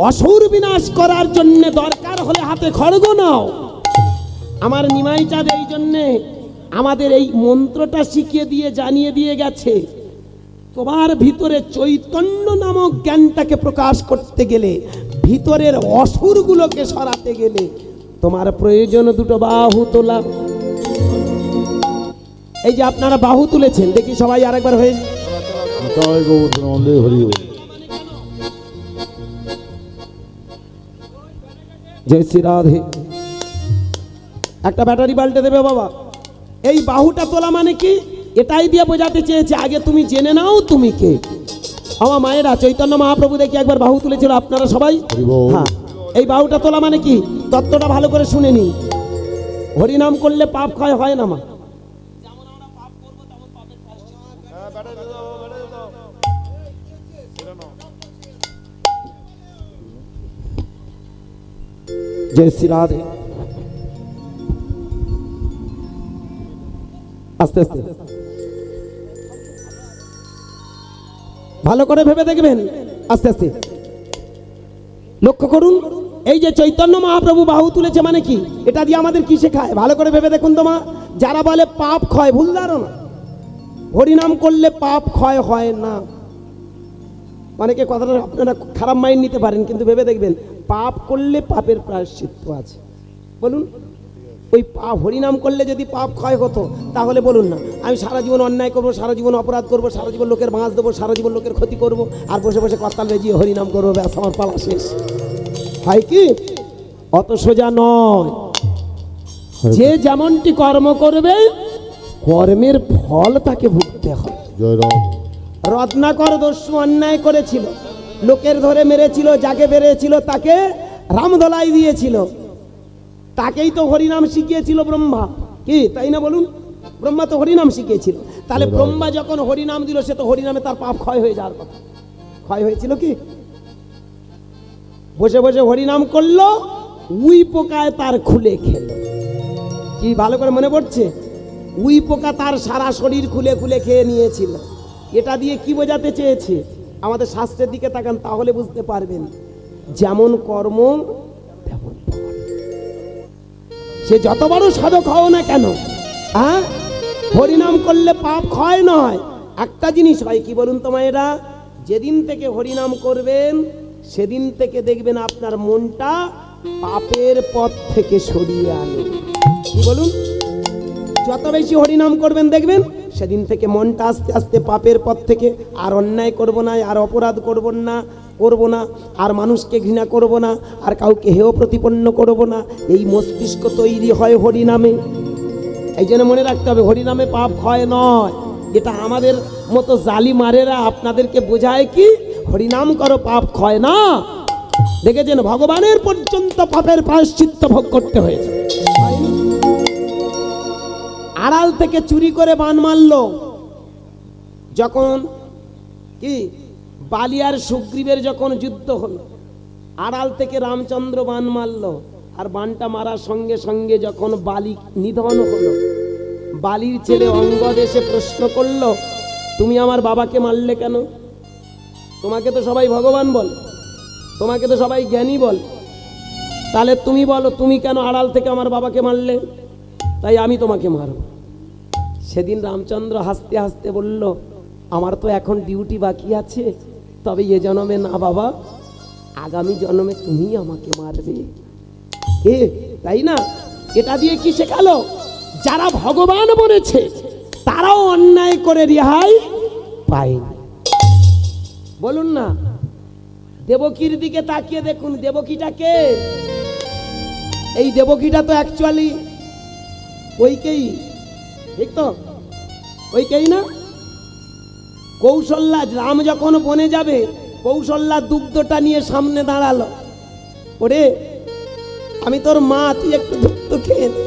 অসুর বিনাশ করার জন্য দরকার হলে হাতে খড়গ নাও। আমার নিমাই চাঁদ এই জন্যে আমাদের এই মন্ত্রটা শিখিয়ে দিয়ে জানিয়ে দিয়ে গেছে, তোমার ভিতরে চৈতন্য নামক জ্ঞানটাকে প্রকাশ করতে গেলে, ভিতরের অসুরগুলোকে সরাতে গেলে তোমার প্রয়োজন দুটো বাহু তোলা। এই যে আপনারা বাহু তুলেছেন, দেখি সবাই আরেকবার হয়ে জয় গোবর্ধন হরি বল। জয় শ্রী রাধে। একটা ব্যাটারি পাল্টে দেবে বাবা। এই বাহুটা তোলা মানে কি? এটাই দিয়ে বোঝাতে চেয়েছে আগে তুমি জেনে নাও তুমি কে। আমার মায়েরা, চৈতন্য মহাপ্রভু দেখি একবার বাহু তুলেছিল, আপনারা সবাই হরি বল। হ্যাঁ, এই বাহুটা তোলা মানে কি তত্ত্বটা ভালো করে শুনে নিন। হরিনাম করলে পাপ ক্ষয় হয় না মা। জয় শ্রী রাধে। আস্তে আস্তে ভালো করে ভেবে দেখবেন, আস্তে আস্তে লক্ষ্য করুন। এই যে চৈতন্য মহাপ্রভু বাহু তুলেছে মানে কি, এটা দিয়ে আমাদের কি শেখায় ভালো করে ভেবে দেখুন তো মা। যারা বলে পাপ ক্ষয়, ভুল ধারণা। হরিনাম করলে পাপ ক্ষয় হয় না। অনেকে কথাটা আপনারা খারাপ মাইন্ড নিতে পারেন, কিন্তু ভেবে দেখবেন পাপ করলে পাপের প্রায়শ্চিত্ত আছে। বলুন, ওই পাপ হরিনাম করলে যদি পাপ ক্ষয় হতো তাহলে বলুন না আমি সারা জীবন অন্যায় করবো, সারা জীবন অপরাধ করবো, সারা জীবন লোকের মাছ দেবো, সারা জীবন লোকের ক্ষতি করবো, আর বসে বসে কর্তাল বেজিয়ে হরিনাম করবো, ব্যাস আমার পালা শেষ। হয় কি? অত সোজা নয়। যে যেমনটি কর্ম করবে কর্মের ফল তাকে ভুগতে হয়। জয় রাম। রত্নাকর দস্যু অন্যায় করেছিল, লোকের ধরে মেরেছিল, যাকে মেরেছিল তাকে রামধলাই দিয়েছিল, তাকেই তো হরিনাম শিখিয়েছিল ব্রহ্মা, কি তাই না বলুন? ব্রহ্মা তো হরিনাম শিখিয়েছিল। তাহলে ব্রহ্মা যখন হরিনাম দিল, সে তো হরিনামে তার পাপ ক্ষয় হয়ে যাওয়ার কথা। ক্ষয় হয়েছিল কি? বসে বসে হরিনাম করলো, উই পোকায় তার খুলে খেলো। কি ভালো করে মনে পড়ছে? উই পোকা তার সারা শরীর খুলে খুলে খেয়ে নিয়েছিল। এটা দিয়ে কি বোঝাতে চেয়েছে? আমাদের শাস্ত্রের দিকে তাকান, তাহলে বুঝতে পারবেন যেমন কর্ম তেমন ফল। সে যত বড় সাধক হও না কেন, হ্যাঁ, হরিনাম করলে পাপ ক্ষয় নয়। একটা জিনিস হয় কি বলুন তো মায়েরা, যেদিন থেকে হরিনাম করবেন সেদিন থেকে দেখবেন আপনার মনটা পাপের পথ থেকে সরিয়ে আনে। কি বলুন? যত বেশি হরিনাম করবেন দেখবেন সেদিন থেকে মনটা আস্তে আস্তে পাপের পথ থেকে, আর অন্যায় করব না, আর অপরাধ করব না, আর মানুষকে ঘৃণা করব না, আর কাউকে হেয় প্রতিপন্ন করব না। এই মস্তিষ্ক তৈরি হয় হরিনামে। এই জন্য মনে রাখতে হবে হরিনামে পাপ ক্ষয় নয়। এটা আমাদের মতো জালি মারেরা আপনাদেরকে বোঝায় কি হরিনাম করো পাপ ক্ষয় না। দেখেছেন ভগবানের পর্যন্ত পাপের প্রায়শ্চিত্ত ভোগ করতে হয়েছে। আড়াল থেকে চুরি করে বান মারলো, যখন কি বালি আর সুগ্রীবের যখন যুদ্ধ হলো, আড়াল থেকে রামচন্দ্র বান মারলো, আর বানটা মারার সঙ্গে সঙ্গে যখন বালি নিধন হলো, বালির ছেলে অঙ্গদ এসে প্রশ্ন করলো তুমি আমার বাবাকে মারলে কেন? তোমাকে তো সবাই ভগবান বল, তোমাকে তো সবাই জ্ঞানী বল, তাহলে তুমি বলো তুমি কেন আড়াল থেকে আমার বাবাকে মারলে? তাই আমি তোমাকে মারব। সেদিন রামচন্দ্র হাসতে হাসতে বলল আমার তো এখন ডিউটি বাকি আছে, তবে এ জন্মে না বাবা, আগামী জন্মে তুমি আমাকে মারবে। তাই না? এটা দিয়ে কি শেখালো? যারা ভগবান বলেছে তারাও অন্যায় করে রেহাই পায়নি। বলুন না, দেবকীর দিকে তাকিয়ে দেখুন, দেবকীটা কে? এই দেবকীটা তো অ্যাকচুয়ালি ওইকেই, ঠিক তো? ওইকেই না? কৌশল্যা, রাম যখন বনে যাবে, কৌশল্যা দুগ্ধটা নিয়ে সামনে দাঁড়ালো, ওরে আমি তোর মা, তুই একটু দুগ্ধ খেয়ে নে।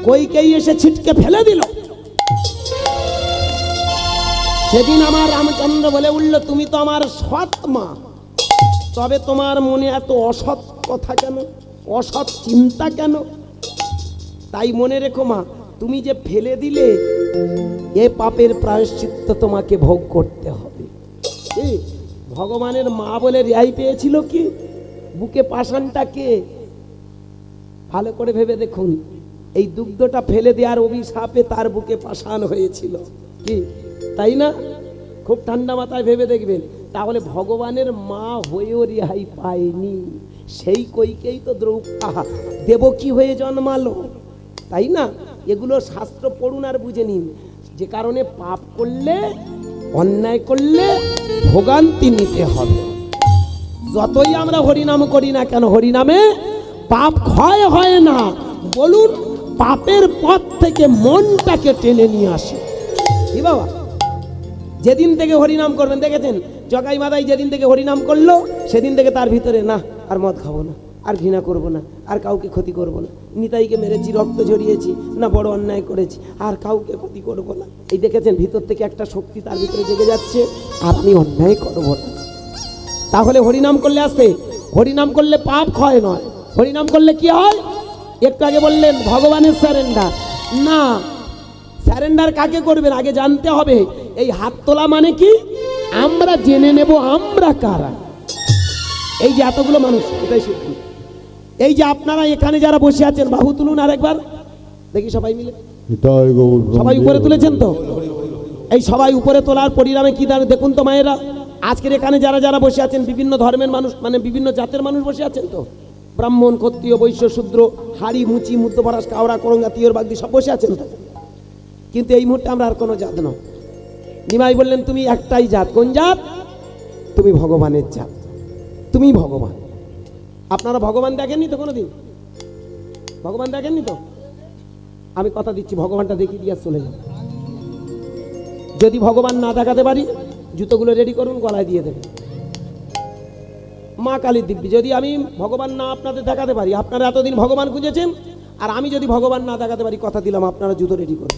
কইকেই এসে ছিটকে ফেলে দিল। সেদিন আমার রামচন্দ্র বলে উঠল তুমি তো আমার সৎ মা, তবে তোমার মনে এত অসৎ কথা কেন, অসৎ চিন্তা কেন? তাই মনে রেখো মা, তুমি যে ফেলে দিলে এ পাপের প্রায়শ্চিত্ত তোমাকে ভোগ করতে হবে। ভগবানের মা বলে রেহাই পেয়েছিল কি? বুকে পাষাণটা কে? ভালো করে ভেবে দেখুন, এই দুগ্ধটা ফেলে দেওয়ার অভিশাপে তার বুকে পাষাণ হয়েছিল, কি তাই না? খুব ঠান্ডা মাথায় ভেবে দেখবেন। তাহলে ভগবানের মা হয়েও রেহাই পায়নি, সেই কইকেই তো দেবকী হয়ে জন্মালো, তাই না? এগুলো শাস্ত্র পড়ুন আর বুঝে নিন। যে কারণে পাপ করলে, অন্যায় করলে ভোগান্তি নিতে হবে। যতই আমরা হরিনাম করি না কেন, হরিনামে পাপ ক্ষয় হয় না। বলুন, পাপের পথ থেকে মনটাকে টেনে নিয়ে আসে। কি বাবা, যেদিন থেকে হরিনাম করবেন, দেখেছেন জগাই মাদাই যেদিন থেকে হরিনাম করলো সেদিন থেকে তার ভিতরে না আর মদ খাবো না, আর ঘৃণা করব না, আর কাউকে ক্ষতি করব না, নিতাইকে মেরেছি, রক্ত ঝরিয়েছি, না বড় অন্যায় করেছি, আর কাউকে ক্ষতি করব না। এই দেখেছেন ভিতর থেকে একটা শক্তি তার ভিতরে জেগে যাচ্ছে, আর আমি অন্যায় করব না। তাহলে হরিনাম করলে আসতে, হরিনাম করলে পাপ ক্ষয় নয়, হরিনাম করলে কি হয়? একটু আগে বললেন ভগবানের স্যারেন্ডার। না, স্যারেন্ডার কাকে করবেন আগে জানতে হবে। এই হাত তোলা মানে কি? আমরা জেনে নেব আমরা কারা। এই যে এতগুলো মানুষ, এটাই শিখুন। এই যে আপনারা এখানে যারা বসে আছেন, বাহু তুলুন আর একবার দেখি সবাই মিলে। নিতাই গৌর সবাই উপরে তুলেছেন তো? এই সবাই উপরে তোলার পরিণামে কি দাঁড়ায় দেখুন তো মায়েরা। আজকের এখানে যারা যারা বসে আছেন বিভিন্ন ধর্মের মানুষ, মানে বিভিন্ন জাতের মানুষ বসে আছেন তো, ব্রাহ্মণ, ক্ষত্রিয়, বৈশ্য, শূদ্র, হাড়ি, মুচি, মধ্যফরাস, কাওড়া, করঙ্গা, তিয়র, বাগদি সব বসে আছেন তো। কিন্তু এই মুহূর্তে আমরা আর কোনো জাত নয়। নিমাই বললেন তুমি একটাই জাত। কোন জাত? তুমি ভগবানের জাত, তুমি ভগবান। আপনারা ভগবান দেখেননি তো কোনোদিন? ভগবান দেখেননি তো? আমি কথা দিচ্ছি ভগবানটা দেখিয়ে দিয়ে চলে যান। যদি ভগবান না দেখাতে পারি জুতোগুলো রেডি করুন, গলায় দিয়ে দেবেন। মা কালীর দিব্যি, যদি আমি ভগবান না আপনাদের দেখাতে পারি, আপনারা এতদিন ভগবান খুঁজেছেন, আর আমি যদি ভগবান না দেখাতে পারি, কথা দিলাম আপনারা জুতো রেডি করুন।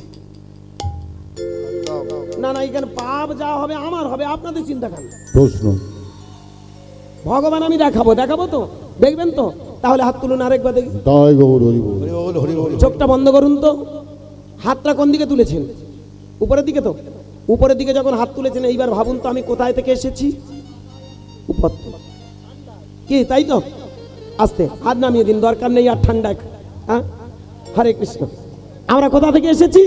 না না, এখানে পাপ যা হবে আমার হবে, আপনাদের চিন্তা কেন? প্রশ্ন। ভগবান আমি দেখাবো, দেখাবো তো, দেখবেন তো? তাহলে হাত তুলুন আরেকবার দেখি। নিতাই গৌর হরি বল। চোখটা বন্ধ করুন তো। হাতটা কোন দিকে তুলেছেন? উপরের দিকে তো? উপরের দিকে যখন হাত তুলেছেন, এইবার ভাবুন তো আমি কোথায় থেকে এসেছি? উপর থেকে। কি তাই তো? আস্তে হাত নামিয়ে দিন, দরকার নেই আর ঠান্ডা। হ্যাঁ, হরে কৃষ্ণ। আমরা কোথা থেকে এসেছি?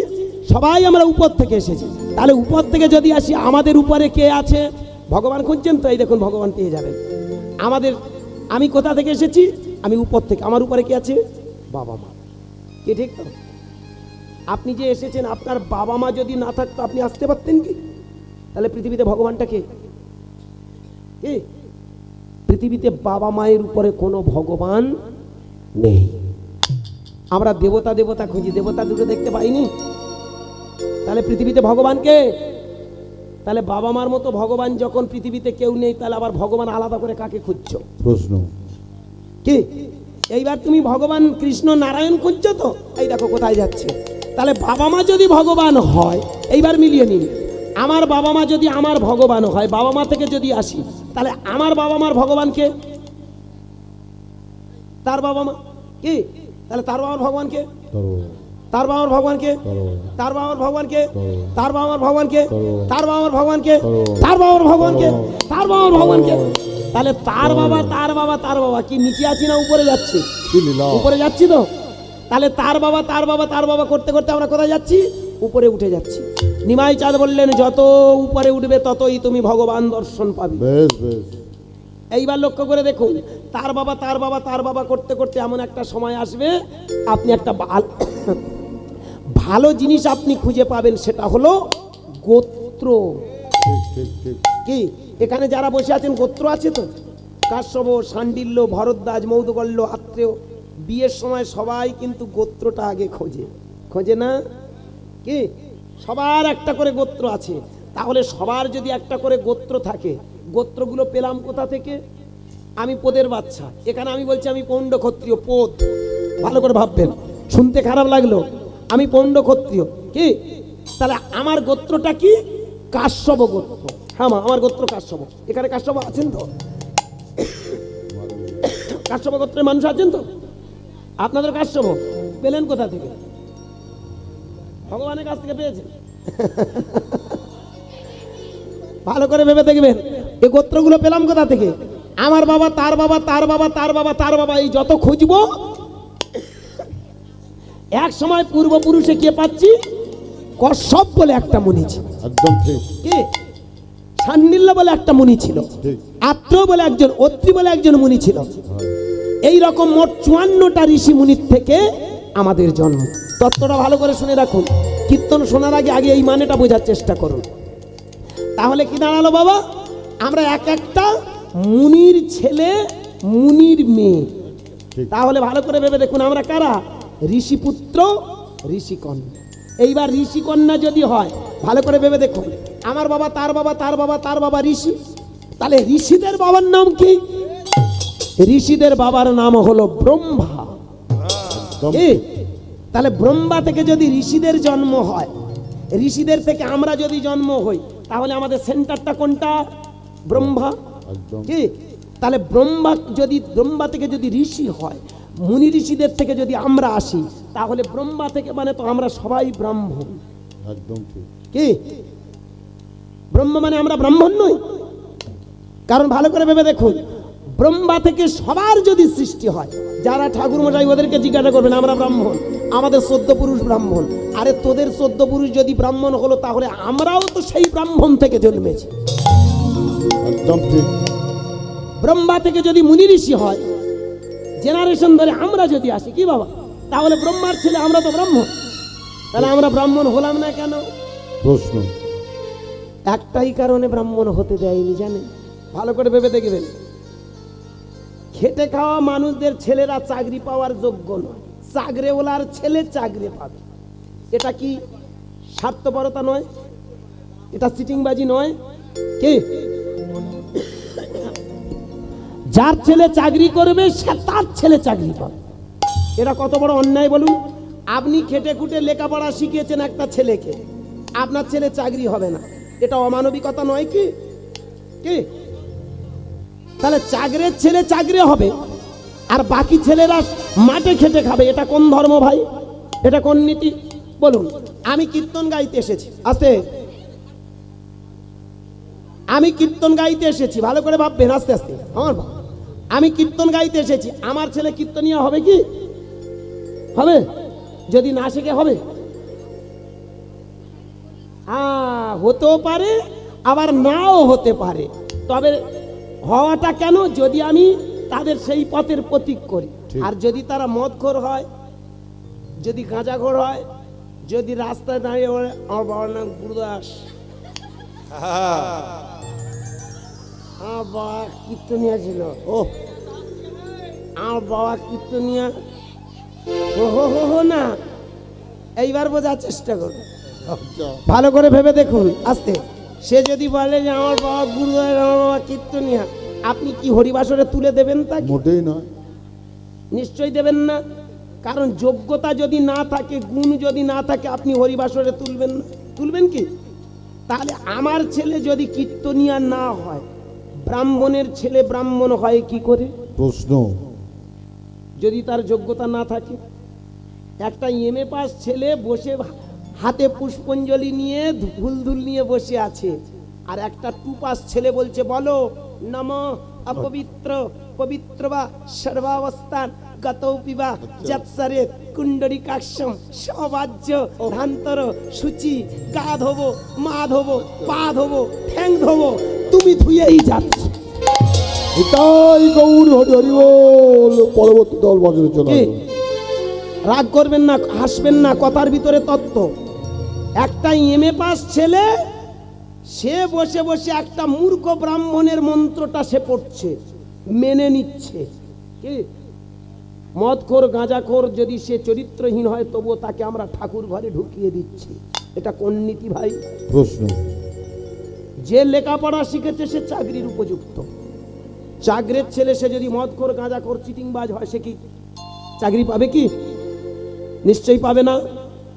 সবাই আমরা উপর থেকে এসেছি। তাহলে উপর থেকে যদি আসি, আমাদের উপরে কে আছে? ভগবান খুঁজছেন তো? এই দেখুন ভগবান পেয়ে যাবেন। আমাদের, আমি কোথা থেকে এসেছি? আমি উপর থেকে। আমার উপরে কে আছে? বাবা মা। কে ঠিক তো? আপনি যে এসেছেন, আপনার বাবা মা যদি না থাকতো আপনি আসতে পারতেন কি? তাহলে পৃথিবীতে ভগবানটা কে? কে? পৃথিবীতে বাবা মায়ের উপরে কোনো ভগবান নেই। আমরা দেবতা দেবতা খুঁজি, দেবতা দুটো দেখতে পাইনি। তাহলে পৃথিবীতে ভগবান কে? তাহলে বাবা মার মতো ভগবান যখন পৃথিবীতে কেউ নেই, তাহলে আবার ভগবান আলাদা করে কাকে খুঁজছো? প্রশ্ন। কি এইবার তুমি ভগবান কৃষ্ণ নারায়ণ খুঁজছো তো? এই দেখো কোথায় যাচ্ছে। তাহলে বাবা মা যদি ভগবান হয়, এইবার মিলিয়ে নিন, আমার বাবা মা যদি আমার ভগবান হয়, বাবা মা থেকে যদি আসি, তাহলে আমার বাবা মার ভগবানকে, তার বাবা মা কি? তাহলে তার বাবার ভগবানকে, তার বাবার ভগবানকে, তার বাবার ভগবানকে, তার বাবার ভগবানকে, তার বাবার ভগবানকে, তার বাবার ভগবানকে, তার বাবার ভগবানকে। তাহলে তার বাবা, তার বাবা, তার বাবা কি নিচে আছি না উপরে যাচ্ছি? উপরে যাচ্ছি তো। তাহলে তার বাবা, তার বাবা, তার বাবা করতে করতে আমরা কোথায় যাচ্ছি? উপরে উঠে যাচ্ছি। নিমাই চাঁদ বললেন যত উপরে উঠবে ততই তুমি ভগবান দর্শন পাবে। বেশ বেশ। এইবার লক্ষ্য করে দেখুন, তার বাবা, তার বাবা, তার বাবা করতে করতে এমন একটা সময় আসবে, আপনি একটা ভালো জিনিস আপনি খুঁজে পাবেন, সেটা হলো গোত্র। ঠিক ঠিক ঠিক। কি এখানে যারা বসে আছেন গোত্র আছে তো? কাশ্যপ, শাণ্ডিল্য, ভরদ্বাজ, মৌদগল্য, আত্রেয়। বিয়ের সময় সবাই কিন্তু গোত্রটা আগে খোঁজে, খোঁজে না কি? সবার একটা করে গোত্র আছে। তাহলে সবার যদি একটা করে গোত্র থাকে, গোত্রগুলো পেলাম কোথা থেকে? আমি পোদের বাচ্চা, এখানে আমি বলছি আমি পৌণ্ড ক্ষত্রিয়। পোদ, ভালো করে ভাববেন, শুনতে খারাপ লাগলো, আমি পৌণ্ড ক্ষত্রিয়। কি তাহলে আমার গোত্রটা কি? কাশ্যপ গোত্র। হ্যাঁ মা, আমার গোত্র কাশ্যপ। এখানে কাশ্যপ আছেন তো? কাশ্যপ গোত্রের মানুষ আছেন তো? আপনাদের কাশ্যপ পেলেন কোথা থেকে? ভগবানের কাছ থেকে পেয়েছেন। ভালো করে ভেবে দেখবেন, এই গোত্রগুলো পেলাম কোথা থেকে? আমার বাবা, তার বাবা, তার বাবা, তার বাবা, তার বাবা, এই যত খুঁজবো, এক সময় পূর্বপুরুষে কে পাচ্ছি? কশ্যপ বলে একটা মুনি ছিল। একদম ঠিক। কি শাণ্ডিল্য বলে একটা মুনি ছিল, ঠিক। আত্র বলে একজন, অত্রি বলে একজন মুনি ছিল। এই রকম মোট 54টা ঋষি মুনির থেকে আমাদের জন্ম। তত্ত্বটা ভালো করে শুনে রাখুন। কীর্তন শোনার আগে আগে এই মানেটা বোঝার চেষ্টা করুন। তাহলে কি দাঁড়ালো বাবা? আমরা এক একটা মুনির ছেলে, মুনির মেয়ে। ঠিক। তাহলে ভালো করে ভেবে দেখুন, আমরা কারা? ঋষিপুত্র, ঋষিকন্যা। এইবার ঋষি কন্যা যদি হয়, ভালো করে ভেবে দেখুন, আমার বাবা, তার বাবা, তার বাবা, তার বাবা ঋষি, তাহলে ঋষিদের বাবার নাম কি? ঋষিদের বাবার নাম হলো ব্রহ্মা। একদম কি? তাহলে ব্রহ্মা থেকে যদি ঋষিদের জন্ম হয়, ঋষিদের থেকে আমরা যদি জন্ম হই, তাহলে আমাদের সেন্টারটা কোনটা? ব্রহ্মা। একদম কি? তাহলে ব্রহ্মা থেকে যদি ঋষি হয়, মুনি ঋষিদের থেকে যদি আমরা আসি, তাহলে ব্রহ্মা থেকে মানে তো আমরা সবাই ব্রাহ্মণ। একদম ঠিক। কি? ব্রহ্ম মানে আমরা ব্রাহ্মণ নই? কারণ ভালো করে ভেবে দেখুন, ব্রহ্মা থেকে সবার যদি সৃষ্টি হয়, যারা ঠাকুর মশাই ওদেরকে জিজ্ঞাসা করবেন, আমরা ব্রাহ্মণ, আমাদের 14 পুরুষ ব্রাহ্মণ। আরে তোদের 14 পুরুষ যদি ব্রাহ্মণ হলো, তাহলে আমরাও তো সেই ব্রাহ্মণ থেকে জন্মেছি। একদম ঠিক। ব্রহ্মা থেকে যদি মুনি ঋষি হয়, জেনারেশন ধরে আমরা যদি আসি, কি বাবা, তাহলে ব্রহ্মার ছেলে আমরা তো ব্রাহ্মণ। তাহলে আমরা ব্রাহ্মণ হলাম না কেন? প্রশ্ন একটাই কারণে ব্রাহ্মণ হতে দেয়নি, জানেন? ভালো করে ভেবে দেখবেন, খেটে খাওয়া মানুষদের ছেলেরা চাকরি পাওয়ার যোগ্য নয়, চাকরিওয়ালার ছেলে চাকরি পাবে। এটা কি স্বার্থপরতা নয়? এটা চিটিংবাজি নয়? কি? যার ছেলে চাকরি করবে সে তার ছেলে চাকরি পাবে। এটা কত বড় অন্যায় বলুন? আপনি খেটে খুঁটে লেখাপড়া শিখিয়েছেন একটা ছেলেকে, আপনার ছেলে চাকরি হবে না, এটা অমানবিকতা নয় কি? কি? তাহলে চাকরির ছেলে চাকরি হবে আর বাকি ছেলেরা মাঠে খেটে খাবে, এটা কোন ধর্ম ভাই? এটা কোন নীতি বলুন? আমি কীর্তন গাইতে এসেছি, আস্তে, আমি কীর্তন গাইতে এসেছি, ভালো করে ভাববেন, আস্তে আস্তে আমার বাবা, আমি কীর্তন গাইতে এসেছি, আমার ছেলে কীর্তনীয় হবে কি? হবে? যদি না শেখে হবে? হতেও পারে, আবার নাও হতে পারে। তবে হওয়াটা কেন? যদি আমি তাদের সেই পথের প্রতীক করি। ঠিক। আর যদি তারা মদখোর হয়, যদি গাঁজাখোর হয়, যদি রাস্তায় দাঁড়িয়ে বলে আমার বাবার নাম গুরুদাস, আমার বাবা কীর্তনিয়া ছিল, ও আমার বাবা কীর্তনিয়া, ও হো হো হো না, এইবার বোঝার চেষ্টা করুন, আচ্ছা ভালো করে ভেবে দেখুন, আস্তে। সে যদি বলে যে আমার বাবা গুরুদাস, আমার বাবা কীর্তনিয়া, আপনি কি হরিবাসরে তুলে দেবেন তাকে? মোটেই নয়। নিশ্চয়ই দেবেন না। কারণ যোগ্যতা যদি না থাকে, গুণ যদি না থাকে, আপনি হরিবাসরে তুলবেন না। তুলবেন কি? তাহলে আমার ছেলে যদি কীর্তনিয়া না হয়, ব্রাহ্মণের ছেলে ব্রাহ্মণ হয় কি করে? প্রশ্ন যদি তার যোগ্যতা না থাকে। একটা এমএ পাস ছেলে বসে হাতে পুষ্পাঞ্জলি নিয়ে ফুলধুল নিয়ে বসে আছে, আর একটা 2 পাস ছেলে বলছে বলো নম অপবিত্র পবিত্র বা সর্বাবস্থান গতৌ পিবা যৎসরে কুণ্ডরিকাক্ষম সবাজ্য ধান্তর সূচি গা ধোবো, মা ধোবো, পা ধোবো, ঠ্যাং ধোবো, তুমি ধুয়েই যাচ্ছ। এটাই গৌর হরি হরি বল। পরবর্তী দল বছরে চলে কি? আসবে। রাগ করবেন না, হাসবেন না, কথার ভিতরে তত্ত্ব। একটা এমএ পাস ছেলে সে বসে বসে একটা মূর্খ ব্রাহ্মণের মন্ত্রটা সে পড়ছে, মেনে নিচ্ছে। কি? মদখোর গাঁজাখোর যদি সে চরিত্রহীন হয়, তবুও তাকে আমরা ঠাকুর ঘরে ঢুকিয়ে দিচ্ছি। এটা কোন নীতি ভাই? প্রশ্ন যে লেখাপড়া শিখেছে সে চাকরির উপযুক্ত। চাকরির ছেলে সে যদি মদখোর গাঁজাখোর চিটিংবাজ হয়, সে কি চাকরি পাবে কি? নিশ্চয়ই পাবে না।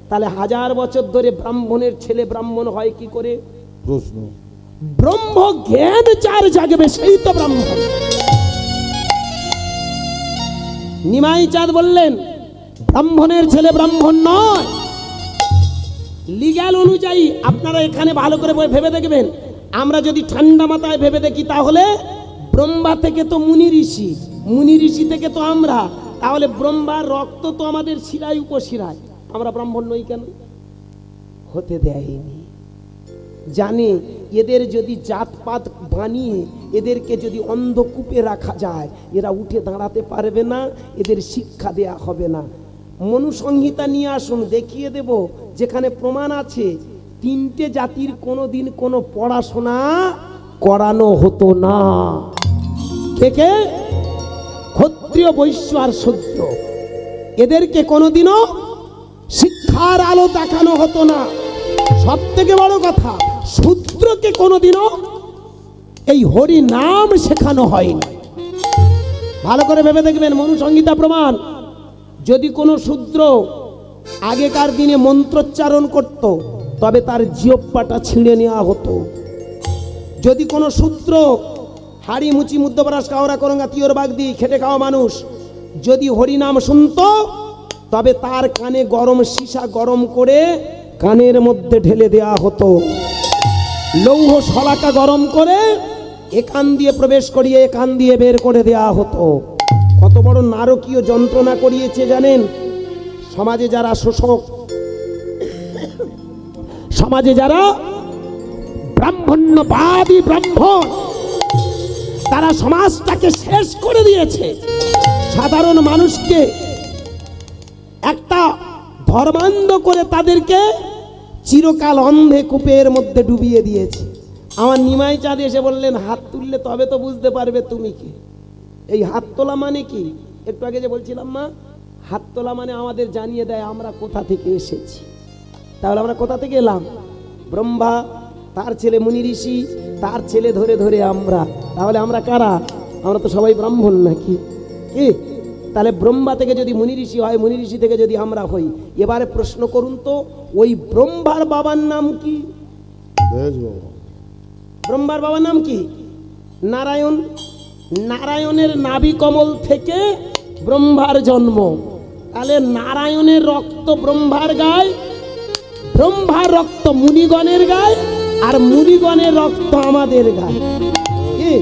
তাহলে 1000 বছর ধরে ব্রাহ্মণের ছেলে ব্রাহ্মণ হয় কি করে? প্রশ্ন ব্রহ্ম জ্ঞান যার জাগবে সেই তো ব্রাহ্মণ। নিমাই চাঁদ বললেন ব্রাহ্মণের ছেলে ব্রাহ্মণ নয়। লিগ্যাল অনুযায়ী আপনারা এখানে ভালো করে ভেবে দেখবেন, আমরা যদি ঠান্ডা মাথায় ভেবে দেখি, তাহলে ব্রহ্মা থেকে তো মুনি ঋষি, মুনি ঋষি থেকে তো আমরা, তাহলে ব্রহ্মার রক্ত তো আমাদের শিরায় উপশিরায়, আমরা ব্রাহ্মণ নই কেন? হতে দেয়নি। জানে এদের যদি জাতপাত বানিয়ে এদেরকে যদি অন্ধকূপে রাখা যায়, এরা উঠে দাঁড়াতে পারবে না, এদের শিক্ষা দেয়া হবে না। মনুসংহিতা নিয়ে আসুন, দেখিয়ে দেব যেখানে প্রমাণ আছে 3টে জাতির কোনোদিন কোনো পড়াশোনা করানো হতো না। কে কে? ক্ষত্রিয়, বৈশ্য আর শূদ্র। এদেরকে কোনোদিনও শিক্ষা মাথার আলো দেখানো হতো না। সব থেকে বড় কথা, শূদ্রকে কোনোদিনও এই হরি নাম শেখানো হয়নি। ভালো করে ভেবে দেখবেন, মনুসংহিতা প্রমাণ। যদি কোনো শূদ্র আগেকার দিনে মন্ত্রোচ্চারণ করত, তবে তার জিহ্বাটা ছিঁড়ে নেওয়া হতো। যদি কোনো শূদ্র হাড়ি মুচি মুদ্রপরাস কাওরা করঙ্গা তিওর বাগদি খেটে খাওয়া মানুষ যদি হরিনাম শুনত, তবে তার কানে গরম সীসা গরম করে কানের মধ্যে ঢেলে দেওয়া হতো। লৌহ শলাকা গরম করে একান দিয়ে প্রবেশ করিয়ে একান দিয়ে বের করে দেওয়া হতো। কত বড় নারকীয় যন্ত্রণা করিয়েছে জানেন? সমাজে যারা শোষক, সমাজে যারা ব্রাহ্মণ্যবাদী ব্রাহ্মণ, তারা সমাজটাকে শেষ করে দিয়েছে। সাধারণ মানুষকে একটা ধর্মান্ধ করে তাদেরকে চিরকাল অন্ধে কূপের মধ্যে ডুবিয়ে দিয়েছে। আমার নিমাই চাঁদ এসে বললেন, হাত তুললে তবে তো বুঝতে পারবে তুমি কি। এই হাত তোলা মানে কি? একটু আগে যে বলছিলাম মা, হাত তোলা মানে আমাদের জানিয়ে দেয় আমরা কোথা থেকে এসেছি। তাহলে আমরা কোথা থেকে এলাম? ব্রহ্মা, তার ছেলে মুনি ঋষি, তার ছেলে ধরে ধরে আমরা। তাহলে আমরা কারা? আমরা তো সবাই ব্রাহ্মণ নাকি? কি? তাহলে ব্রহ্মা থেকে যদি মুনি ঋষি হয়, মুনি ঋষি থেকে যদি আমরা হই, এবারে প্রশ্ন করুন তো, ওই ব্রহ্মার বাবার নাম কি? বেশ বাবা। ব্রহ্মার বাবার নাম কি? নারায়ণ। নারায়ণের নাভি কমল থেকে ব্রহ্মার জন্ম। তাহলে নারায়ণের রক্ত ব্রহ্মার গায়, ব্রহ্মার রক্ত মুনিগণের গায়, আর মুনিগণের রক্ত আমাদের গায়। কি?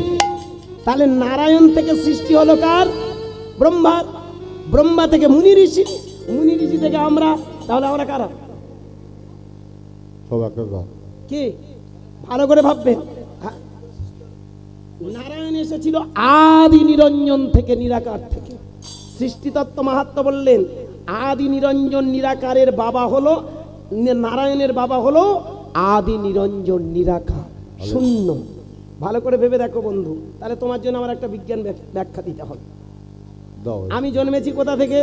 তাহলে নারায়ণ থেকে সৃষ্টি হলো কার? ব্রহ্মার। ব্রহ্মা থেকে মুনি ঋষি, মুনি ঋষি থেকে আমরা। তাহলে আমরা কারা? সব একাকার। কি? ভালো করে ভাববেন। নারায়ণ এসেছিল আদি নিরঞ্জন থেকে, নিরাকার থেকে। সৃষ্টিতত্ত্ব মাহাত্ম্য বললেন, আদি নিরঞ্জন নিরাকারের বাবা হলো, নারায়ণের বাবা হলো আদি নিরঞ্জন নিরাকার, শূন্য। ভালো করে ভেবে দেখো বন্ধু। তাহলে তোমার জন্য আমার একটা বিজ্ঞান ব্যাখ্যা দিতে হবে। দাও আমি জন্মেছি কোথা থেকে?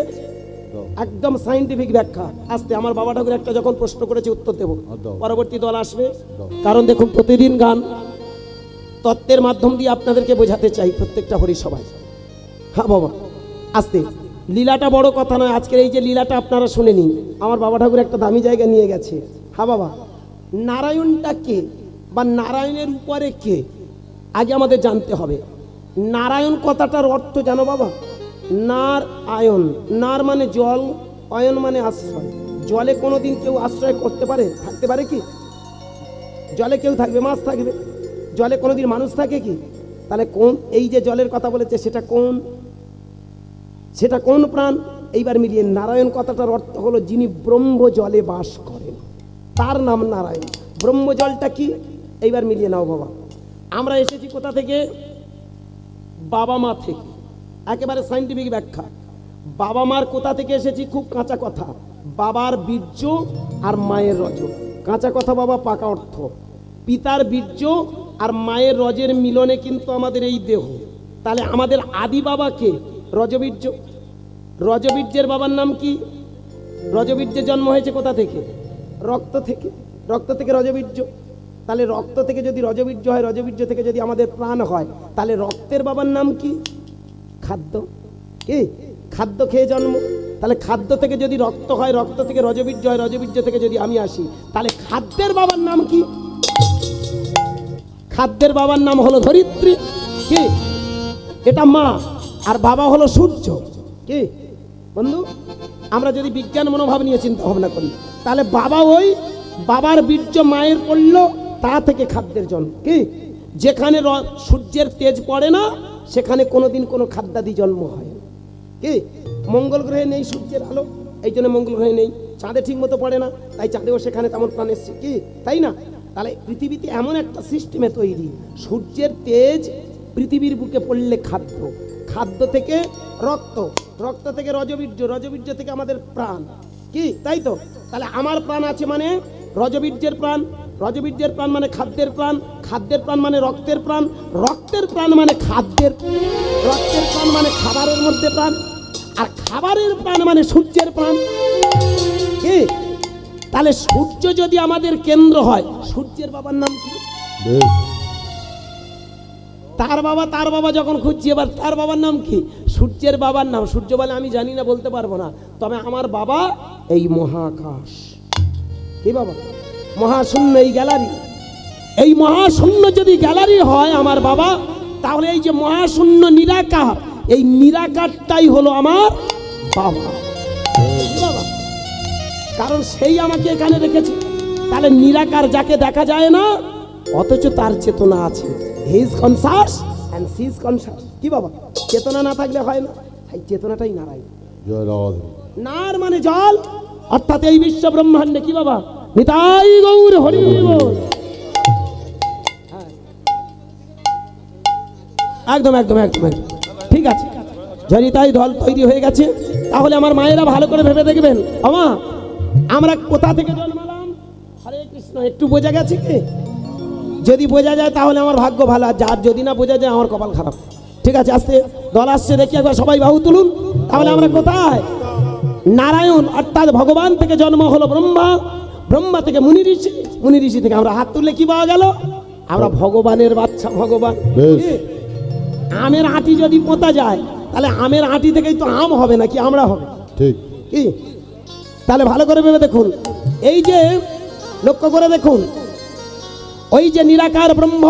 দাও। একদম সাইন্টিফিক ব্যাখ্যা। আস্তে, আমার বাবা ঠাকুর একটা যখন প্রশ্ন করেছে উত্তর দেব, দাও। পরবর্তী দল আসবে। দাও। কারণ দেখুন, প্রতিদিন গান তত্ত্বের মাধ্যম দিয়ে আপনাদেরকে বোঝাতে চাই, প্রত্যেকটা হরি সবাই। হ্যাঁ বাবা, আস্তে। লীলাটা বড় কথা নয়, আজকের এই যে লীলাটা আপনারা শুনে নিন। আমার বাবা ঠাকুর একটা দামি জায়গা নিয়ে গেছে। হ্যাঁ বাবা, নারায়ণটা কে বা নারায়ণের উপরে কে আগে আমাদের জানতে হবে। নারায়ণ কথাটার অর্থ জানো বাবা? নার আয়ন। নার মানে জল, অয়ন মানে আশ্রয়। জলে কোনোদিন কেউ আশ্রয় করতে পারে? থাকতে পারে কি? জলে কেউ থাকবে? মাছ থাকবে। জলে কোনোদিন মানুষ থাকে কি? তাহলে কোন, এই যে জলের কথা বলেছে সেটা কোন, সেটা কোন প্রাণ? এইবার মিলিয়ে, নারায়ণ কথাটার অর্থ হলো যিনি ব্রহ্ম জলে বাস করেন, তার নাম নারায়ণ। ব্রহ্ম জলটা কি? এইবার মিলিয়ে নাও বাবা। আমরা এসেছি কোথা থেকে? বাবা মা থেকে। একেবারে সাইন্টিফিক ব্যাখ্যা। বাবা মার কোথা থেকে এসেছি? খুব কাঁচা কথা, বাবার বীর্য আর মায়ের রজ। কাঁচা কথা বাবা, পাকা অর্থ। পিতার বীর্য আর মায়ের রজের মিলনে কিন্তু আমাদের এই দেহ। তাহলে আমাদের আদি বাবাকে রজবীর্য। রজবীর্যের বাবার নাম কি? রজবীর্যের জন্ম হয়েছে কোথা থেকে? রক্ত থেকে। রক্ত থেকে রজবীর্য। তাহলে রক্ত থেকে যদি রজবীর্য হয়, রজবীর্য থেকে যদি আমাদের প্রাণ হয়, তাহলে রক্তের বাবার নাম কি? খাদ্য। কি? খাদ্য খেয়ে জন্ম। তাহলে খাদ্য থেকে যদি রক্ত হয়, রক্ত থেকে রজবীর্য হয়, রজবীর্য থেকে যদি আমি আসি, তাহলে খাদ্যের বাবার নাম কি? খাদ্যের বাবার নাম হলো ধরিত্রী। কি? এটা মা। আর বাবা হলো সূর্য। কি বন্ধু? আমরা যদি বিজ্ঞান মনোভাব নিয়ে চিন্তা ভাবনা করি, তাহলে বাবা, ওই বাবার বীর্য মায়ের পড়লো, তা থেকে খাদ্যের জন্ম। কি? যেখানে সূর্যের তেজ পড়ে না, সেখানে কোনোদিন কোনো খাদ্যাদি জন্ম হয় না। কি? মঙ্গল গ্রহে নেই সূর্যের আলো, এই জন্য মঙ্গল গ্রহে নেই। চাঁদে ঠিক মতো পড়ে না, তাই চাঁদেও সেখানে তেমন প্রাণ এসছে। কি? তাই না? তাহলে পৃথিবীতে এমন একটা সিস্টেমে তৈরি, সূর্যের তেজ পৃথিবীর বুকে পড়লে খাদ্য, খাদ্য থেকে রক্ত, রক্ত থেকে রজবীর্য, রজবীর্য থেকে আমাদের প্রাণ। কি? তাই তো? তাহলে আমার প্রাণ আছে মানে রজবীর্যের প্রাণ, রজবীর্যের প্রাণ মানে খাদ্যের প্রাণ, খাদ্যের প্রাণ মানে রক্তের প্রাণ, রক্তের প্রাণ মানে খাদ্যের, রক্তের প্রাণ মানে খাবারের মধ্যে প্রাণ, আর খাবারের প্রাণ মানে সূর্যের প্রাণ। কি? তাহলে সূর্য যদি আমাদের কেন্দ্র হয়, সূর্যের বাবার নাম কি? বেশ, তার বাবা যখন খুঁজছি, এবার তার বাবার নাম কি? সূর্যের বাবার নাম সূর্য বলে আমি জানি না, বলতে পারবো না, তবে আমার বাবা এই মহাকাশ। কি বাবা? মহাশূন্য, এই গ্যালারি, এই মহাশূন্য যদি গ্যালারি হয় আমার বাবা, তাহলে এই যে মহাশূন্য নিরাকার, এই নিরাকারটাই হলো আমার বাবা। কি বাবা? কারণ সেই আমাকে এখানে রেখেছে। তাহলে নিরাকার যাকে দেখা যায় না অথচ তার চেতনা আছে, he is conscious and she is conscious. কি বাবা? চেতনা না থাকলে হয় না, এই চেতনাটাই নারায়ণ। জয় রাধে। নার মানে জল, অর্থাৎ এই বিশ্ব ব্রহ্মাণ্ডে। কি বাবা? নিতাই গৌর হরি বল। হ্যাঁ, একদম একদম একদম একদম ঠিক আছে। জনিতাই দল তৈরি হয়ে গেছে। তাহলে আমার মায়েরা ভালো করে ভেবে দেখবেন, আমা আমরা কোথা থেকে জন্মালাম? হরে কৃষ্ণ। একটু বোঝা গেছে কি? যদি বোঝা যায় তাহলে আমার ভাগ্য ভালো, আর যদি না বোঝা যায় আমার কপাল খারাপ। ঠিক আছে, আস্তে দল আসছে, দেখি একবার সবাই বাহু তুলুন। তাহলে আমরা কোথায়? নারায়ণ অর্থাৎ ভগবান থেকে জন্ম হলো ব্রহ্মা, ব্রহ্মা থেকে মুনি ঋষি, মুনি ঋষি থেকে আমরা হাত তুললে কি পাওয়া গেল? আমরা ভগবানের বাচ্চা। ভগবান। বেশ। কি? আমের আঁটি যদি পোঁতা যায় তাহলে আমের আঁটি থেকেই তো আম হবে, নাকি আমরা হবে? ঠিক। কি? তাহলে ভালো করে ভেবে দেখুন, এই যে লক্ষ্য করে দেখুন, ওই যে নিরাকার ব্রহ্ম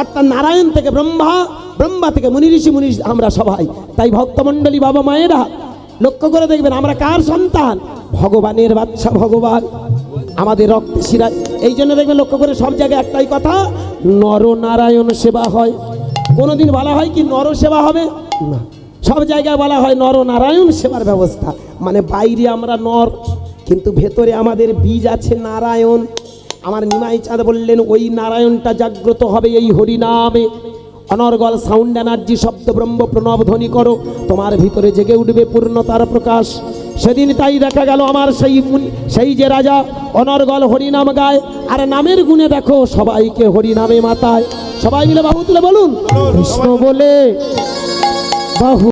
অর্থাৎ নারায়ণ থেকে ব্রহ্মা, ব্রহ্মা থেকে মুনি ঋষি, মুনি ঋষি আমরা সবাই। তাই ভক্তমণ্ডলী বাবা মায়েরা লক্ষ্য করে দেখবেন, আমরা কার সন্তান? ভগবানের বাচ্চা। ভগবান আমাদের রক্তে শিরায়। এই জন্য দেখবেন লক্ষ্য করে সব জায়গায় একটাই কথা, নরনারায়ণ সেবা হয়। কোনোদিন বলা হয় কি নর সেবা হবে না, সব জায়গায় বলা হয় নরনারায়ণ সেবার ব্যবস্থা। মানে বাইরে আমরা নর, কিন্তু ভেতরে আমাদের বীজ আছে নারায়ণ। আমার নিমাই চাঁদ বললেন ওই নারায়ণটা জাগ্রত হবে এই হরিনামে। অনর্গল সাউন্ড এনার্জি শব্দ ব্রহ্ম প্রণব ধ্বনি করো, তোমার ভিতরে জেগে উঠবে পূর্ণতার প্রকাশ। সেদিন তাই দেখা গেল আমার সেই যে রাজা অনর্গল হরিনাম গায়, আর নামের গুণে দেখো সবাইকে হরিনামে মাতায়। সবাই মিলে বাহু তুলে বলুন কৃষ্ণ বলে বাহু।